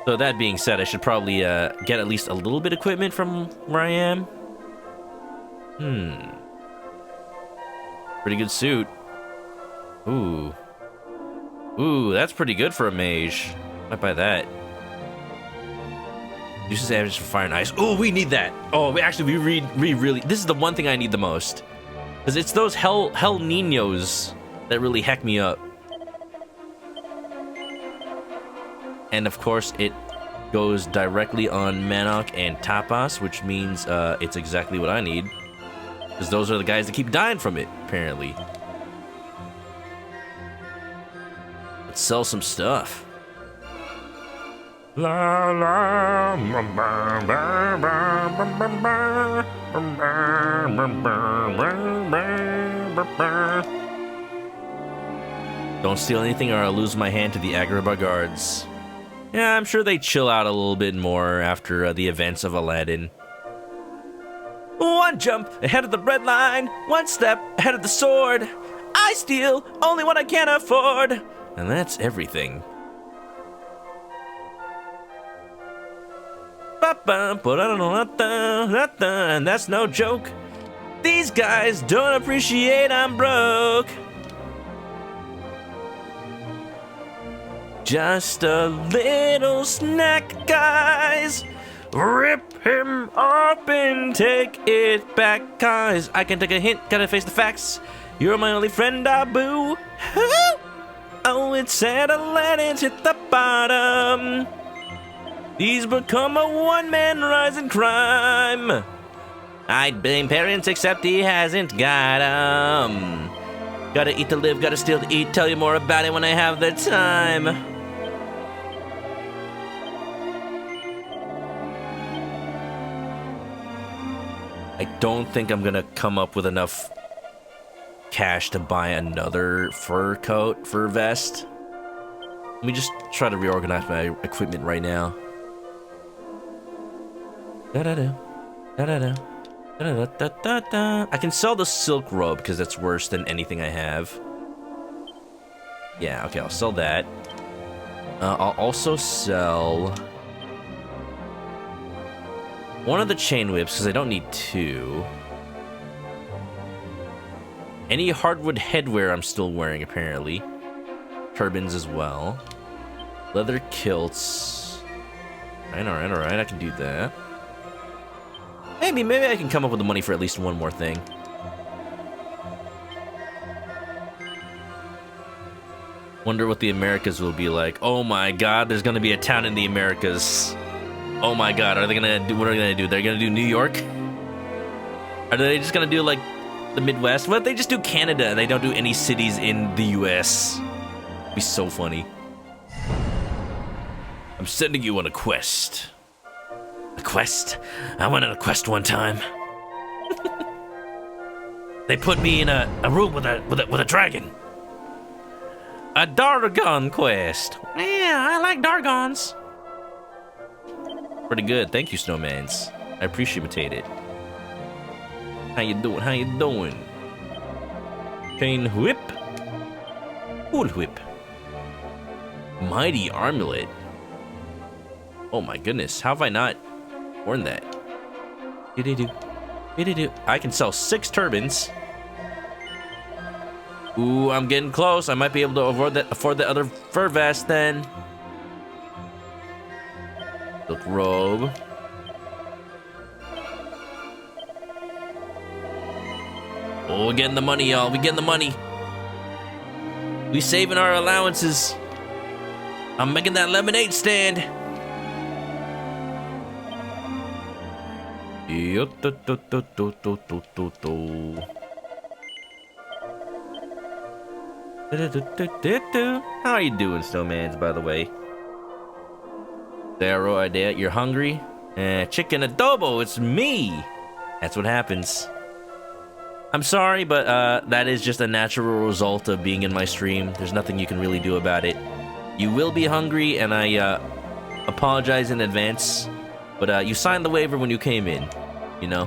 So that being said, I should probably get at least a little bit of equipment from where I am. Pretty good suit. Ooh, that's pretty good for a mage. Might buy that. Uses average for fire and ice. Oh, we need that. Oh, we really. This is the one thing I need the most, because it's those hell niños that really heck me up. And of course, it goes directly on Manok and Tapas, which means it's exactly what I need. Because those are the guys that keep dying from it, apparently. Let's sell some stuff. La la Don't steal anything or I'll lose my hand to the Agrabah guards. Yeah, I'm sure they chill out a little bit more after the events of Aladdin. One jump ahead of the red line, one step ahead of the sword. I steal only what I can afford. And that's everything. And that's no joke. These guys don't appreciate I'm broke. Just a little snack, guys. Rip him up and take it back, guys. I can take a hint, gotta face the facts. You're my only friend, Abu. Oh, it's sad Aladdin's hit the bottom. He's become a one-man rising crime. I'd blame parents except he hasn't got 'em. Gotta eat to live, gotta steal to eat. Tell you more about it when I have the time. I don't think I'm gonna come up with enough cash to buy another fur vest. Let me just try to reorganize my equipment right now. I can sell the silk robe because that's worse than anything I have. Yeah, okay, I'll sell that. I'll also sell one of the chain whips because I don't need two. Any hardwood headwear I'm still wearing, apparently. Turbans as well. Leather kilts. Alright, I can do that. Maybe I can come up with the money for at least one more thing. Wonder what the Americas will be like. Oh my god, there's gonna be a town in the Americas. Oh my god, what are they gonna do? They're gonna do New York? Are they just gonna do like the Midwest? What if they just do Canada and they don't do any cities in the US? It'd be so funny. I'm sending you on a quest. A quest? I went on a quest one time. They put me in a room with a dragon. A Dargon quest. Yeah, I like Dargons. Pretty good. Thank you, Snowmans. I appreciate it. How you doing? Chain whip. Cool whip. Mighty armlet. Oh my goodness. How have I not worn that? I can sell 6 turbans. Ooh, I'm getting close. I might be able to afford the other fur vest then. Silk robe. Oh, we're getting the money, y'all. We're getting the money. We saving our allowances. I'm making that lemonade stand. How are you doing, Snowmans, by the way? Zero idea. You're hungry? Chicken adobo, it's me! That's what happens. I'm sorry, but that is just a natural result of being in my stream. There's nothing you can really do about it. You will be hungry, and I apologize in advance. But you signed the waiver when you came in, you know?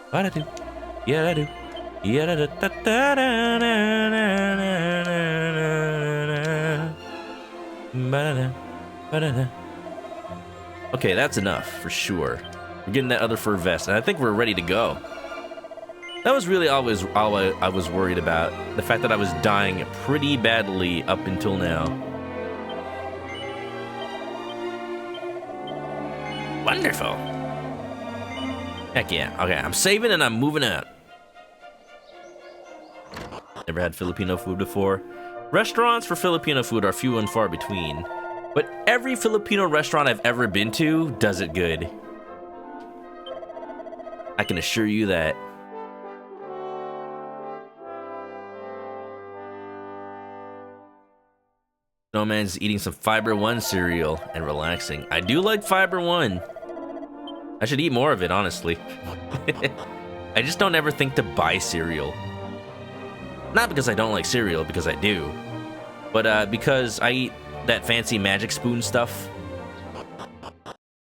What I do? Yeah, I do. Okay, that's enough for sure. We're getting that other fur vest, and I think we're ready to go. That was really all I was worried about. The fact that I was dying pretty badly up until now. Wonderful. Heck yeah. Okay, I'm saving and I'm moving out. Never had Filipino food before. Restaurants for Filipino food are few and far between. But every Filipino restaurant I've ever been to does it good. I can assure you that. Snowman's eating some Fiber One cereal and relaxing. I do like Fiber One. I should eat more of it, honestly. I just don't ever think to buy cereal. Not because I don't like cereal, because I do. But because I eat that fancy magic spoon stuff.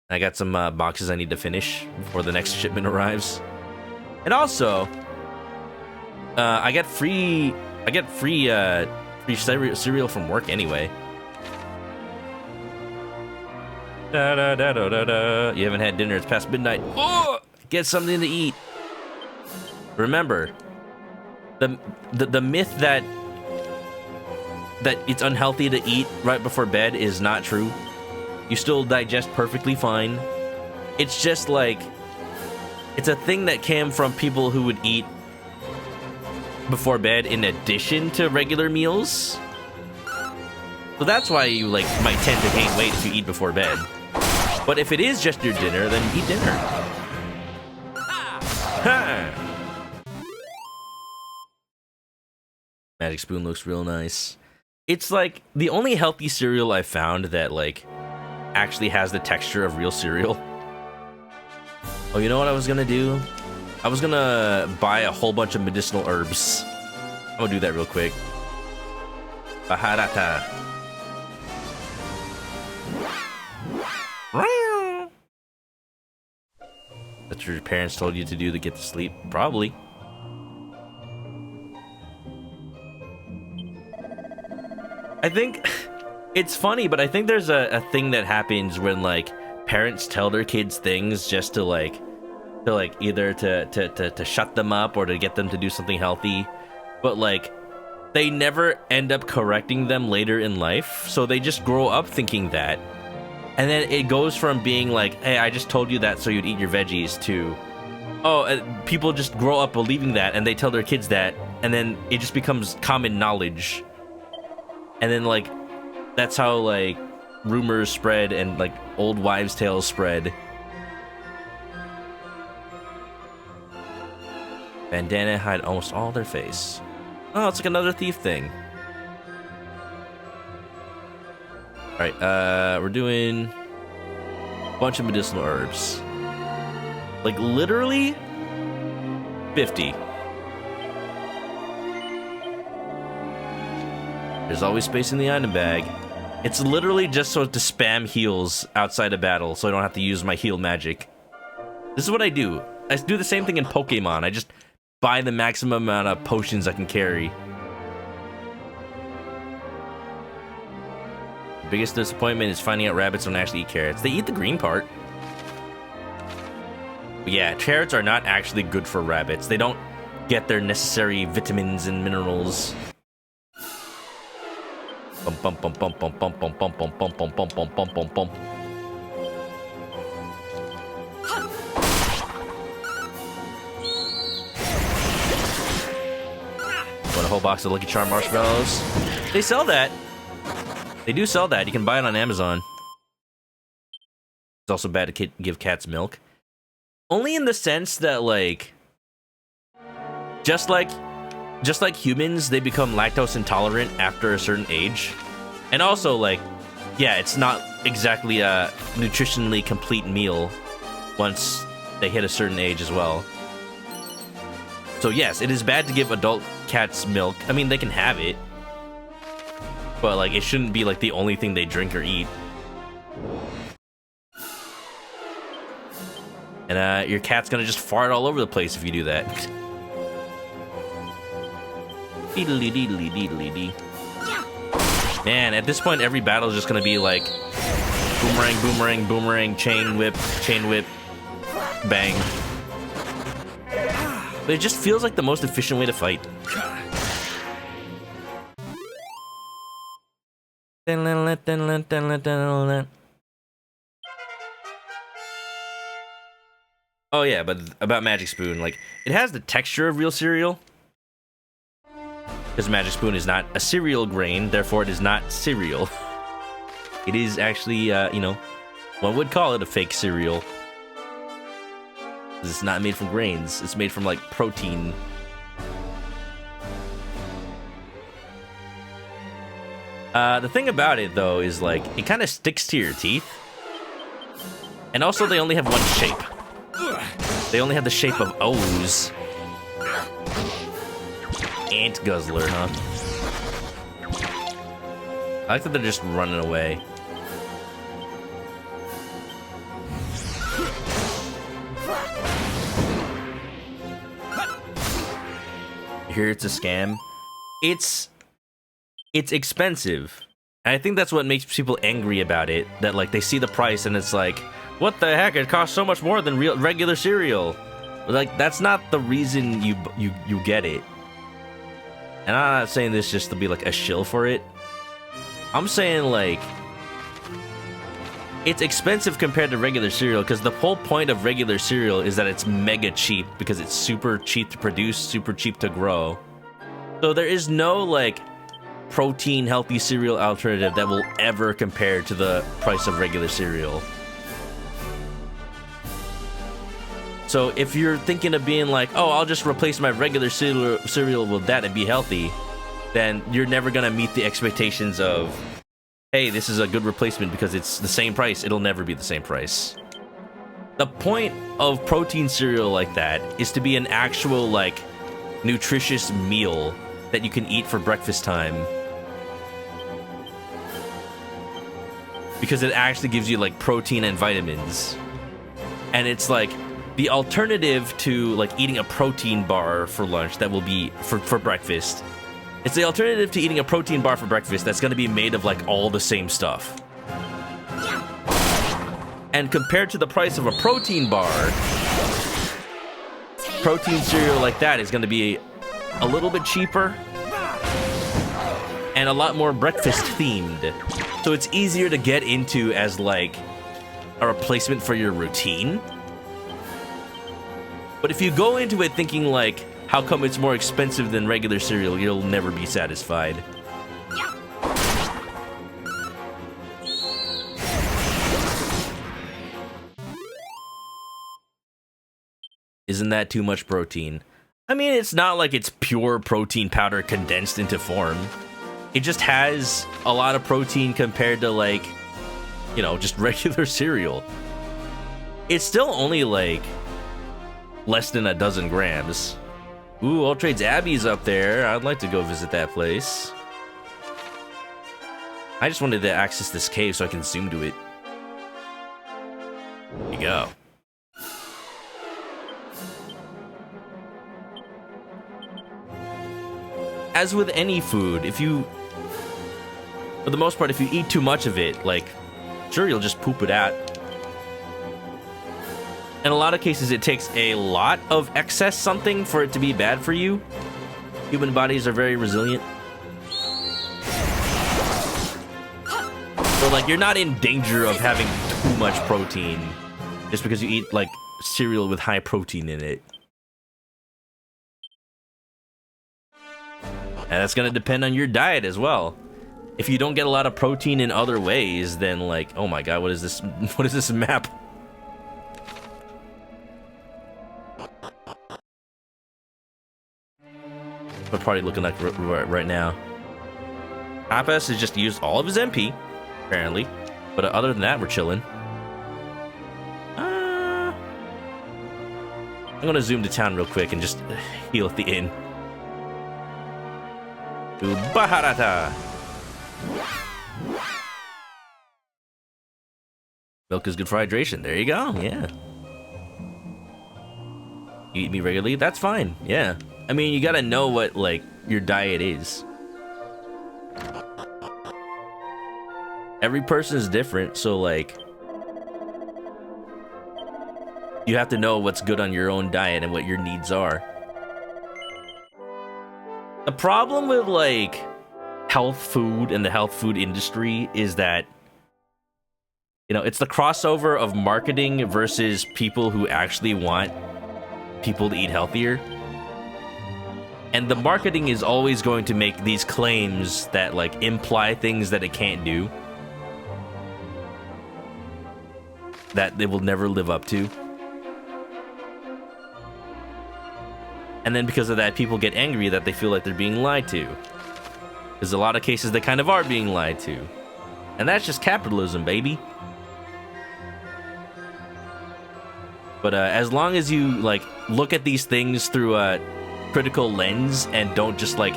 I got some boxes I need to finish before the next shipment arrives. And also, I get free cereal from work anyway. Da, da, da, da, da, da. You haven't had dinner, it's past midnight. Oh! Get something to eat. Remember, the myth that it's unhealthy to eat right before bed is not true. You still digest perfectly fine. It's just like, it's a thing that came from people who would eat before bed in addition to regular meals. So that's why you like might tend to gain weight if you eat before bed. But if it is just your dinner, then eat dinner. Ha! Magic Spoon looks real nice. It's like the only healthy cereal I found that like actually has the texture of real cereal. Oh, you know what I was gonna do? I was gonna buy a whole bunch of medicinal herbs. I'm gonna do that real quick. Baharata. That's what your parents told you to do to get to sleep? Probably. I think it's funny, but I think there's a thing that happens when like parents tell their kids things just to either to shut them up or to get them to do something healthy, but like they never end up correcting them later in life, so they just grow up thinking that. And then it goes from being like, hey, I just told you that so you'd eat your veggies, to, oh, people just grow up believing that and they tell their kids that, and then it just becomes common knowledge. And then, like, that's how, like, rumors spread and, like, old wives' tales spread. Bandana hide almost all their face. Oh, it's like another thief thing. Alright, we're doing a bunch of medicinal herbs. Like, literally 50. There's always space in the item bag. It's literally just so to spam heals outside of battle, so I don't have to use my heal magic. This is what I do. I do the same thing in Pokemon. I just buy the maximum amount of potions I can carry. The biggest disappointment is finding out rabbits don't actually eat carrots. They eat the green part. But yeah, carrots are not actually good for rabbits. They don't get their necessary vitamins and minerals. Bum bum bum bum bum bum bum bum bum bum bum bum bum bum bum bum. Want a whole box of Lucky Charm marshmallows? They sell that. They do sell that. You can buy it on Amazon. It's also bad to give cats milk. Only in the sense that, like, just like humans, they become lactose intolerant after a certain age. And also, like, yeah, it's not exactly a nutritionally complete meal once they hit a certain age as well. So yes, it is bad to give adult cats milk. I mean, they can have it, but like, it shouldn't be like the only thing they drink or eat. And your cat's gonna just fart all over the place if you do that. Deedly deedly deedly dee. Man, at this point, every battle is just gonna be like boomerang, boomerang, boomerang, chain whip, bang. But it just feels like the most efficient way to fight. Oh yeah, but about Magic Spoon, like, it has the texture of real cereal. Because Magic Spoon is not a cereal grain, therefore it is not cereal. It is actually, you know, one would call it a fake cereal. It's not made from grains, it's made from, like, protein. The thing about it, though, is, like, it kind of sticks to your teeth. And also, they only have one shape. They only have the shape of O's. Ant guzzler, huh? I like that they're just running away. Here it's a scam. It's expensive. And I think that's what makes people angry about it. That like they see the price and it's like, what the heck? It costs so much more than regular cereal. Like that's not the reason you get it. And I'm not saying this just to be like a shill for it. I'm saying like it's expensive compared to regular cereal because the whole point of regular cereal is that it's mega cheap because it's super cheap to produce, super cheap to grow. So there is no like protein healthy cereal alternative that will ever compare to the price of regular cereal. So if you're thinking of being like, oh, I'll just replace my regular cereal with that and be healthy, then you're never gonna meet the expectations of, hey, this is a good replacement because it's the same price. It'll never be the same price. The point of protein cereal like that is to be an actual like nutritious meal that you can eat for breakfast time. Because it actually gives you like protein and vitamins. And it's like the alternative to like eating a protein bar for lunch that will be for breakfast. It's the alternative to eating a protein bar for breakfast that's going to be made of like all the same stuff. And compared to the price of a protein bar, protein cereal like that is going to be a little bit cheaper and a lot more breakfast themed. So it's easier to get into as like a replacement for your routine. But if you go into it thinking like, how come it's more expensive than regular cereal, you'll never be satisfied. Isn't that too much protein? I mean, it's not like it's pure protein powder condensed into form. It just has a lot of protein compared to like, you know, just regular cereal. It's still only like less than a dozen grams. Ooh, All Trades Abbey's up there. I'd like to go visit that place. I just wanted to access this cave so I can zoom to it. Here you go. As with any food, if you, for the most part, if you eat too much of it, like, sure, you'll just poop it out. In a lot of cases, it takes a lot of excess something for it to be bad for you. Human bodies are very resilient. So, like, you're not in danger of having too much protein just because you eat, like, cereal with high protein in it. And that's going to depend on your diet as well. If you don't get a lot of protein in other ways, then, like, oh my god, what is this? What is this map? What party looking like right now? Appas has just used all of his MP, apparently. But other than that, we're chilling. I'm gonna zoom to town real quick and just heal at the inn. To Baharata! Milk is good for hydration. There you go, yeah. You eat meat regularly? That's fine, yeah. I mean, you gotta know what, like, your diet is. Every person is different, so, like, you have to know what's good on your own diet and what your needs are. The problem with, like, health food and the health food industry is that, you know, it's the crossover of marketing versus people who actually want people to eat healthier. And the marketing is always going to make these claims that, like, imply things that it can't do. That they will never live up to. And then because of that, people get angry that they feel like they're being lied to. Because a lot of cases, they kind of are being lied to. And that's just capitalism, baby. But as long as you like look at these things through a critical lens and don't just like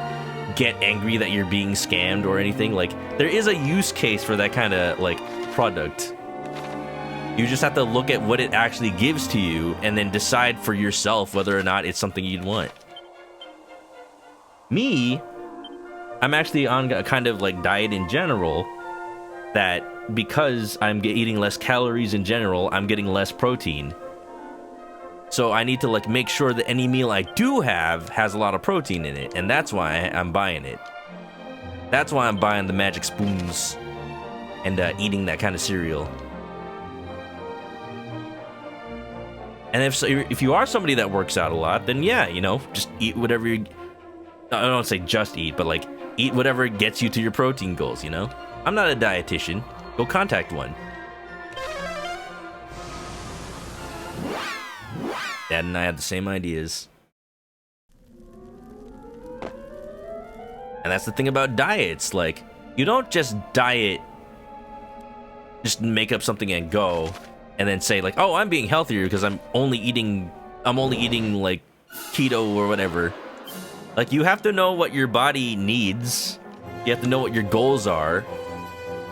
get angry that you're being scammed or anything, like there is a use case for that kind of like product. You just have to look at what it actually gives to you and then decide for yourself whether or not it's something you'd want. Me, I'm actually on a kind of like diet in general that because I'm eating less calories in general, I'm getting less protein. So I need to like make sure that any meal I do have has a lot of protein in it, and that's why I'm buying it. That's why I'm buying the magic spoons and eating that kind of cereal. And if you are somebody that works out a lot, then yeah, you know, just eat whatever you... I don't say just eat, but like eat whatever gets you to your protein goals, you know? I'm not a dietitian. Go contact one. Dad and I have the same ideas. And that's the thing about diets, like, you don't just diet, just make up something and go, and then say like, oh, I'm being healthier because I'm only eating like keto or whatever. Like, you have to know what your body needs, you have to know what your goals are,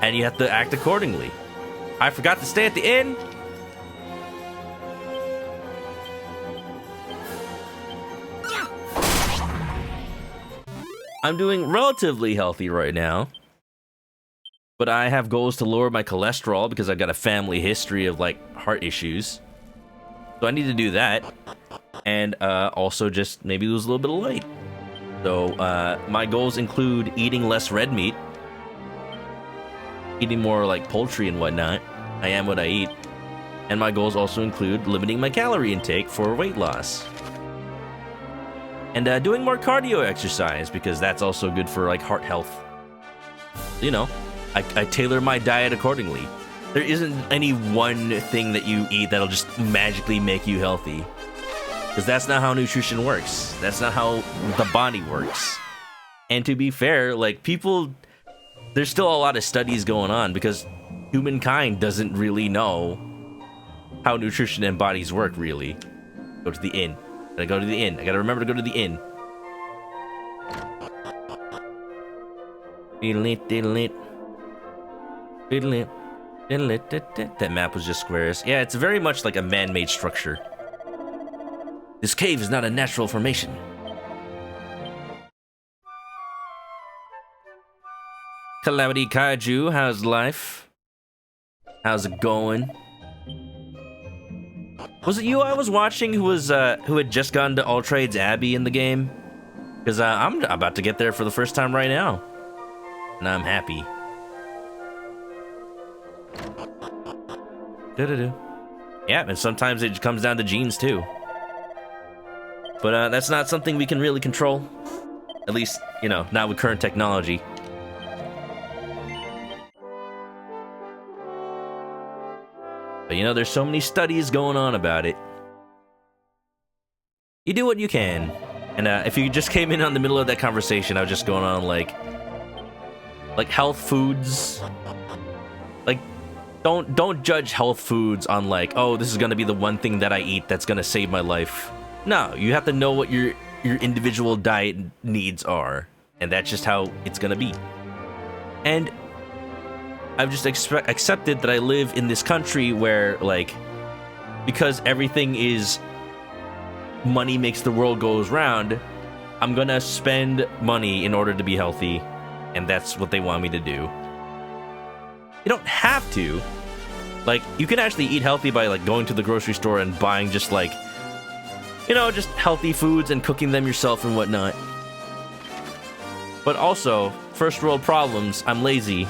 and you have to act accordingly. I forgot to stay at the inn. I'm doing relatively healthy right now, but I have goals to lower my cholesterol because I've got a family history of like heart issues. So I need to do that, and also just maybe lose a little bit of weight. So my goals include eating less red meat, eating more like poultry and whatnot. I am what I eat. And my goals also include limiting my calorie intake for weight loss. And doing more cardio exercise, because that's also good for like heart health. You know, I tailor my diet accordingly. There isn't any one thing that you eat that'll just magically make you healthy. Because that's not how nutrition works. That's not how the body works. And to be fair, like people, there's still a lot of studies going on because humankind doesn't really know how nutrition and bodies work, really. Go to the inn. Gotta go to the inn. I gotta remember to go to the inn. That map was just squares. Yeah, it's very much like a man-made structure. This cave is not a natural formation. Calamity Kaiju, how's life? How's it going? Was it you I was watching who had just gone to All Trades Abbey in the game? Because I'm about to get there for the first time right now. And I'm happy. Yeah, and sometimes it comes down to genes too. But that's not something we can really control. At least, you know, not with current technology. But you know, there's so many studies going on about it. You do what you can. And if you just came in on the middle of that conversation, I was just going on like health foods. Like, don't judge health foods on like, oh, this is gonna be the one thing that I eat that's gonna save my life. No, you have to know what your individual diet needs are, and that's just how it's gonna be. And I've just accepted that I live in this country where, like, because everything is money makes the world goes round, I'm gonna spend money in order to be healthy, and that's what they want me to do. You don't have to. Like, you can actually eat healthy by, like, going to the grocery store and buying just, like, you know, just healthy foods and cooking them yourself and whatnot. But also, first world problems, I'm lazy.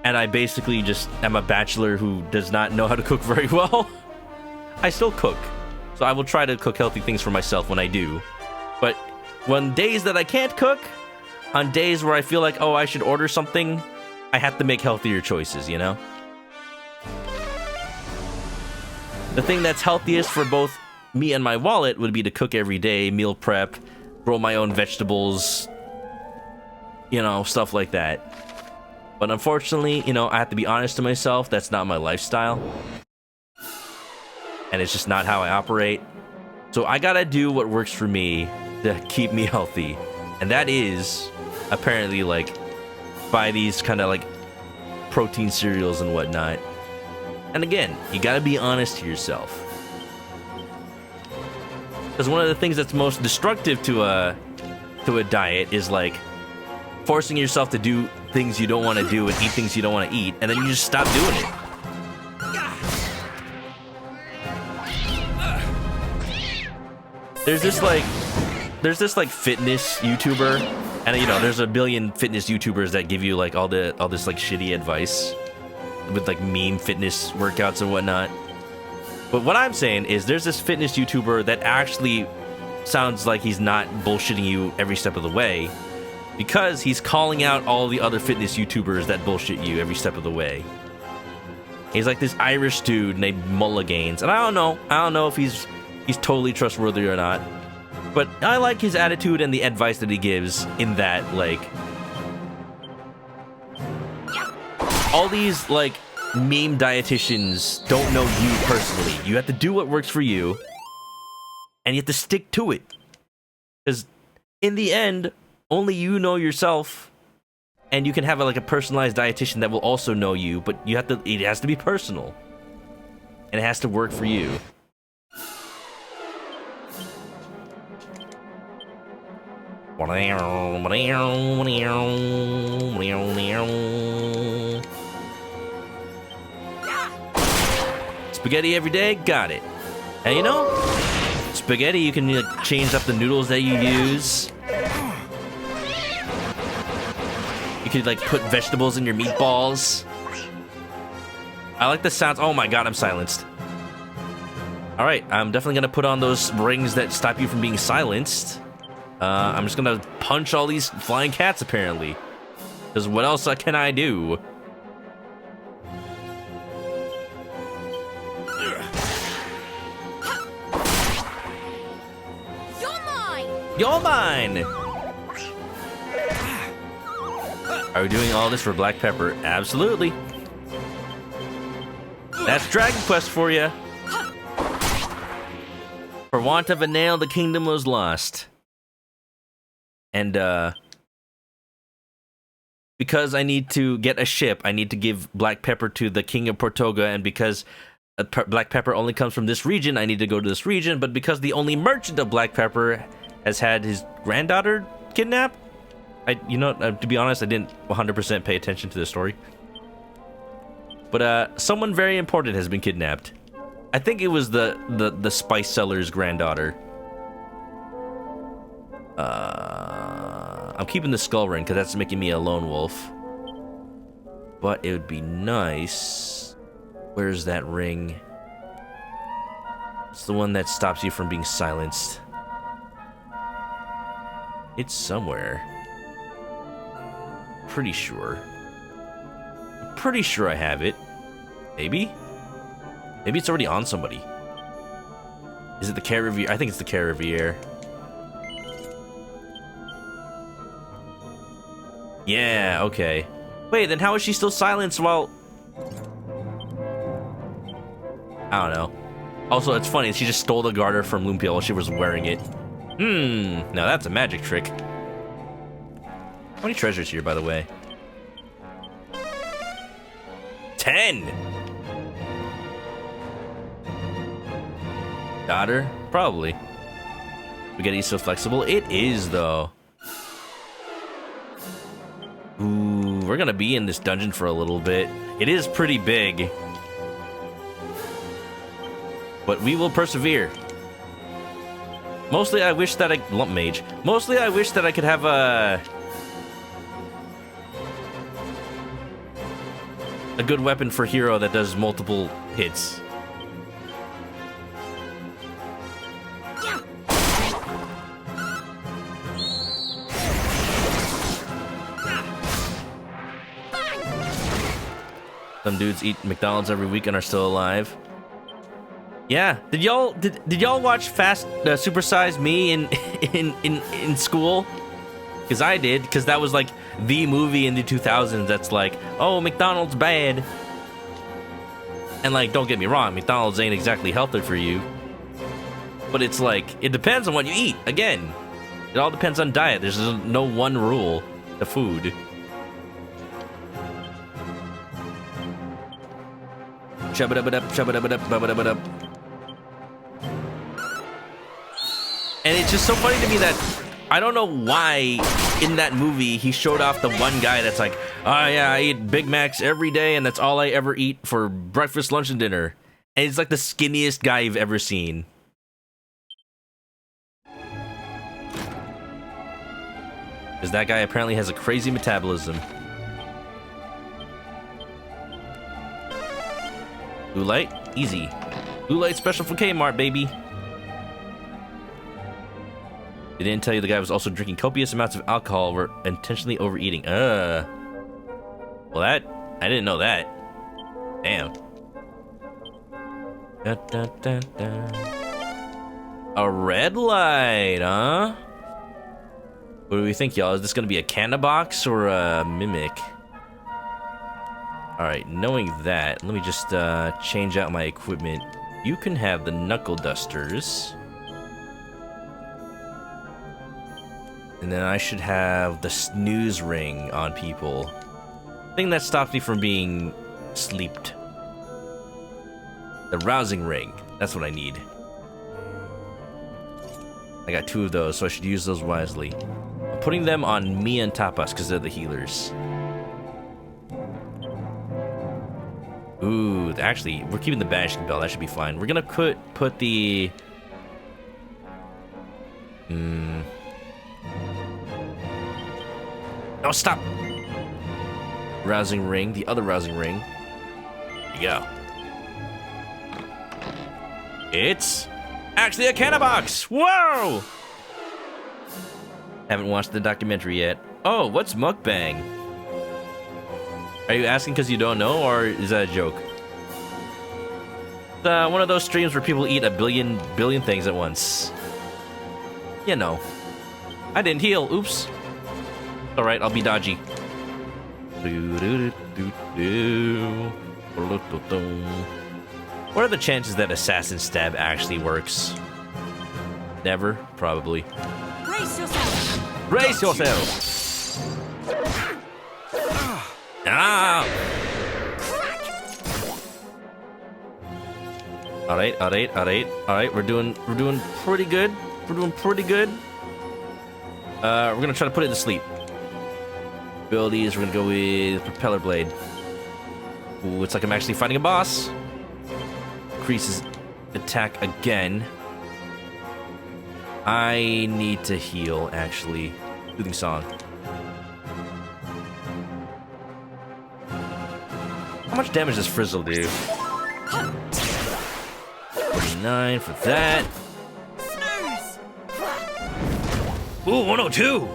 And I basically just am a bachelor who does not know how to cook very well. I still cook, so I will try to cook healthy things for myself when I do. But when days that I can't cook, on days where I feel like, oh, I should order something, I have to make healthier choices, you know? The thing that's healthiest for both me and my wallet would be to cook every day, meal prep, grow my own vegetables, you know, stuff like that. But unfortunately, you know, I have to be honest to myself, that's not my lifestyle. and it's just not how I operate. So I gotta do what works for me to keep me healthy, and that is apparently like buy these kind of like protein cereals and whatnot. And again, you gotta be honest to yourself, because one of the things that's most destructive to a diet is like forcing yourself to do things you don't want to do and eat things you don't want to eat, and then you just stop doing it. There's this like fitness YouTuber, and you know there's a billion fitness YouTubers that give you like all this like shitty advice with like meme fitness workouts and whatnot. But what I'm saying is there's this fitness YouTuber that actually sounds like he's not bullshitting you every step of the way, because he's calling out all the other fitness YouTubers that bullshit you every step of the way. He's like this Irish dude named Mulligains, and I don't know if he's totally trustworthy or not, but I like his attitude and the advice that he gives, in that like all these like meme dietitians don't know you personally. You have to do what works for you, and you have to stick to it, because in the end only you know yourself, and you can have like a personalized dietitian that will also know you, but it has to be personal, and it has to work for you. Spaghetti every day, got it. And you know, spaghetti, you can like, change up the noodles that you use. You could like put vegetables in your meatballs. I like the sounds. Oh my god, I'm silenced. All right, I'm definitely gonna put on those rings that stop you from being silenced. I'm just gonna punch all these flying cats apparently, because what else can I do? You're mine! Are we doing all this for Black Pepper? Absolutely. That's Dragon Quest for you. For want of a nail, the kingdom was lost. And, because I need to get a ship, I need to give Black Pepper to the King of Portoga, and because Black Pepper only comes from this region, I need to go to this region, but because the only merchant of Black Pepper has had his granddaughter kidnapped, to be honest, I didn't 100% pay attention to the story. But, someone very important has been kidnapped. I think it was the spice seller's granddaughter. I'm keeping the skull ring because that's making me a lone wolf. But it would be nice. Where's that ring? It's the one that stops you from being silenced. It's somewhere. Pretty sure. I'm pretty sure I have it. Maybe? Maybe it's already on somebody. Is it the Carrivier? I think it's the Carrivier. Yeah, okay. Wait, then how is she still silenced while... I don't know. Also, it's funny, she just stole the garter from Lumpia while she was wearing it. Now that's a magic trick. How many treasures here, by the way? 10! Daughter? Probably. Spaghetti's so flexible? It is, though. Ooh, we're gonna be in this dungeon for a little bit. It is pretty big. But we will persevere. Mostly I wish that Lump Mage. Mostly I wish that I could have a good weapon for hero that does multiple hits. Some dudes eat McDonald's every week and are still alive. Yeah, did y'all watch Super Size Me in school? Because I did, because that was like the movie in the 2000s that's like, oh, McDonald's bad. And like, don't get me wrong, McDonald's ain't exactly healthy for you. But it's like, it depends on what you eat. Again, it all depends on diet. There's no one rule to food. Chub-a-dub-a-dub, chub-a-dub-a-dub, bub-a-dub-a-dub. And it's just so funny to me that I don't know why in that movie he showed off the one guy that's like, oh yeah, I eat Big Macs every day and that's all I ever eat for breakfast, lunch, and dinner. And he's like the skinniest guy you've ever seen. Because that guy apparently has a crazy metabolism. Blue light? Easy. Blue light special for Kmart, baby. They didn't tell you the guy was also drinking copious amounts of alcohol or intentionally overeating. Well, I didn't know that. Damn. Da, da, da, da. A red light, huh? What do we think, y'all? Is this gonna be a canna box or a mimic? Alright, knowing that, let me just change out my equipment. You can have the knuckle dusters. And then I should have the snooze ring on people. Thing that stops me from being sleeped. The rousing ring. That's what I need. I got 2 of those, so I should use those wisely. I'm putting them on me and Tapas because they're the healers. Ooh, actually, we're keeping the banishing bell. That should be fine. We're gonna put the... No, stop! Rousing ring, the other rousing ring. There you go. It's actually a canna box! Whoa! Haven't watched the documentary yet. Oh, what's mukbang? Are you asking because you don't know, or is that a joke? One of those streams where people eat a billion things at once. You know. I didn't heal. Oops. Alright, I'll be dodgy. What are the chances that Assassin Stab actually works? Never? Probably. Brace yourself! Brace yourself! Ah! Alright, we're doing pretty good. We're doing pretty good. We're gonna try to put it to sleep. Abilities, we're gonna go with Propeller Blade. Ooh, it's like I'm actually fighting a boss. Increases attack again. I need to heal, actually. Soothing Song. How much damage does Frizzle do? 49 for that. Ooh, 102!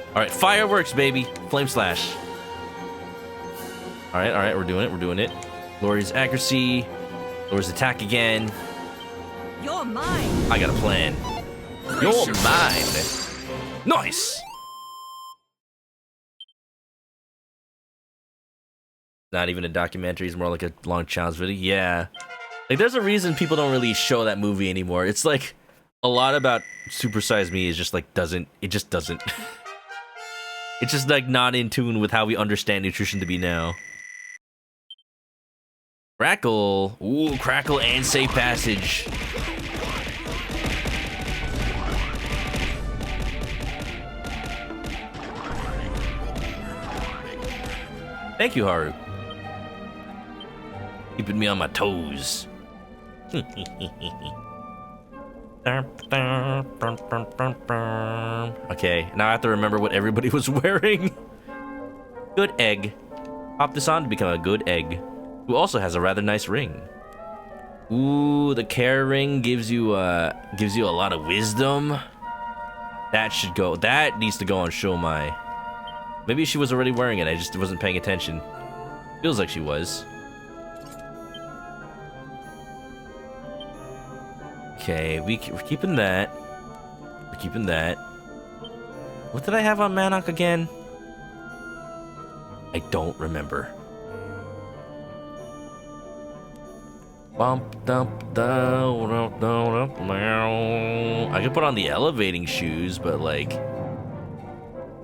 Alright, fireworks, baby. Flame Slash. Alright, we're doing it. Lori's accuracy. Lori's attack again. You're mine! I got a plan. You're mine! Nice! Not even a documentary, it's more like a long challenge video. Yeah. Like, there's a reason people don't really show that movie anymore. It's like, a lot about Super Size Me is just like, it just doesn't. It's just like not in tune with how we understand nutrition to be now. Crackle. Ooh, crackle and safe passage. Thank you, Haru. Keeping me on my toes. Okay, now I have to remember what everybody was wearing. Good egg. Pop this on to become a good egg. Who also has a rather nice ring. Ooh, the care ring gives you a lot of wisdom. That needs to go on Show My. Maybe she was already wearing it, I just wasn't paying attention. Feels like she was. Okay, we're keeping that. We're keeping that. What did I have on Manok again? I don't remember. Bump, dump, down, up, down, up, meow. I could put on the elevating shoes, but like...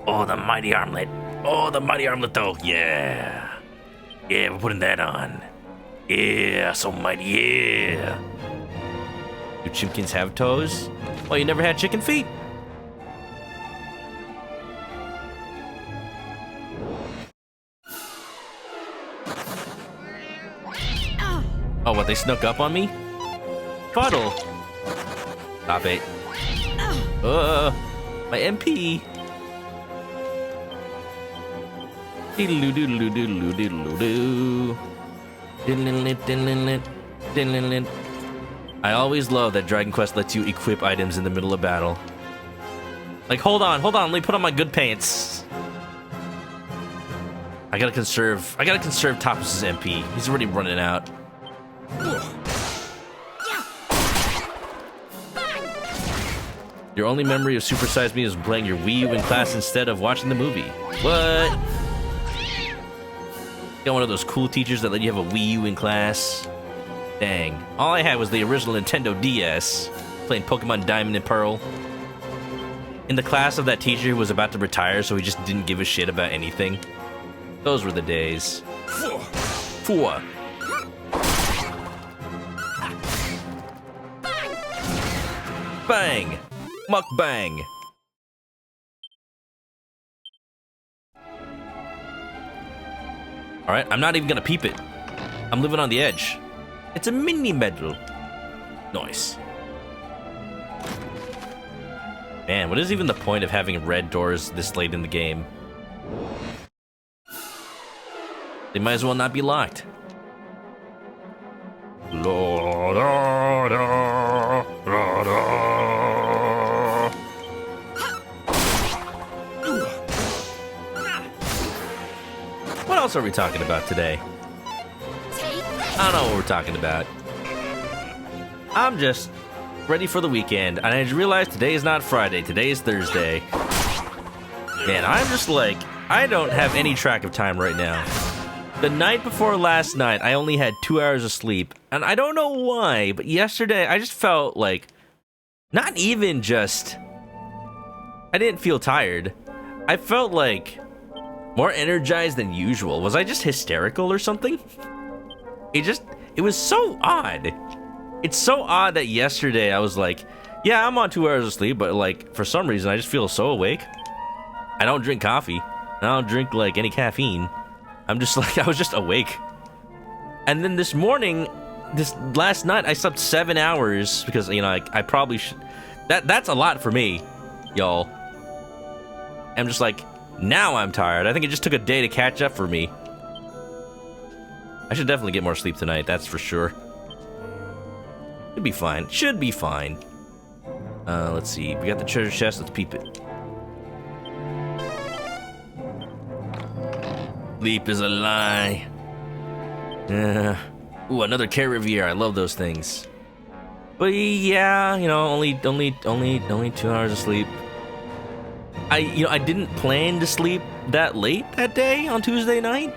Oh, the mighty armlet. Oh, the mighty armlet, though. Yeah. Yeah, we're putting that on. Yeah, so mighty, yeah. Do chimkins have toes? Oh, you never had chicken feet? Oh, what, they snuck up on me? Fuddle. Stop it. My MP. I always love that Dragon Quest lets you equip items in the middle of battle. Like, hold on, let me put on my good pants. I gotta conserve Tapas' MP. He's already running out. Your only memory of Super Size Me is playing your Wii U in class instead of watching the movie. What? Got one of those cool teachers that let you have a Wii U in class? Dang. All I had was the original Nintendo DS, playing Pokemon Diamond and Pearl. In the class of that teacher who was about to retire, so he just didn't give a shit about anything. Those were the days. Four. Bang! Mukbang! Alright, I'm not even gonna peep it. I'm living on the edge. It's a mini medal. Nice. Man, what is even the point of having red doors this late in the game? They might as well not be locked. What else are we talking about today? I don't know what we're talking about. I'm just ready for the weekend, and I just realized today is not Friday, today is Thursday. Man, I'm just like, I don't have any track of time right now. The night before last night, I only had 2 hours of sleep, and I don't know why, but yesterday I just felt like, not even just, I didn't feel tired. I felt like more energized than usual. Was I just hysterical or something? It was so odd. It's so odd that yesterday I was like, yeah, I'm on 2 hours of sleep, but like, for some reason, I just feel so awake. I don't drink coffee. I don't drink like any caffeine. I'm just like, I was just awake. And then this morning, this last night, I slept 7 hours because, you know, I probably should. That's a lot for me, y'all. I'm just like, now I'm tired. I think it just took a day to catch up for me. I should definitely get more sleep tonight, that's for sure. Should be fine. Should be fine. Let's see. We got the treasure chest. Let's peep it. Sleep is a lie. Ooh, another Carrivier. I love those things. But yeah, you know, only 2 hours of sleep. I didn't plan to sleep that late that day on Tuesday night.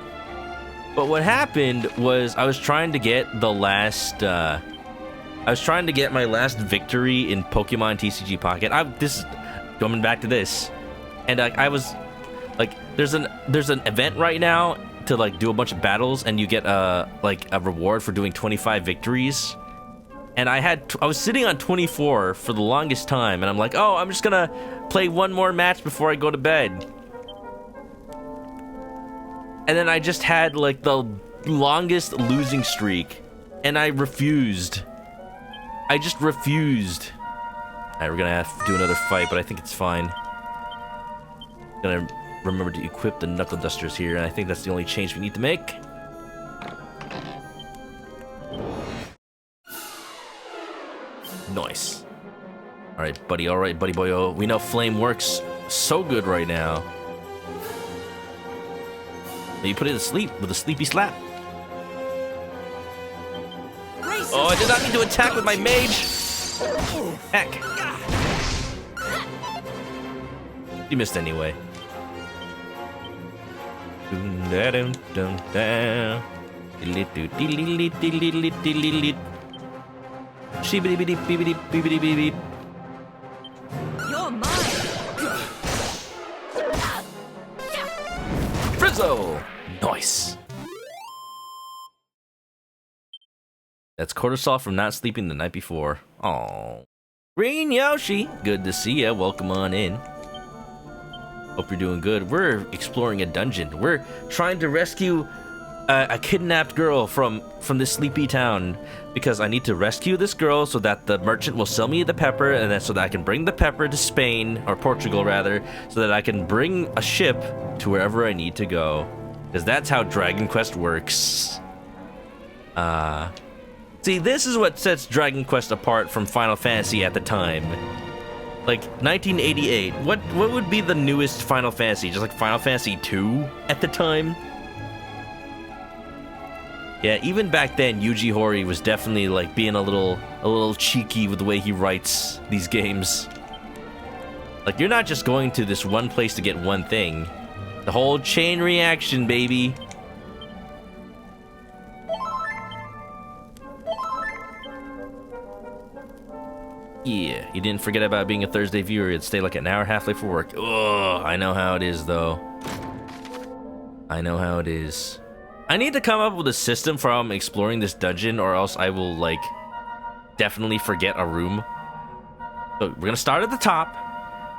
But what happened was I was trying to get my last victory in Pokemon TCG Pocket. This is coming back to this, and I was like, there's an event right now to like do a bunch of battles, and you get a reward for doing 25 victories. And I was sitting on 24 for the longest time, and I'm like, oh, I'm just gonna play one more match before I go to bed. And then I just had like the longest losing streak, and I refused. I just refused. Alright, we're gonna have to do another fight, but I think it's fine. Gonna remember to equip the knuckle dusters here, and I think that's the only change we need to make. Nice. Alright, buddy, boyo. We know flame works so good right now. You put it to sleep with a sleepy slap. Oh, I did not mean to attack with my mage. Heck. You missed anyway. Sheebity-beep-beep-beep-beep-beep. You're mine. Frizzo! Nice. That's cortisol from not sleeping the night before. Oh, Green Yoshi, good to see ya. Welcome on in. Hope you're doing good. We're exploring a dungeon. We're trying to rescue a kidnapped girl from this sleepy town because I need to rescue this girl so that the merchant will sell me the pepper, and then so that I can bring the pepper to Spain, or Portugal rather, so that I can bring a ship to wherever I need to go. Because that's how Dragon Quest works. See, this is what sets Dragon Quest apart from Final Fantasy at the time. Like 1988. What would be the newest Final Fantasy? Just like Final Fantasy 2 at the time? Yeah, even back then, Yuji Horii was definitely like being a little cheeky with the way he writes these games. Like, you're not just going to this one place to get one thing. The whole chain reaction, baby. Yeah, you didn't forget about being a Thursday viewer. You'd stay like an hour half late for work. Ugh, I know how it is, though. I know how it is. I need to come up with a system for how I'm exploring this dungeon, or else I will, like, definitely forget a room. So, we're gonna start at the top,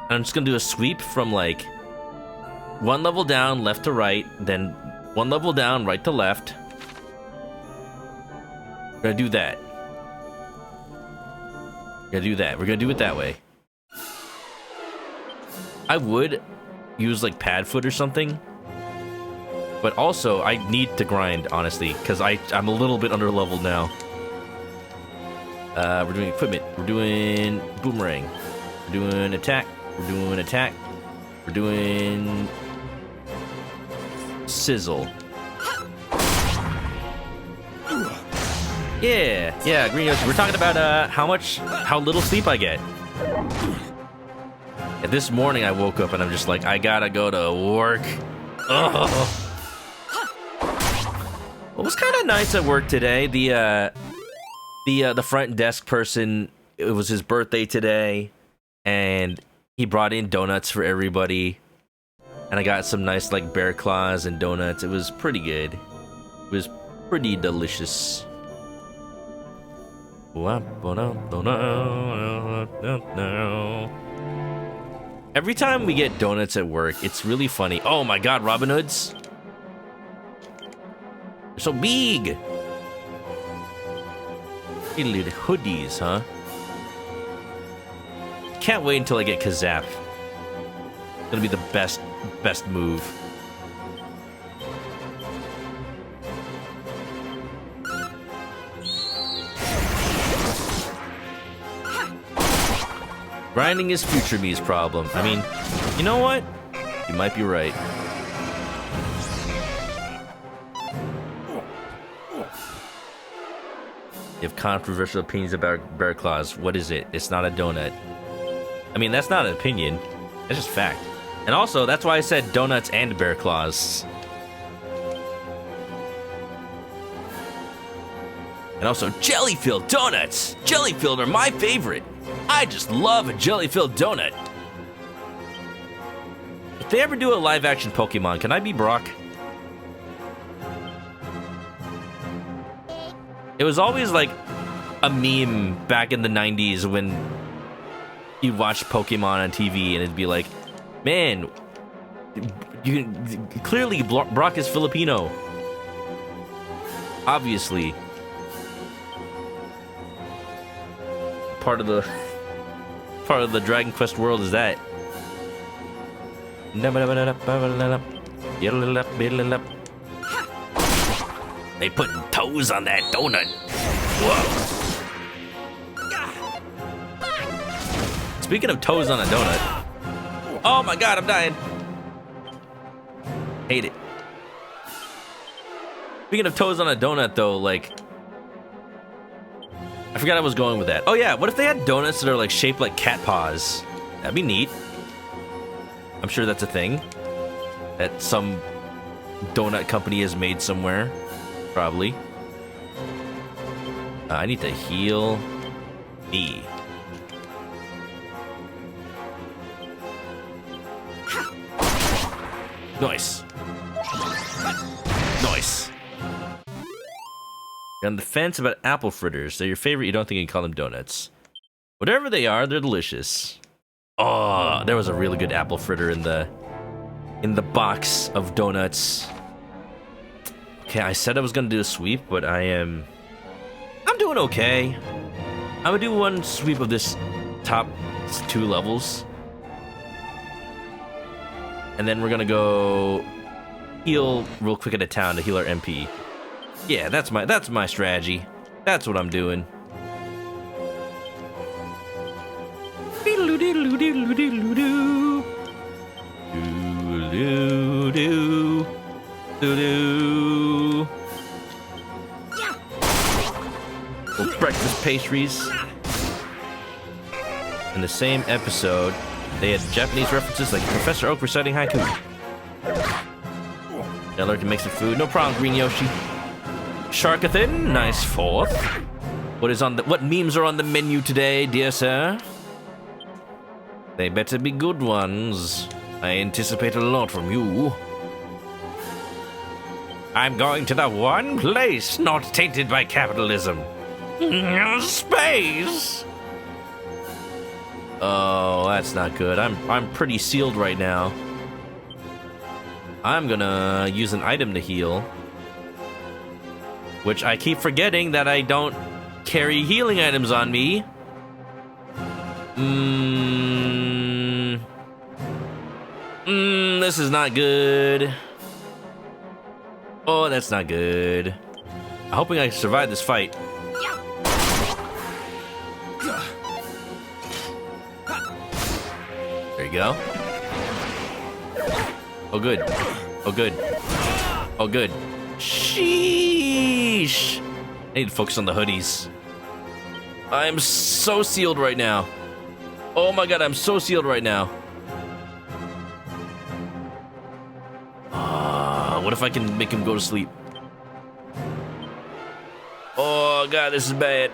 and I'm just gonna do a sweep from, like, one level down, left to right, then one level down, right to left. We're gonna do that. We're gonna do that. We're gonna do it that way. I would use, like, pad foot or something. But also, I need to grind, honestly, because I'm a little bit under-leveled now. We're doing equipment. We're doing boomerang. We're doing attack. We're doing attack. We're doing sizzle. Yeah, Green Yoshi. We're talking about how little sleep I get. And this morning I woke up and I'm just like, I gotta go to work. Ugh. It was kind of nice at work today. The front desk person, it was his birthday today, and he brought in donuts for everybody, and I got some nice like bear claws and donuts. It was pretty good. It was pretty delicious. Every time we get donuts at work, it's really funny. Oh my God, Robin Hoods. They're so big! Little hoodies, huh? Can't wait until I get Kazap. Gonna be the best move. Grinding is future me's problem. I mean, you know what? You might be right. You have controversial opinions about bear claws. What is it? It's not a donut. I mean, that's not an opinion. That's just fact. And also, that's why I said donuts and bear claws. And also, jelly-filled donuts! Jelly-filled are my favorite! I just love a jelly-filled donut! If they ever do a live-action Pokemon, can I be Brock? It was always like a meme back in the 90s when you'd watch Pokemon on TV and it'd be like, man, clearly Brock is Filipino. Obviously. Part of the Dragon Quest world is that. They put toes on that donut. Whoa. Speaking of toes on a donut. Oh my God, I'm dying. Hate it. Speaking of toes on a donut, though, like, I forgot I was going with that. Oh yeah, what if they had donuts that are like shaped like cat paws? That'd be neat. I'm sure that's a thing that some donut company has made somewhere. Probably. I need to heal me. Nice. Nice. You're on the fence about apple fritters. They're your favorite. You don't think you can call them donuts. Whatever they are, they're delicious. Oh, there was a really good apple fritter in the box of donuts. Okay, I said I was gonna do a sweep, but I'm doing okay. I'm gonna do one sweep of this top 2 levels. And then we're gonna go heal real quick at a town to heal our MP. Yeah, that's my strategy. That's what I'm doing. Little breakfast pastries. In the same episode, they had Japanese references like Professor Oak reciting haiku. I learned to make some food. No problem, Green Yoshi. Sharkathan, nice 4th. What memes are on the menu today, dear sir? They better be good ones. I anticipate a lot from you. I'm going to the one place not tainted by capitalism. Space. Oh, that's not good. I'm pretty sealed right now. I'm gonna use an item to heal. Which I keep forgetting that I don't carry healing items on me. This is not good. Oh, that's not good. I'm hoping I survive this fight. There you go. Oh, good. Oh, good. Oh, good. Sheesh. I need to focus on the hoodies. I'm so sealed right now. Oh my god, I'm so sealed right now. What if I can make him go to sleep? Oh god, this is bad.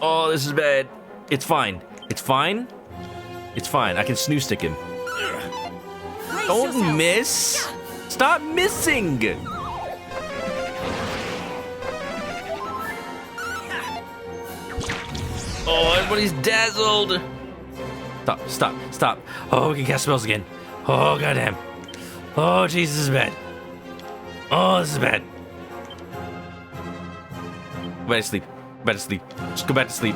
Oh, this is bad. It's fine. It's fine. It's fine. I can snooze stick him. Don't miss. Stop missing. Oh, everybody's dazzled. Stop, stop, stop. Oh, we can cast spells again. Oh, goddamn. Oh, jeez, this is bad. Oh, this is bad. Go back to sleep. Go back to sleep. Just go back to sleep.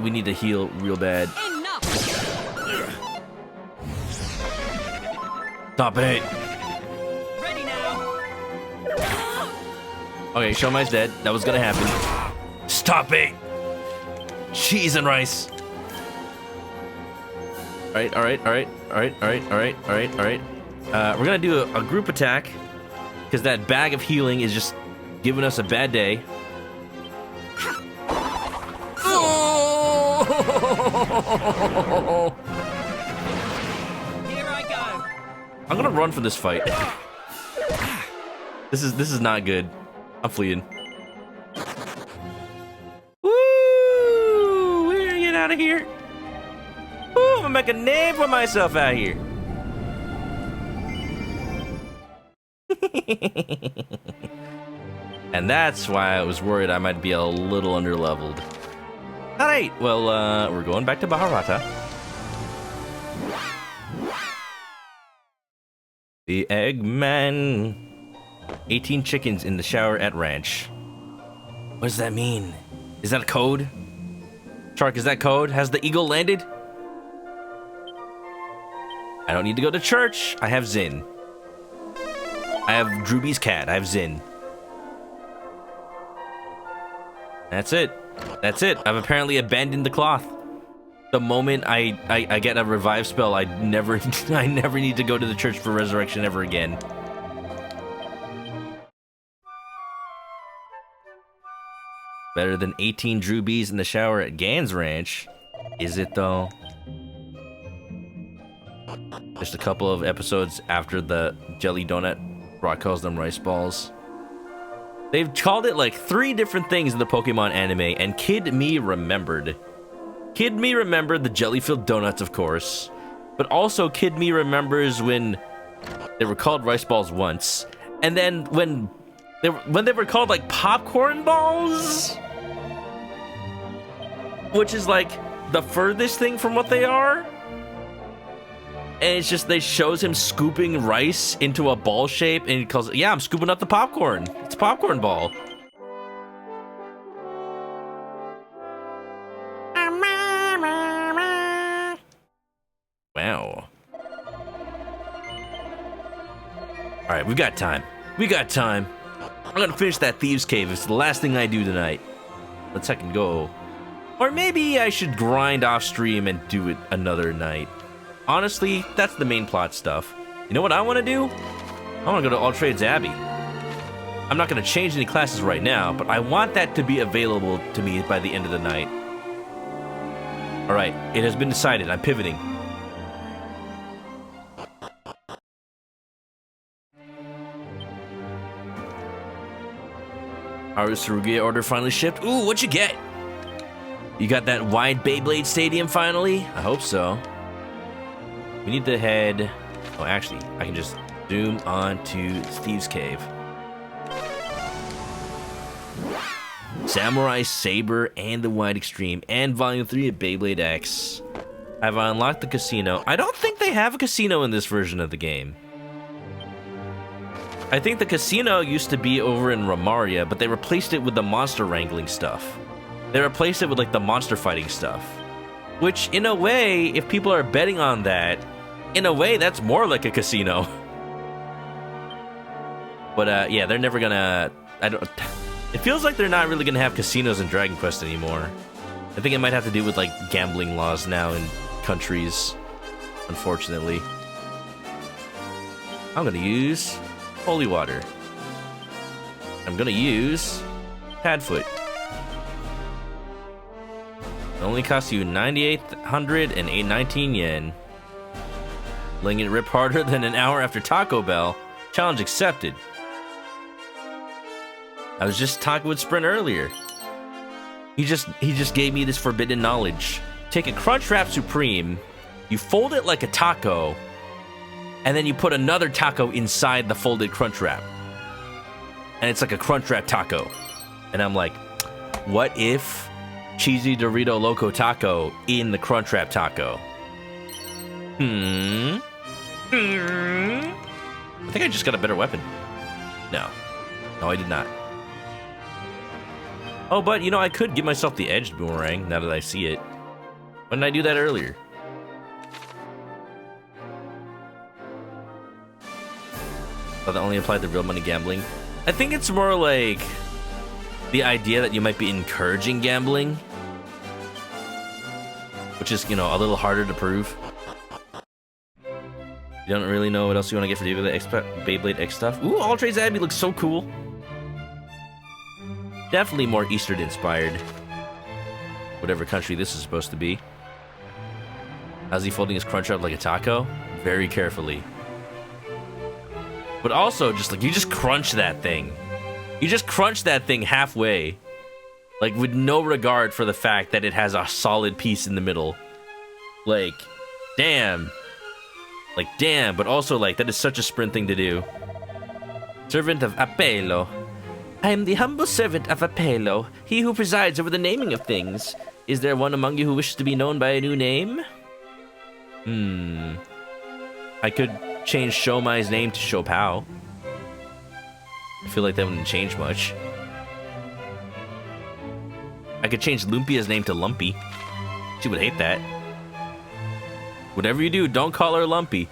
We need to heal real bad. Enough. Stop it. Ready now. Okay, Show Mai's dead. That was gonna happen. Stop it. Cheese and rice. Alright, alright, alright, alright, alright, alright, alright, alright. We're gonna do a group attack because that bag of healing is just giving us a bad day. Here I go. I'm gonna run for this fight. This is not good. I'm fleeing. Woo! We're gonna get out of here. Woo! I'm gonna make a name for myself out here. And that's why I was worried I might be a little underleveled. Alright, well, we're going back to Baharata. The Eggman. 18 chickens in the shower at ranch. What does that mean? Is that a code? Shark, is that code? Has the eagle landed? I don't need to go to church. I have Zin. I have Drooby's cat. I have Zin. That's it. That's it. I've apparently abandoned the cloth. The moment I get a revive spell, I never need to go to the church for resurrection ever again. Better than 18 Droobies in the shower at Gan's Ranch. Is it though? Just a couple of episodes after the jelly donut Brock calls them rice balls. They've called it like 3 different things in the Pokemon anime, and Kid Me remembered. Kid Me remembered the jelly-filled donuts, of course, but also Kid Me remembers when they were called rice balls once, and then when they were called like popcorn balls, which is like the furthest thing from what they are. And it's just, they shows him scooping rice into a ball shape, and he calls it, yeah, I'm scooping up the popcorn. It's a popcorn ball. Wow. Alright, we've got time. We got time. I'm gonna finish that Thieves' Cave. It's the last thing I do tonight. Let's second go. Or maybe I should grind off stream and do it another night. Honestly, that's the main plot stuff. You know what I want to do? I want to go to All Trades Abbey. I'm not going to change any classes right now, but I want that to be available to me by the end of the night. Alright, it has been decided. I'm pivoting. Our Sarugia order finally shipped. Ooh, what'd you get? You got that wide Beyblade Stadium finally? I hope so. We need to head... Oh, actually, I can just zoom on to Thieves' Cave. Samurai Saber and the Wide Extreme and Volume 3 of Beyblade X. I've unlocked the casino. I don't think they have a casino in this version of the game. I think the casino used to be over in Ramaria, but they replaced it with the monster wrangling stuff. They replaced it with like the monster fighting stuff. Which, in a way, if people are betting on that, in a way, that's more like a casino. But, yeah, they're never gonna... It feels like they're not really gonna have casinos in Dragon Quest anymore. I think it might have to do with, like, gambling laws now in countries, unfortunately. I'm gonna use Holy Water. I'm gonna use Padfoot. It only costs you 9,819 yen. Letting it rip harder than an hour after Taco Bell. Challenge accepted. I was just talking with Sprint earlier. He just gave me this forbidden knowledge. Take a Crunchwrap Supreme, you fold it like a taco, and then you put another taco inside the folded Crunchwrap. And it's like a Crunchwrap taco. And I'm like, what if Cheesy Dorito Loco Taco in the Crunchwrap taco? I think I just got a better weapon. No, I did not. Oh, but, you know, I could give myself the edged boomerang now that I see it. Why didn't I do that earlier? Oh, that only applied to real money gambling? I think it's more like the idea that you might be encouraging gambling, which is, you know, a little harder to prove. You don't really know what else you want to get for Beyblade X stuff? Ooh, All Trades Abbey looks so cool. Definitely more Eastern inspired. Whatever country this is supposed to be. How's he folding his crunch up like a taco? Very carefully. But also, just like, you just crunch that thing. You just crunch that thing halfway. Like, with no regard for the fact that it has a solid piece in the middle. Like, damn. Like, damn, but also, like, that is such a Sprint thing to do. Servant of Apelo. I am the humble servant of Apelo, he who presides over the naming of things. Is there one among you who wishes to be known by a new name? I could change Shomai's name to Shopao. I feel like that wouldn't change much. I could change Lumpia's name to Lumpy. She would hate that. Whatever you do, don't call her Lumpy.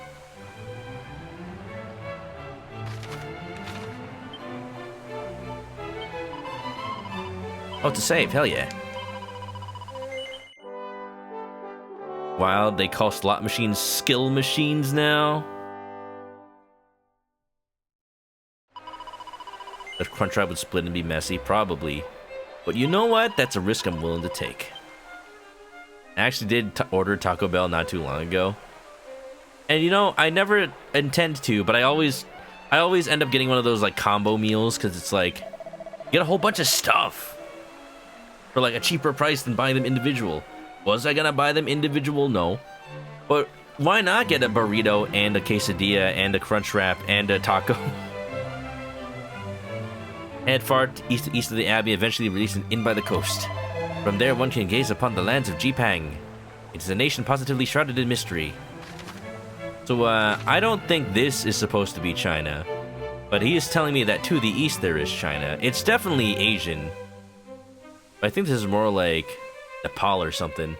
Oh, to save, hell yeah. Wild, they call slot machines skill machines now. If Crunchwrap would split and be messy, probably. But you know what? That's a risk I'm willing to take. I actually did order Taco Bell not too long ago. And you know, I never intend to, but I always I always end up getting one of those like combo meals because it's like you get a whole bunch of stuff for like a cheaper price than buying them individual. Was I gonna buy them individual? No. But why not get a burrito and a quesadilla and a crunch wrap and a taco? Head far east of the abbey, eventually released an inn by the coast. From there, one can gaze upon the lands of Jipang. It is a nation positively shrouded in mystery. So, I don't think this is supposed to be China. But he is telling me that to the east there is China. It's definitely Asian. But I think this is more like Nepal or something.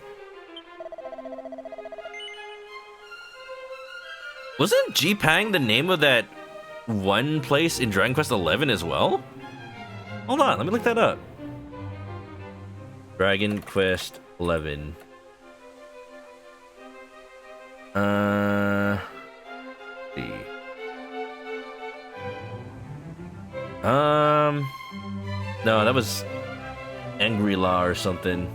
Wasn't Jipang the name of that one place in Dragon Quest XI as well? Hold on, let me look that up. Dragon Quest XI. See. No, that was Angri-La or something.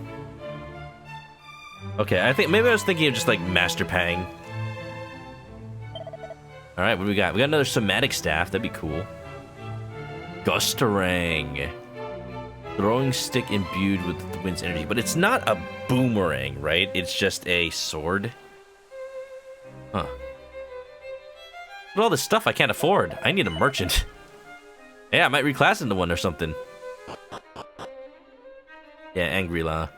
Okay, I think maybe I was thinking of just like Master Pang. All right, what do we got? We got another somatic staff. That'd be cool. Gustarang. Throwing stick imbued with the wind's energy, but it's not a boomerang, right? It's just a sword. Huh. Look at all this stuff I can't afford. I need a merchant. Yeah, I might reclass into one or something. Yeah, Angri-La.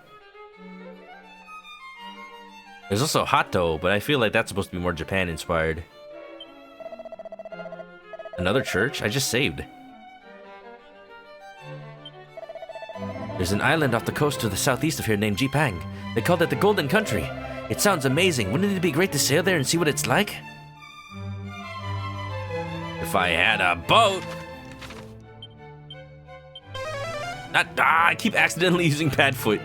There's also Hato, but I feel like that's supposed to be more Japan-inspired. Another church? I just saved. There's an island off the coast to the southeast of here named Jipang. They called it the Golden Country. It sounds amazing. Wouldn't it be great to sail there and see what it's like? If I had a boat. I keep accidentally using Padfoot.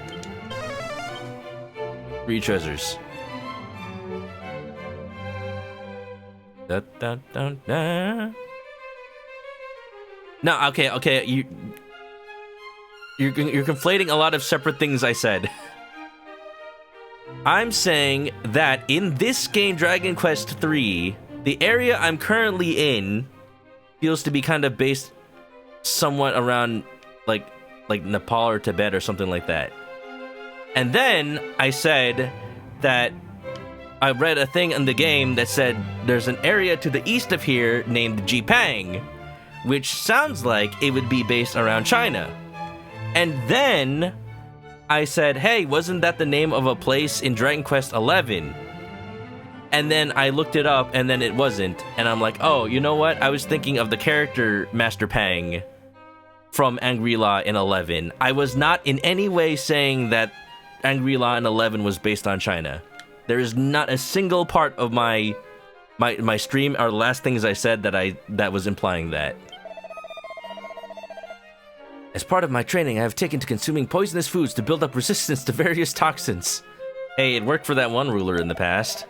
3 treasures. Da, da, da, da. No, okay. You're conflating a lot of separate things I said. I'm saying that in this game, Dragon Quest III, the area I'm currently in feels to be kind of based somewhat around like Nepal or Tibet or something like that. And then I said that I read a thing in the game that said there's an area to the east of here named Jipang, which sounds like it would be based around China. And then I said, hey, wasn't that the name of a place in Dragon Quest XI? And then I looked it up, and then it wasn't. And I'm like, oh, you know what? I was thinking of the character Master Pang from Angri-La in 11. I was not in any way saying that Angri-La in 11 was based on China. There is not a single part of my stream or the last things I said that was implying that. As part of my training, I have taken to consuming poisonous foods to build up resistance to various toxins. Hey, it worked for that one ruler in the past.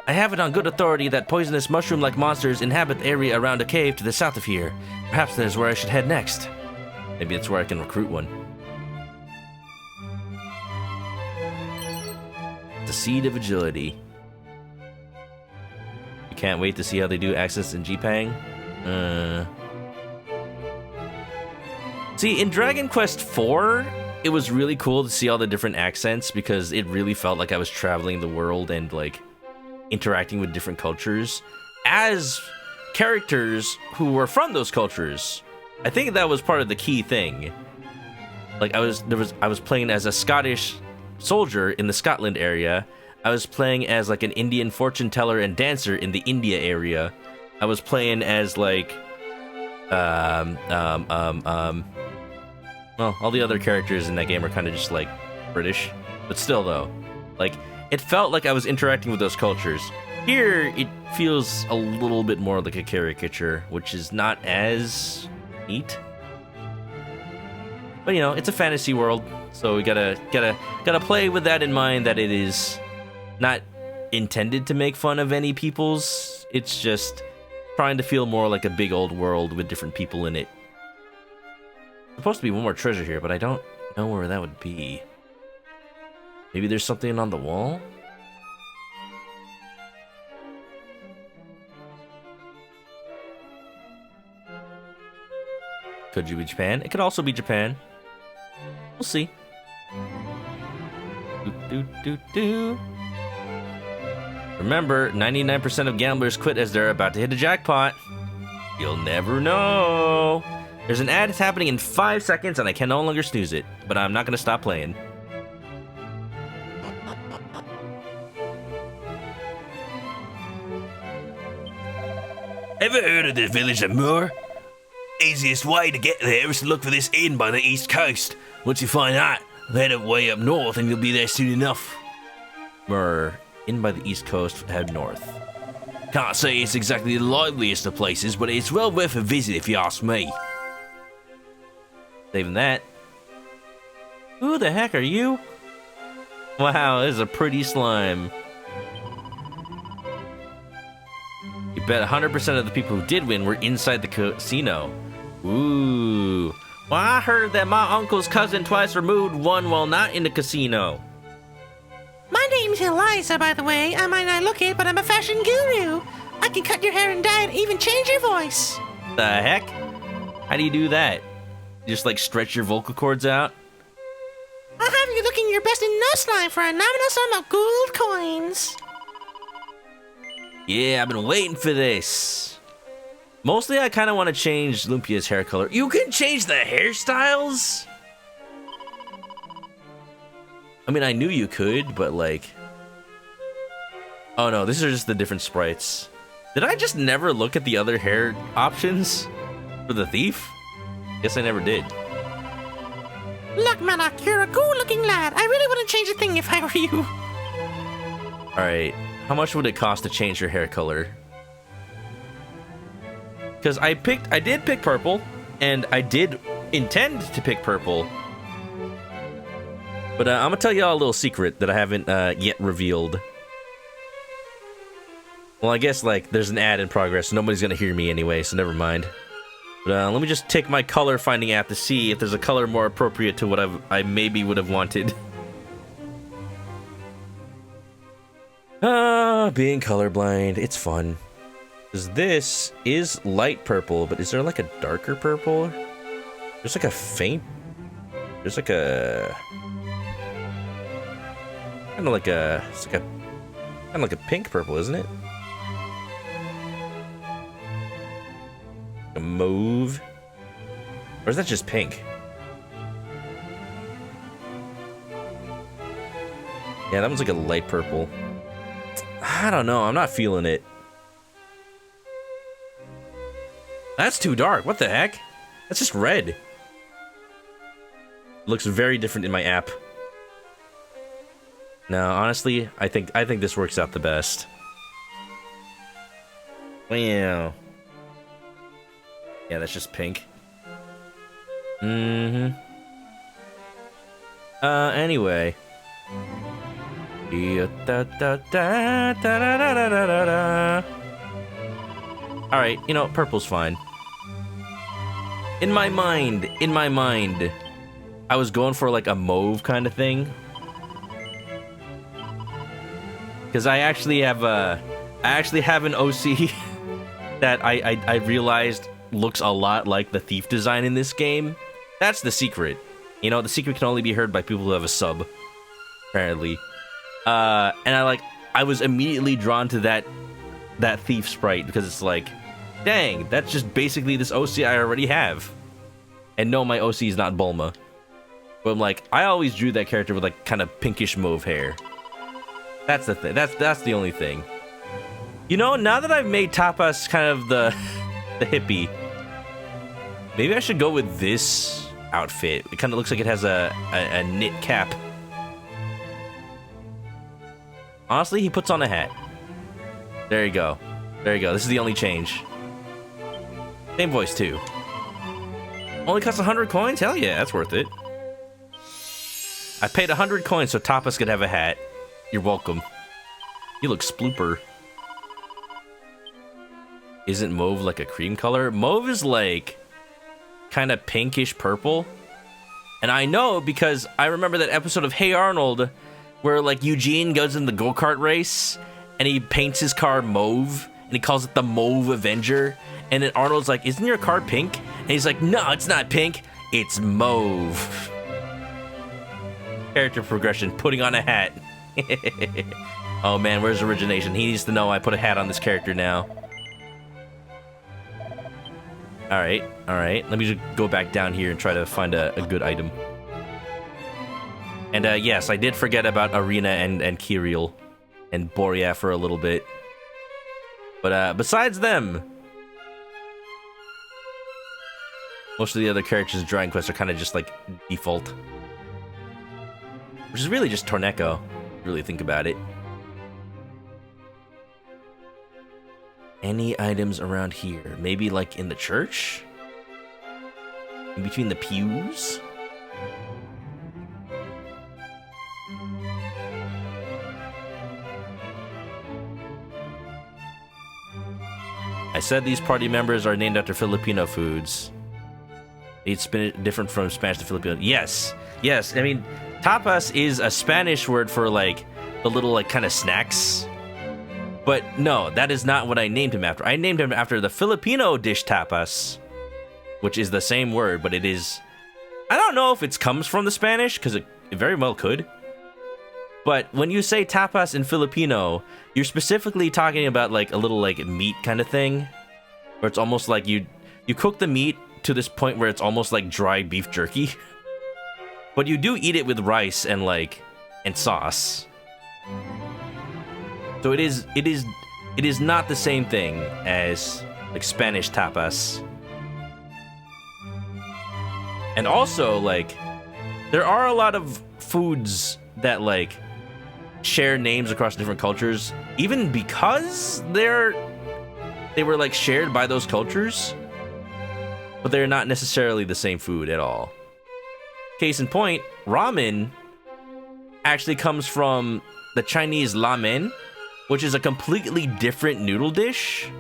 I have it on good authority that poisonous mushroom-like monsters inhabit the area around a cave to the south of here. Perhaps that is where I should head next. Maybe it's where I can recruit one. The Seed of Agility. You can't wait to see how they do access in Jipang. See, in Dragon Quest IV, it was really cool to see all the different accents because it really felt like I was traveling the world and like interacting with different cultures as characters who were from those cultures. I think that was part of the key thing. Like I was playing as a Scottish soldier in the Scotland area. I was playing as like an Indian fortune teller and dancer in the India area. I was playing as like well, all the other characters in that game are kind of just like British, but still though, like it felt like I was interacting with those cultures. Here, it feels a little bit more like a caricature, which is not as neat. But you know, it's a fantasy world, so we gotta play with that in mind. That it is not intended to make fun of any peoples. It's just trying to feel more like a big old world with different people in it. Supposed to be one more treasure here, but I don't know where that would be. Maybe there's something on the wall? Could you be Japan? It could also be Japan. We'll see. Remember, 99% of gamblers quit as they're about to hit a jackpot. You'll never know. There's an ad happening in 5 seconds and I can no longer snooze it, but I'm not gonna stop playing. Ever heard of the village of Moor? Easiest way to get there is to look for this inn by the east coast. Once you find that, head up way up north and you'll be there soon enough. We're in by the east coast, head north. Can't say it's exactly the liveliest of places, but it's well worth a visit if you ask me. Saving that. Who the heck are you? Wow, this is a pretty slime. You bet 100% of the people who did win were inside the casino. Ooh. Well, I heard that my uncle's cousin twice removed won while not in the casino. My name's Eliza, by the way. I might not look it, but I'm a fashion guru. I can cut your hair and dye it, even change your voice. The heck? How do you do that? You just like stretch your vocal cords out? I'll have you looking your best in no slime for a nominal sum of gold coins. Yeah, I've been waiting for this. Mostly, I kind of want to change Lumpia's hair color. You can change the hairstyles? I mean, I knew you could, but like... Oh no, these are just the different sprites. Did I just never look at the other hair options for the thief? Guess I never did. Look, Manok, you're a cool-looking lad. I really wouldn't change a thing if I were you. Alright, how much would it cost to change your hair color? Because I did pick purple, and I did intend to pick purple. But I'm gonna tell y'all a little secret that I haven't yet revealed. Well, I guess, like, there's an ad in progress, so nobody's gonna hear me anyway, so never mind. But let me just take my color finding app to see if there's a color more appropriate to what I maybe would have wanted. Being colorblind, it's fun. Because this is light purple, but is there like a darker purple? There's like a faint... There's like a... Kind of like a... It's like a... Kind of like a pink purple, isn't it? A mauve? Or is that just pink? Yeah, that one's like a light purple. I don't know, I'm not feeling it. That's too dark, what the heck? That's just red. It looks very different in my app. No, honestly, I think this works out the best. Wow. Yeah, that's just pink. Mm-hmm. Anyway. Alright, you know, purple's fine. In my mind, I was going for like a mauve kind of thing. Because I actually have an OC that I realized looks a lot like the thief design in this game. That's the secret. You know, the secret can only be heard by people who have a sub, apparently. And I was immediately drawn to that thief sprite because it's like, dang, that's just basically this OC I already have. And no, my OC is not Bulma. But I'm like, I always drew that character with like kind of pinkish mauve hair. That's the thing. That's the only thing. You know, now that I've made Tapas kind of the hippie, maybe I should go with this outfit. It kind of looks like it has a knit cap. Honestly, he puts on a hat. There you go. There you go. This is the only change. Same voice, too. Only costs 100 coins? Hell yeah, that's worth it. I paid 100 coins so Tapas could have a hat. You're welcome. You look splooper. Isn't mauve like a cream color? Mauve is like kind of pinkish purple. And I know because I remember that episode of Hey Arnold where like Eugene goes in the go-kart race and he paints his car mauve and he calls it the Mauve Avenger. And then Arnold's like, isn't your car pink? And he's like, no, it's not pink. It's mauve. Character progression, putting on a hat. Oh man, where's origination? He needs to know I put a hat on this character now. Alright, alright. Let me just go back down here and try to find a good item. And yes, I did forget about Arena and Kiriel and Borea for a little bit. But besides them, most of the other characters in Dragon Quest are kind of just like default. Which is really just Torneko, if you really think about it. Any items around here? Maybe like in the church? In between the pews? I said these party members are named after Filipino foods. It's been different from Spanish to Filipino. Yes, yes. I mean, tapas is a Spanish word for like the little like kind of snacks. But no, that is not what I named him after. I named him after the Filipino dish tapas, which is the same word, but it is... I don't know if it comes from the Spanish, because it very well could. But when you say tapas in Filipino, you're specifically talking about like a little like meat kind of thing, where it's almost like you cook the meat to this point where it's almost like dry beef jerky. But you do eat it with rice and sauce. So it is not the same thing as like Spanish tapas. And also like there are a lot of foods that like share names across different cultures, even because they were like shared by those cultures, but they're not necessarily the same food at all. Case in point, ramen actually comes from the Chinese lamen, which is a completely different noodle dish.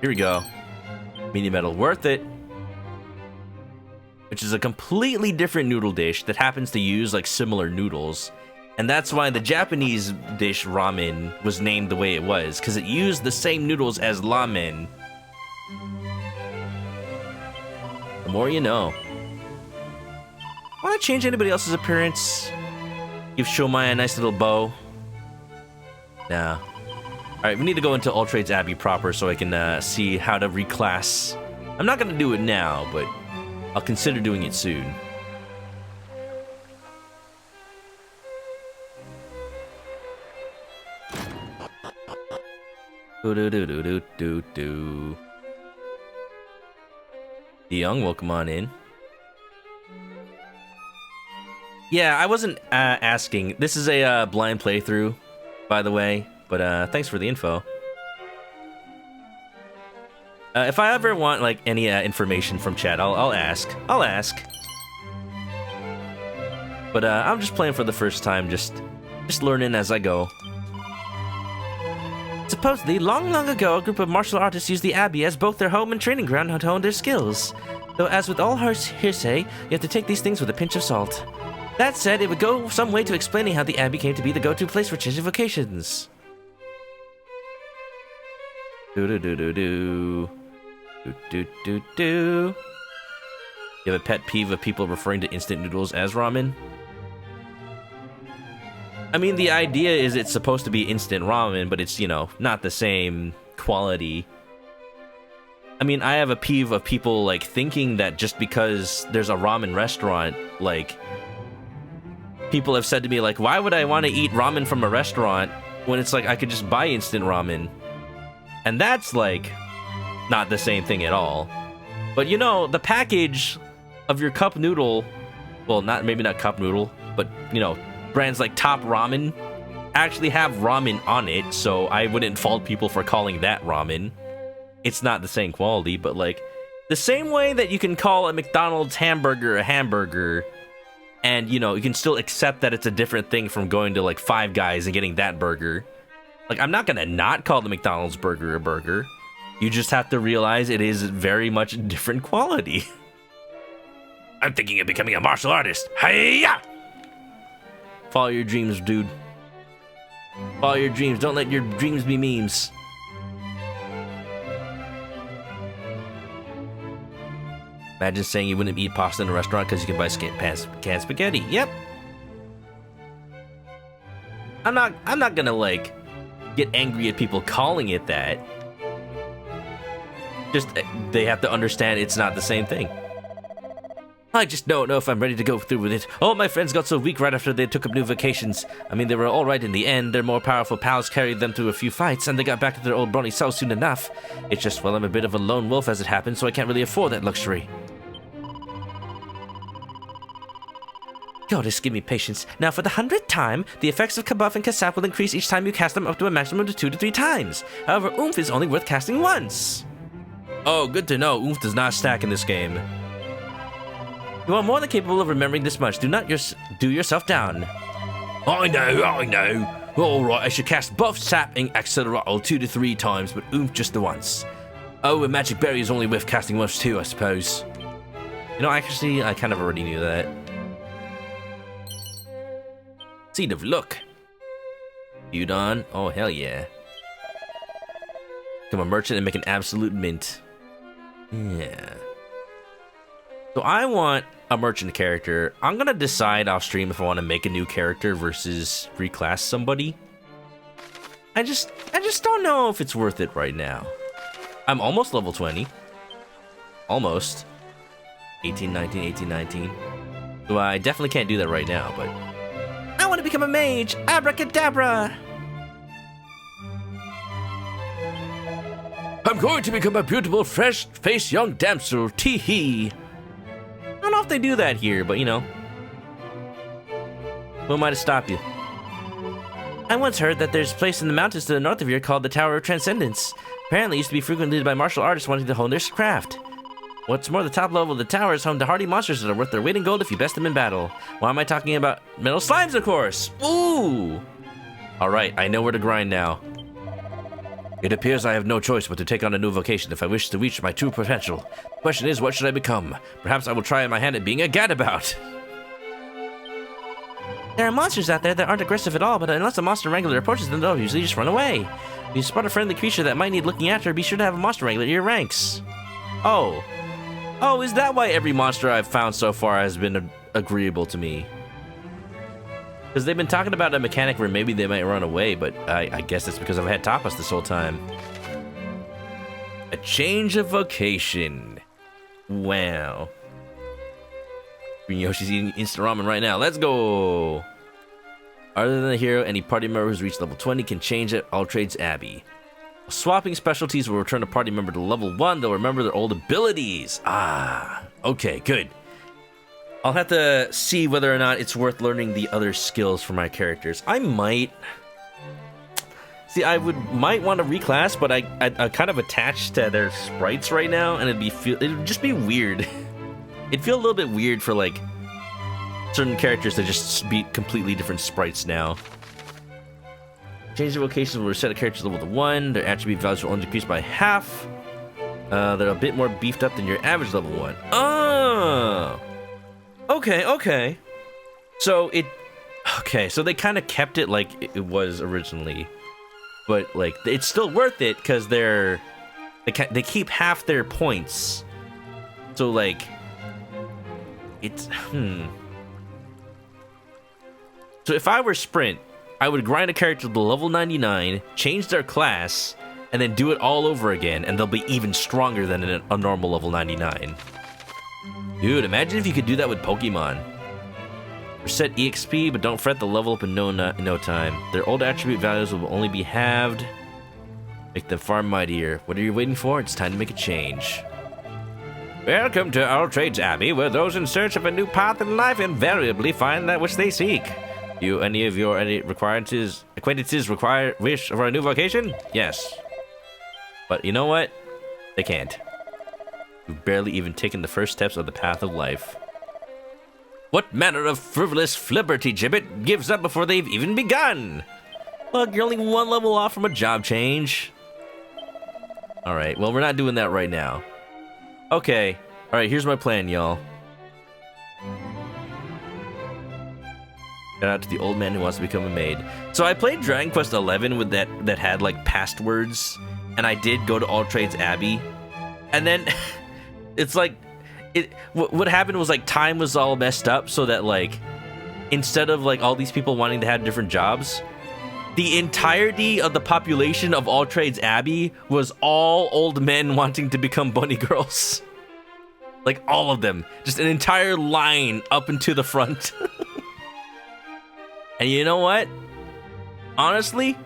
Here we go. Mini medal, worth it. Which is a completely different noodle dish that happens to use like similar noodles. And that's why the Japanese dish ramen was named the way it was, because it used the same noodles as lamen. The more you know. Want to change anybody else's appearance? Give Shomai a nice little bow? Nah. Alright, we need to go into Ultrade's Abbey proper so I can see how to reclass. I'm not going to do it now, but I'll consider doing it soon. Do-do-do-do-do-do-do. Young, welcome on in. Yeah, I wasn't asking. This is a blind playthrough, by the way, but thanks for the info. If I ever want like any information from chat, I'll ask. I'll ask. But I'm just playing for the first time, just learning as I go. Supposedly, long ago, a group of martial artists used the Abbey as both their home and training ground to hone their skills. Though, as with all hearsay, you have to take these things with a pinch of salt. That said, it would go some way to explaining how the Abbey came to be the go-to place for changing vocations. Do-do-do-do-do. Do-do-do-do. You have a pet peeve of people referring to instant noodles as ramen? I mean, the idea is it's supposed to be instant ramen, but it's, you know, not the same quality. I mean, I have a peeve of people, like, thinking that just because there's a ramen restaurant, like, people have said to me, like, why would I want to eat ramen from a restaurant when it's like I could just buy instant ramen? And that's, like, not the same thing at all. But, you know, the package of your cup noodle, well, maybe not cup noodle, but, you know, brands like Top Ramen actually have ramen on it, so I wouldn't fault people for calling that ramen. It's not the same quality, but like, the same way that you can call a McDonald's hamburger a hamburger, and, you know, you can still accept that it's a different thing from going to like Five Guys and getting that burger. Like, I'm not gonna not call the McDonald's burger a burger. You just have to realize it is very much different quality. I'm thinking of becoming a martial artist. Hi-ya! Follow your dreams, dude. Follow your dreams. Don't let your dreams be memes. Imagine saying you wouldn't eat pasta in a restaurant because you can buy canned spaghetti. Yep. I'm not gonna like get angry at people calling it that. Just they have to understand it's not the same thing. I just don't know if I'm ready to go through with it. All my friends got so weak right after they took up new vacations. I mean, they were all right in the end. Their more powerful pals carried them through a few fights, and they got back to their old brawny selves soon enough. It's just, well, I'm a bit of a lone wolf as it happens, so I can't really afford that luxury. Goddess, give me patience. Now, for the 100th time, the effects of Kabuff and Kasap will increase each time you cast them up to a maximum of 2 to 3 times. However, Oomph is only worth casting once. Oh, good to know. Oomph does not stack in this game. You are more than capable of remembering this much. Do not do yourself down. I know. Alright, I should cast Buff, Sap, and Accelerattle 2 to 3 times, but Oomph just the once. Oh, and Magic Berry is only worth casting once too, I suppose. You know, actually, I kind of already knew that. Seed of Luck. Udon. Oh, hell yeah. Become a merchant and make an absolute mint. Yeah. So I want a merchant character. I'm gonna decide off stream if I want to make a new character versus reclass somebody. I just don't know if it's worth it right now. I'm almost level 20. Almost. 18, 19, 18, 19. So I definitely can't do that right now, but I want to become a mage! Abracadabra! I'm going to become a beautiful, fresh-faced young damsel, tee-hee. I don't know if they do that here, but you know. Who am I to stop you? I once heard that there's a place in the mountains to the north of here called the Tower of Transcendence. Apparently it used to be frequented by martial artists wanting to hone their craft. What's more, the top level of the tower is home to hardy monsters that are worth their weight in gold if you best them in battle. Why am I talking about metal slimes, of course? Ooh! Alright, I know where to grind now. It appears I have no choice but to take on a new vocation if I wish to reach my true potential. The question is, what should I become? Perhaps I will try my hand at being a gadabout. There are monsters out there that aren't aggressive at all, but unless a monster wrangler approaches them, they'll usually just run away. If you spot a friendly creature that might need looking after, be sure to have a monster wrangler in your ranks. Oh. Oh, is that why every monster I've found so far has been agreeable to me? Because they've been talking about a mechanic where maybe they might run away, but I guess it's because I've had tapas this whole time. A change of vocation. Wow. Green Yoshi's eating instant ramen right now. Let's go! Other than the hero, any party member who's reached level 20 can change at All Trades Abbey. Swapping specialties will return a party member to level 1. They'll remember their old abilities. Ah, okay, good. I'll have to see whether or not it's worth learning the other skills for my characters. I might. See, I might want to reclass, but I'm kind of attached to their sprites right now, and it would just be weird. It'd feel a little bit weird for like certain characters to just be completely different sprites now. Change the vocations will reset a character's level to 1. Their attribute values will only decrease by half. They're a bit more beefed up than your average level 1. Oh! Okay. So so they kind of kept it like it was originally. But, like, it's still worth it because they keep half their points. So, like, it's, So if I were Sprint, I would grind a character to level 99, change their class, and then do it all over again, and they'll be even stronger than a normal level 99. Dude, imagine if you could do that with Pokemon. Reset EXP, but don't fret, they'll level up in no time. Their old attribute values will only be halved. Make them far mightier. What are you waiting for? It's time to make a change. Welcome to All Trades Abbey, where those in search of a new path in life invariably find that which they seek. Do any of your acquaintances wish for a new vocation? Yes. But you know what? They can't. You've barely even taken the first steps of the path of life. What manner of frivolous flibberty gibbet gives up before they've even begun? Look, you're only one level off from a job change. Alright, well, we're not doing that right now. Okay. Alright, here's my plan, y'all. Shout out to the old man who wants to become a maid. So I played Dragon Quest XI with that had like passwords, and I did go to All Trades Abbey, and then it's like what happened was like time was all messed up, so that like instead of like all these people wanting to have different jobs, the entirety of the population of All Trades Abbey was all old men wanting to become bunny girls. Like all of them, just an entire line up into the front. And you know what? Honestly,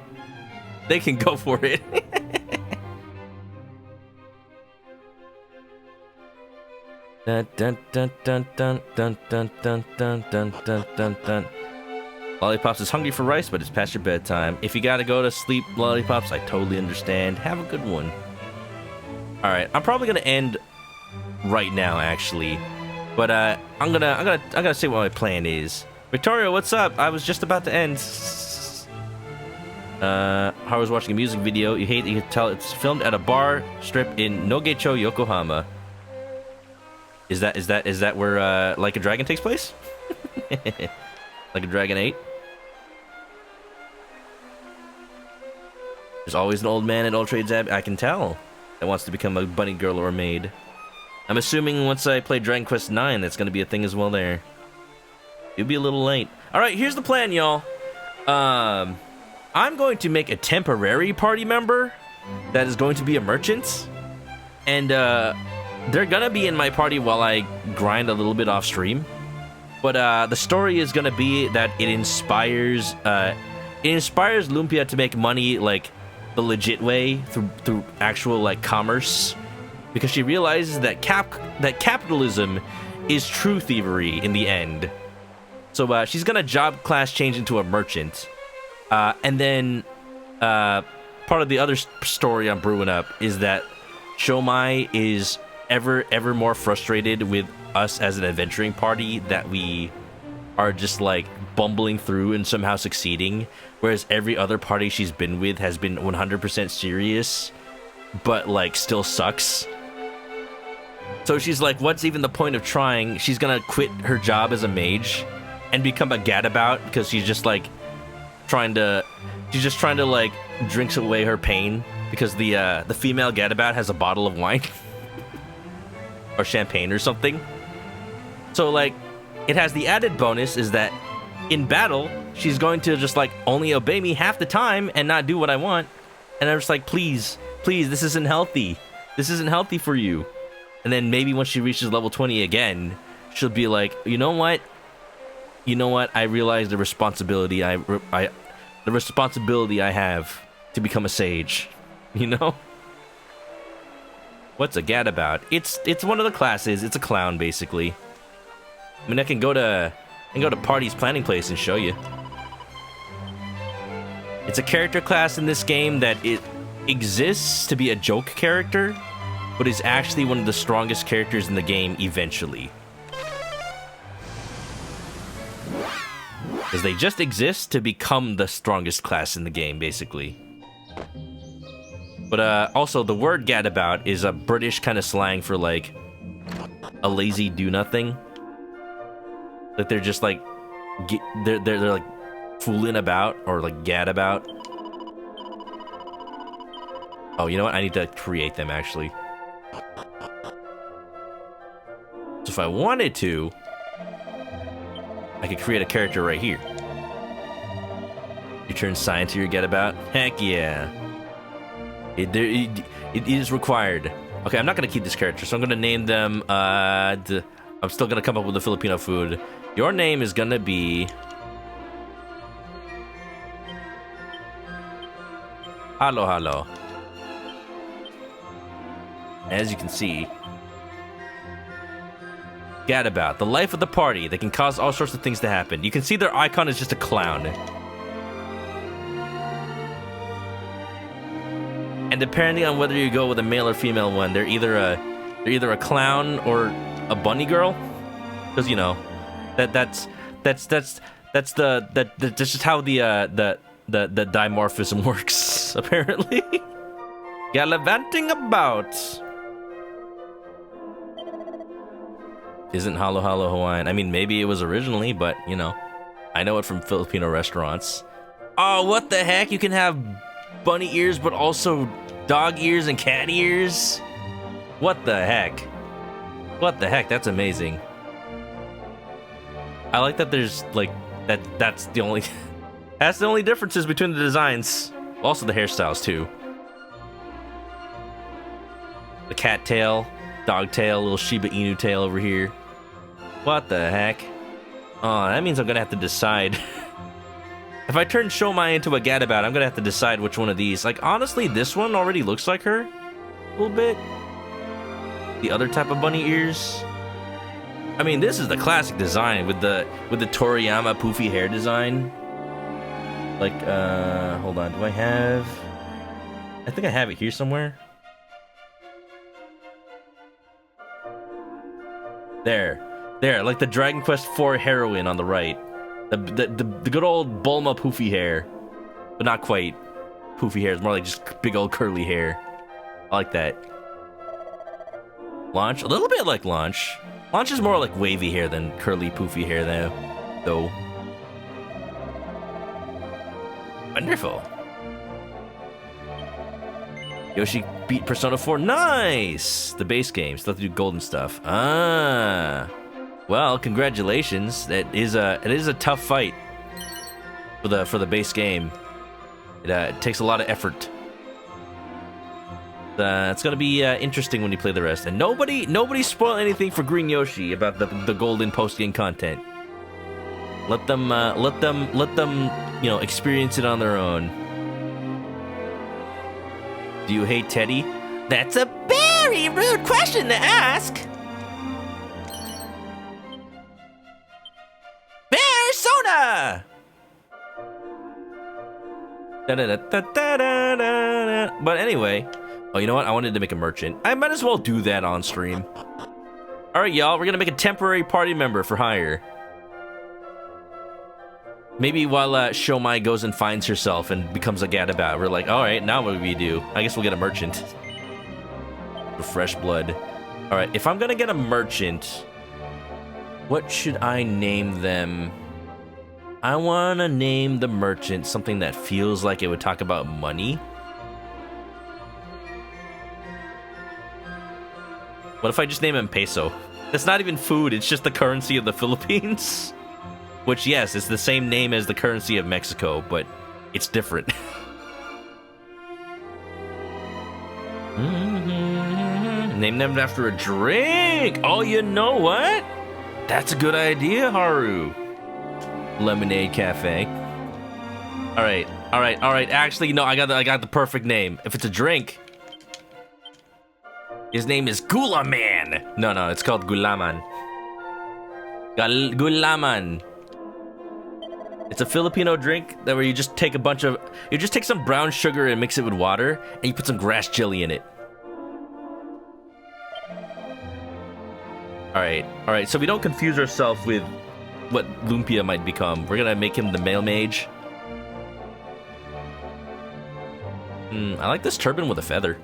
they can go for it. Dun, dun, dun, dun, dun, dun, dun, dun, dun, dun, dun, dun, dun. Lollipops is hungry for rice, but it's past your bedtime. If you gotta go to sleep, Lollipops, I totally understand. Have a good one. All right, I'm probably gonna end right now, actually, but I'm gonna say what my plan is. Victoria, what's up? I was just about to end. I was watching a music video. You hate that you can tell it's filmed at a bar strip in Nogecho, Yokohama. Is that where Like a Dragon takes place? Like a Dragon 8? There's always an old man at All Trades Abbey, I can tell, that wants to become a bunny girl or a maid. I'm assuming once I play Dragon Quest 9, that's gonna be a thing as well there. You'll be a little late. Alright, here's the plan, y'all. I'm going to make a temporary party member that is going to be a merchant. And, they're gonna be in my party while I grind a little bit off stream. But the story is gonna be that it inspires Lumpia to make money like the legit way through actual like commerce, because she realizes that capitalism is true thievery in the end. So she's gonna job class change into a merchant, and then part of the other story I'm brewing up is that Shomai is ever more frustrated with us as an adventuring party, that we are just like bumbling through and somehow succeeding, whereas every other party she's been with has been 100% serious but like still sucks. So she's like, what's even the point of trying? She's gonna quit her job as a mage and become a gadabout, because she's just trying to like drinks away her pain, because the female gadabout has a bottle of wine or champagne or something. So like it has the added bonus is that in battle she's going to just like only obey me half the time and not do what I want. And I'm just like, please, this isn't healthy. This isn't healthy for you. And then maybe when she reaches level 20 again, she'll be like, you know what? I realize the responsibility I have to become a sage. You know? What's a gadabout? It's one of the classes. It's a clown, basically. I mean, I can go to Party's planning place and show you. It's a character class in this game that it exists to be a joke character, but is actually one of the strongest characters in the game eventually. Because they just exist to become the strongest class in the game, basically. But also, the word gadabout is a British kind of slang for like a lazy do-nothing. Like they're just like they're like fooling about, or like gadabout. Oh, you know what? I need to create them actually. So if I wanted to, I could create a character right here. You turn science to your gadabout? Heck yeah. It is required. Okay, I'm not gonna keep this character, so I'm gonna name them. I'm still gonna come up with a Filipino food. Your name is gonna be Halo. As you can see, gadabout, the life of the party. They can cause all sorts of things to happen. You can see their icon is just a clown. And depending on whether you go with a male or female one, they're either a clown or a bunny girl, because you know that's just how the dimorphism works apparently. Gallivanting about. Isn't Halo Hawaiian? I mean, maybe it was originally, but you know, I know it from Filipino restaurants. Oh, what the heck? You can have bunny ears, but also dog ears and cat ears? What the heck? What the heck? That's amazing. I like that there's like that's the only that's the only differences between the designs. Also the hairstyles too. The cat tail, dog tail, little Shiba Inu tail over here. What the heck? Oh, that means I'm gonna have to decide. If I turn Shomai into a Gadabout, I'm gonna have to decide which one of these. Like, honestly, this one already looks like her. A little bit. The other type of bunny ears. I mean, this is the classic design with the Toriyama poofy hair design. Like, hold on. Do I have... I think I have it here somewhere. There. There, like the Dragon Quest IV heroine on the right. The good old Bulma poofy hair. But not quite poofy hair. It's more like just big old curly hair. I like that. Launch? A little bit like Launch. Launch is more like wavy hair than curly poofy hair though. Wonderful. Yoshi beat Persona 4. Nice! The base game. Still have to do golden stuff. Ah. Well, congratulations. It is a tough fight for the base game. It takes a lot of effort. It's gonna be interesting when you play the rest. And nobody spoil anything for Green Yoshi about the golden post game content. Let them experience it on their own. Do you hate Teddy? That's a very rude question to ask. Persona! But anyway, oh, you know what? I wanted to make a merchant. I might as well do that on stream. All right, y'all, we're gonna make a temporary party member for hire. Maybe while Shomai goes and finds herself and becomes a gadabout, we're like, all right, now what do we do? I guess we'll get a merchant. For fresh blood. All right, if I'm gonna get a merchant, what should I name them? I wanna name the merchant something that feels like it would talk about money. What if I just name him Peso? It's not even food, it's just the currency of the Philippines. Which, yes, it's the same name as the currency of Mexico, but it's different. Name them after a drink! Oh, you know what? That's a good idea, Haru. Lemonade Cafe. Alright. Actually, no, I got the perfect name. If it's a drink, his name is Gulaman. No, it's called Gulaman. Gulaman. It's a Filipino drink that where you just take some brown sugar and mix it with water, and you put some grass jelly in it. Alright, so we don't confuse ourselves with what Lumpia might become. We're gonna make him the male mage. I like this turban with a feather.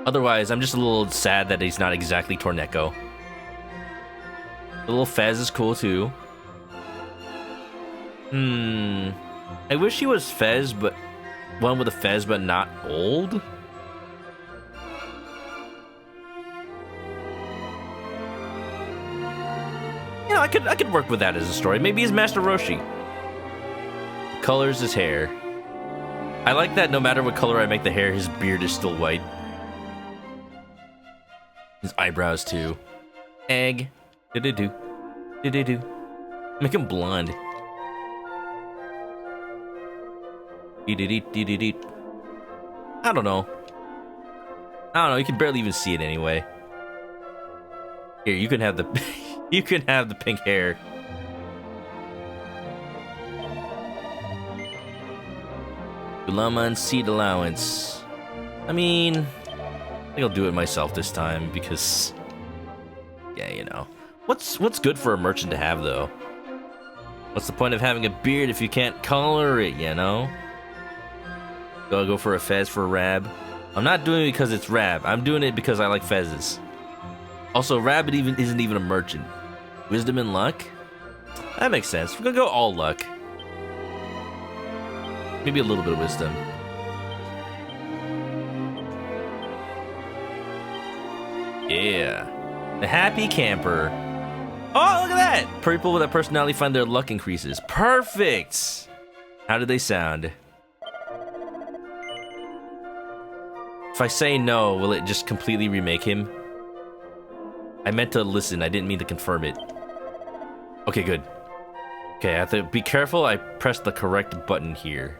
Otherwise, I'm just a little sad that he's not exactly Torneko. The little fez is cool too. I wish he was Fez, but one with a fez, but not old. You know, I could work with that as a story. Maybe he's Master Roshi. Colors his hair. I like that no matter what color I make the hair, his beard is still white. His eyebrows too. Egg. Do-do-do. Do-do-do. Make him blonde. Do-do-do-do-do-do. I don't know. You can barely even see it anyway. Here, you can have the you can have the pink hair. Gulaman seed allowance. I mean, I think I'll do it myself this time because, yeah, you know. What's good for a merchant to have though? What's the point of having a beard if you can't color it, you know? I'll go for a fez for a Rab. I'm not doing it because it's Rab. I'm doing it because I like fezzes. Also, Rabbit isn't even a merchant. Wisdom and luck? That makes sense. We're gonna go all luck. Maybe a little bit of wisdom. Yeah. The happy camper. Oh, look at that! People with that personality find their luck increases. Perfect! How do they sound? If I say no, will it just completely remake him? I meant to listen, I didn't mean to confirm it. Okay, good. Okay, I have to be careful, I pressed the correct button here.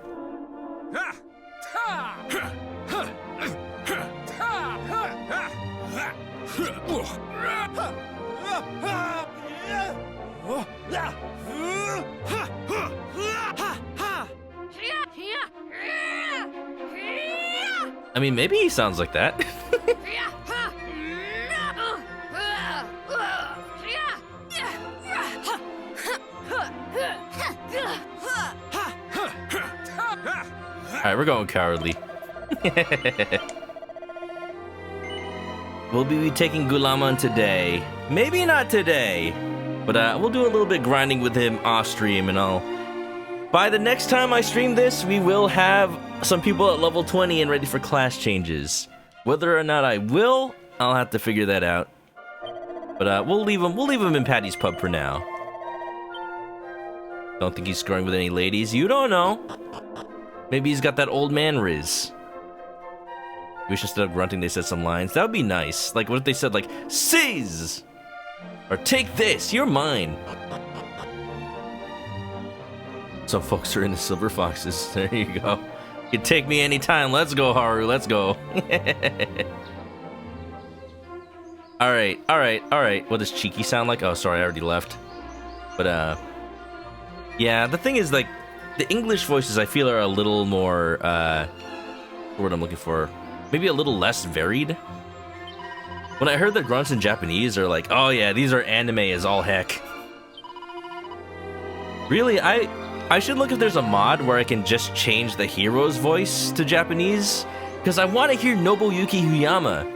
I mean, maybe he sounds like that. Alright, we're going cowardly. We'll be taking Gulaman today. Maybe not today. But we'll do a little bit grinding with him off stream and all. By the next time I stream this, we will have some people at level 20 and ready for class changes. Whether or not I will, I'll have to figure that out. But we'll leave him in Patty's pub for now. Don't think he's scoring with any ladies. You don't know. Maybe he's got that old man riz. Wish instead of grunting they said some lines. That would be nice. Like what if they said like, seize! Or take this, you're mine. Some folks are in the silver foxes. There you go. You can take me anytime. Let's go, Haru. Let's go. Alright. What does Cheeky sound like? Oh, sorry, I already left. But, yeah, the thing is, like, the English voices I feel are a little more, what word I'm looking for? Maybe a little less varied. When I heard the grunts in Japanese are like, oh yeah, these are anime as all heck. Really, I should look if there's a mod where I can just change the hero's voice to Japanese, because I want to hear Nobuyuki Huyama.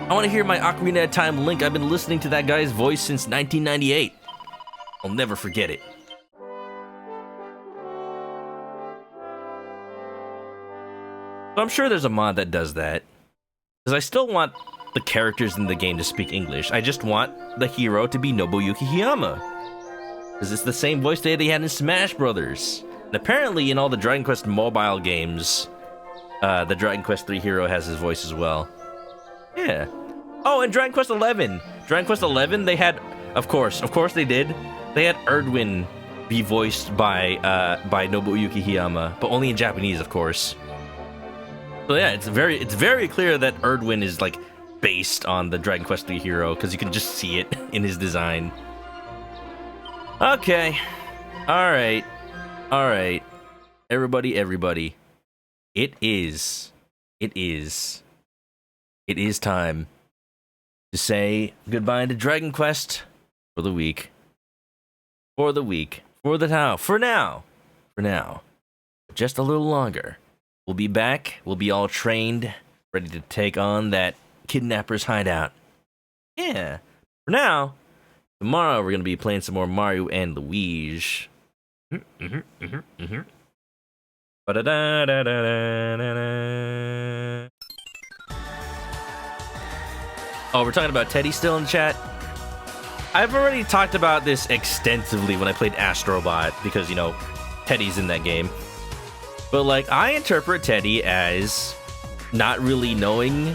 I want to hear my Ocarina of Time Link. I've been listening to that guy's voice since 1998. I'll never forget it. So I'm sure there's a mod that does that. Because I still want the characters in the game to speak English. I just want the hero to be Nobuyuki Hiyama. Because it's the same voice they had in Smash Brothers. And apparently in all the Dragon Quest mobile games, the Dragon Quest 3 hero has his voice as well. Yeah. Oh, and Dragon Quest 11. Dragon Quest 11, they had, of course they did. They had Erdwin be voiced by Nobuyuki Hiyama, but only in Japanese, of course. So yeah, it's very clear that Erdwin is like based on the Dragon Quest 3 hero because you can just see it in his design. Okay. All right. Everybody. It is time to say goodbye to Dragon Quest for the week. For now. Just a little longer. We'll be back. We'll be all trained, ready to take on that kidnapper's hideout. Yeah. For now, tomorrow we're going to be playing some more Mario and Luigi. Oh, we're talking about Teddy still in the chat? I've already talked about this extensively when I played Astrobot, because, you know, Teddy's in that game. But, like, I interpret Teddy as not really knowing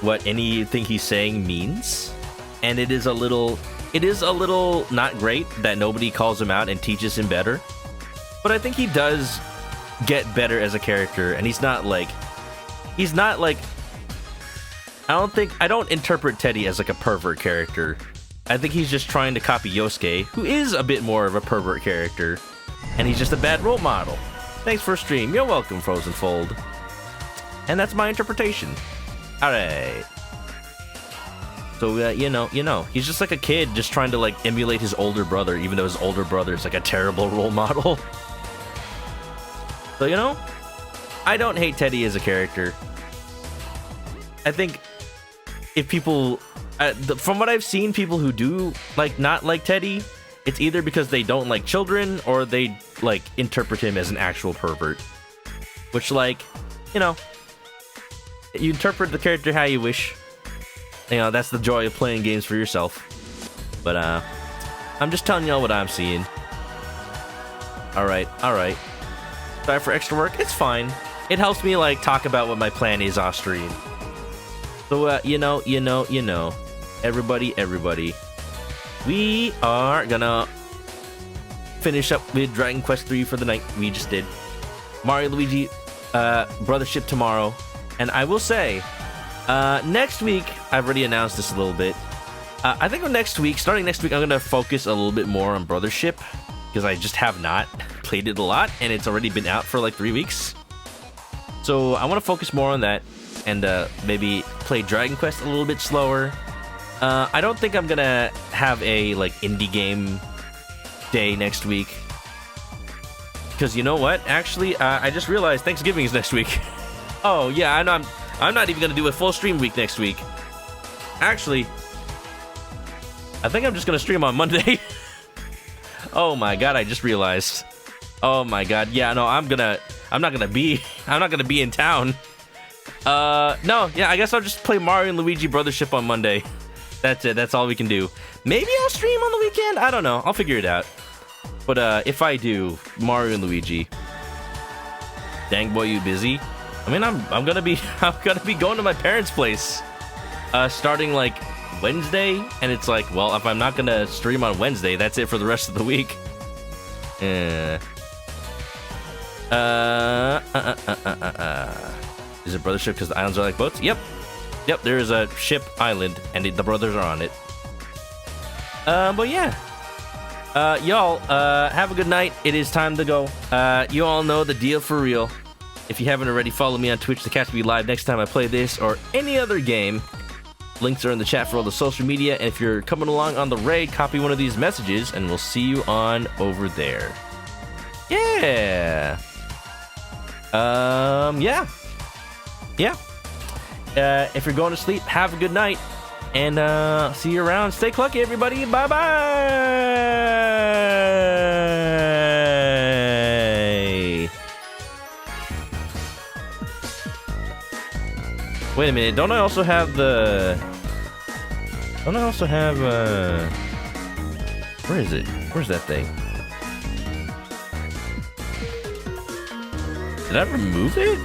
what anything he's saying means. And it is a little not great that nobody calls him out and teaches him better. But I think he does get better as a character, and he's not like I don't interpret Teddy as like a pervert character. I think he's just trying to copy Yosuke, who is a bit more of a pervert character, and he's just a bad role model. Thanks for stream. You're welcome, Frozen Fold. And that's my interpretation. Alright. So, you know, he's just like a kid just trying to, like, emulate his older brother, even though his older brother is, like, a terrible role model. So, you know, I don't hate Teddy as a character. I think if people... from what I've seen, people who do, like, not like Teddy, it's either because they don't like children, or they, like, interpret him as an actual pervert. Which, like, you know, you interpret the character how you wish. You know, that's the joy of playing games for yourself. But I'm just telling y'all what I'm seeing. All right. Sorry for extra work. It's fine. It helps me like talk about what my plan is off stream. So you know, everybody, we are gonna finish up with Dragon Quest 3 for the night. We just did Mario Luigi Brothership tomorrow, and I will say next week, I've already announced this a little bit. I think starting next week, I'm gonna focus a little bit more on Brothership because I just have not played it a lot, and it's already been out for like 3 weeks. So I want to focus more on that and maybe play Dragon Quest a little bit slower. I don't think I'm gonna have a like indie game day next week because you know what? Actually, I just realized Thanksgiving is next week. Oh yeah, I know. I'm not even gonna do a full stream week next week. Actually, I think I'm just gonna stream on Monday. Oh my god, I just realized. Oh my god, yeah, no, I'm not gonna be in town. No, yeah, I guess I'll just play Mario and Luigi Brothership on Monday. That's it, that's all we can do. Maybe I'll stream on the weekend, I don't know, I'll figure it out. But if I do, Mario and Luigi. Dang boy, you busy? I mean, I'm gonna be going to my parents' place starting like Wednesday, and it's like, well, if I'm not gonna stream on Wednesday, that's it for the rest of the week. Is it Brothership because the islands are like boats? Yep, there is a ship island, and the brothers are on it. But yeah. Y'all, have a good night. It is time to go. You all know the deal for real. If you haven't already, follow me on Twitch to catch me live next time I play this or any other game. Links are in the chat for all the social media, and if you're coming along on the raid, copy one of these messages, and we'll see you on over there. Yeah. Yeah. If you're going to sleep, have a good night, and see you around. Stay clucky, everybody. Bye-bye. Wait a minute, don't I also have where is it? Where's that thing? Did I remove it?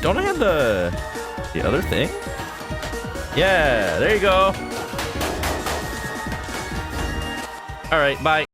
Don't I have the other thing? Yeah, there you go. All right, bye.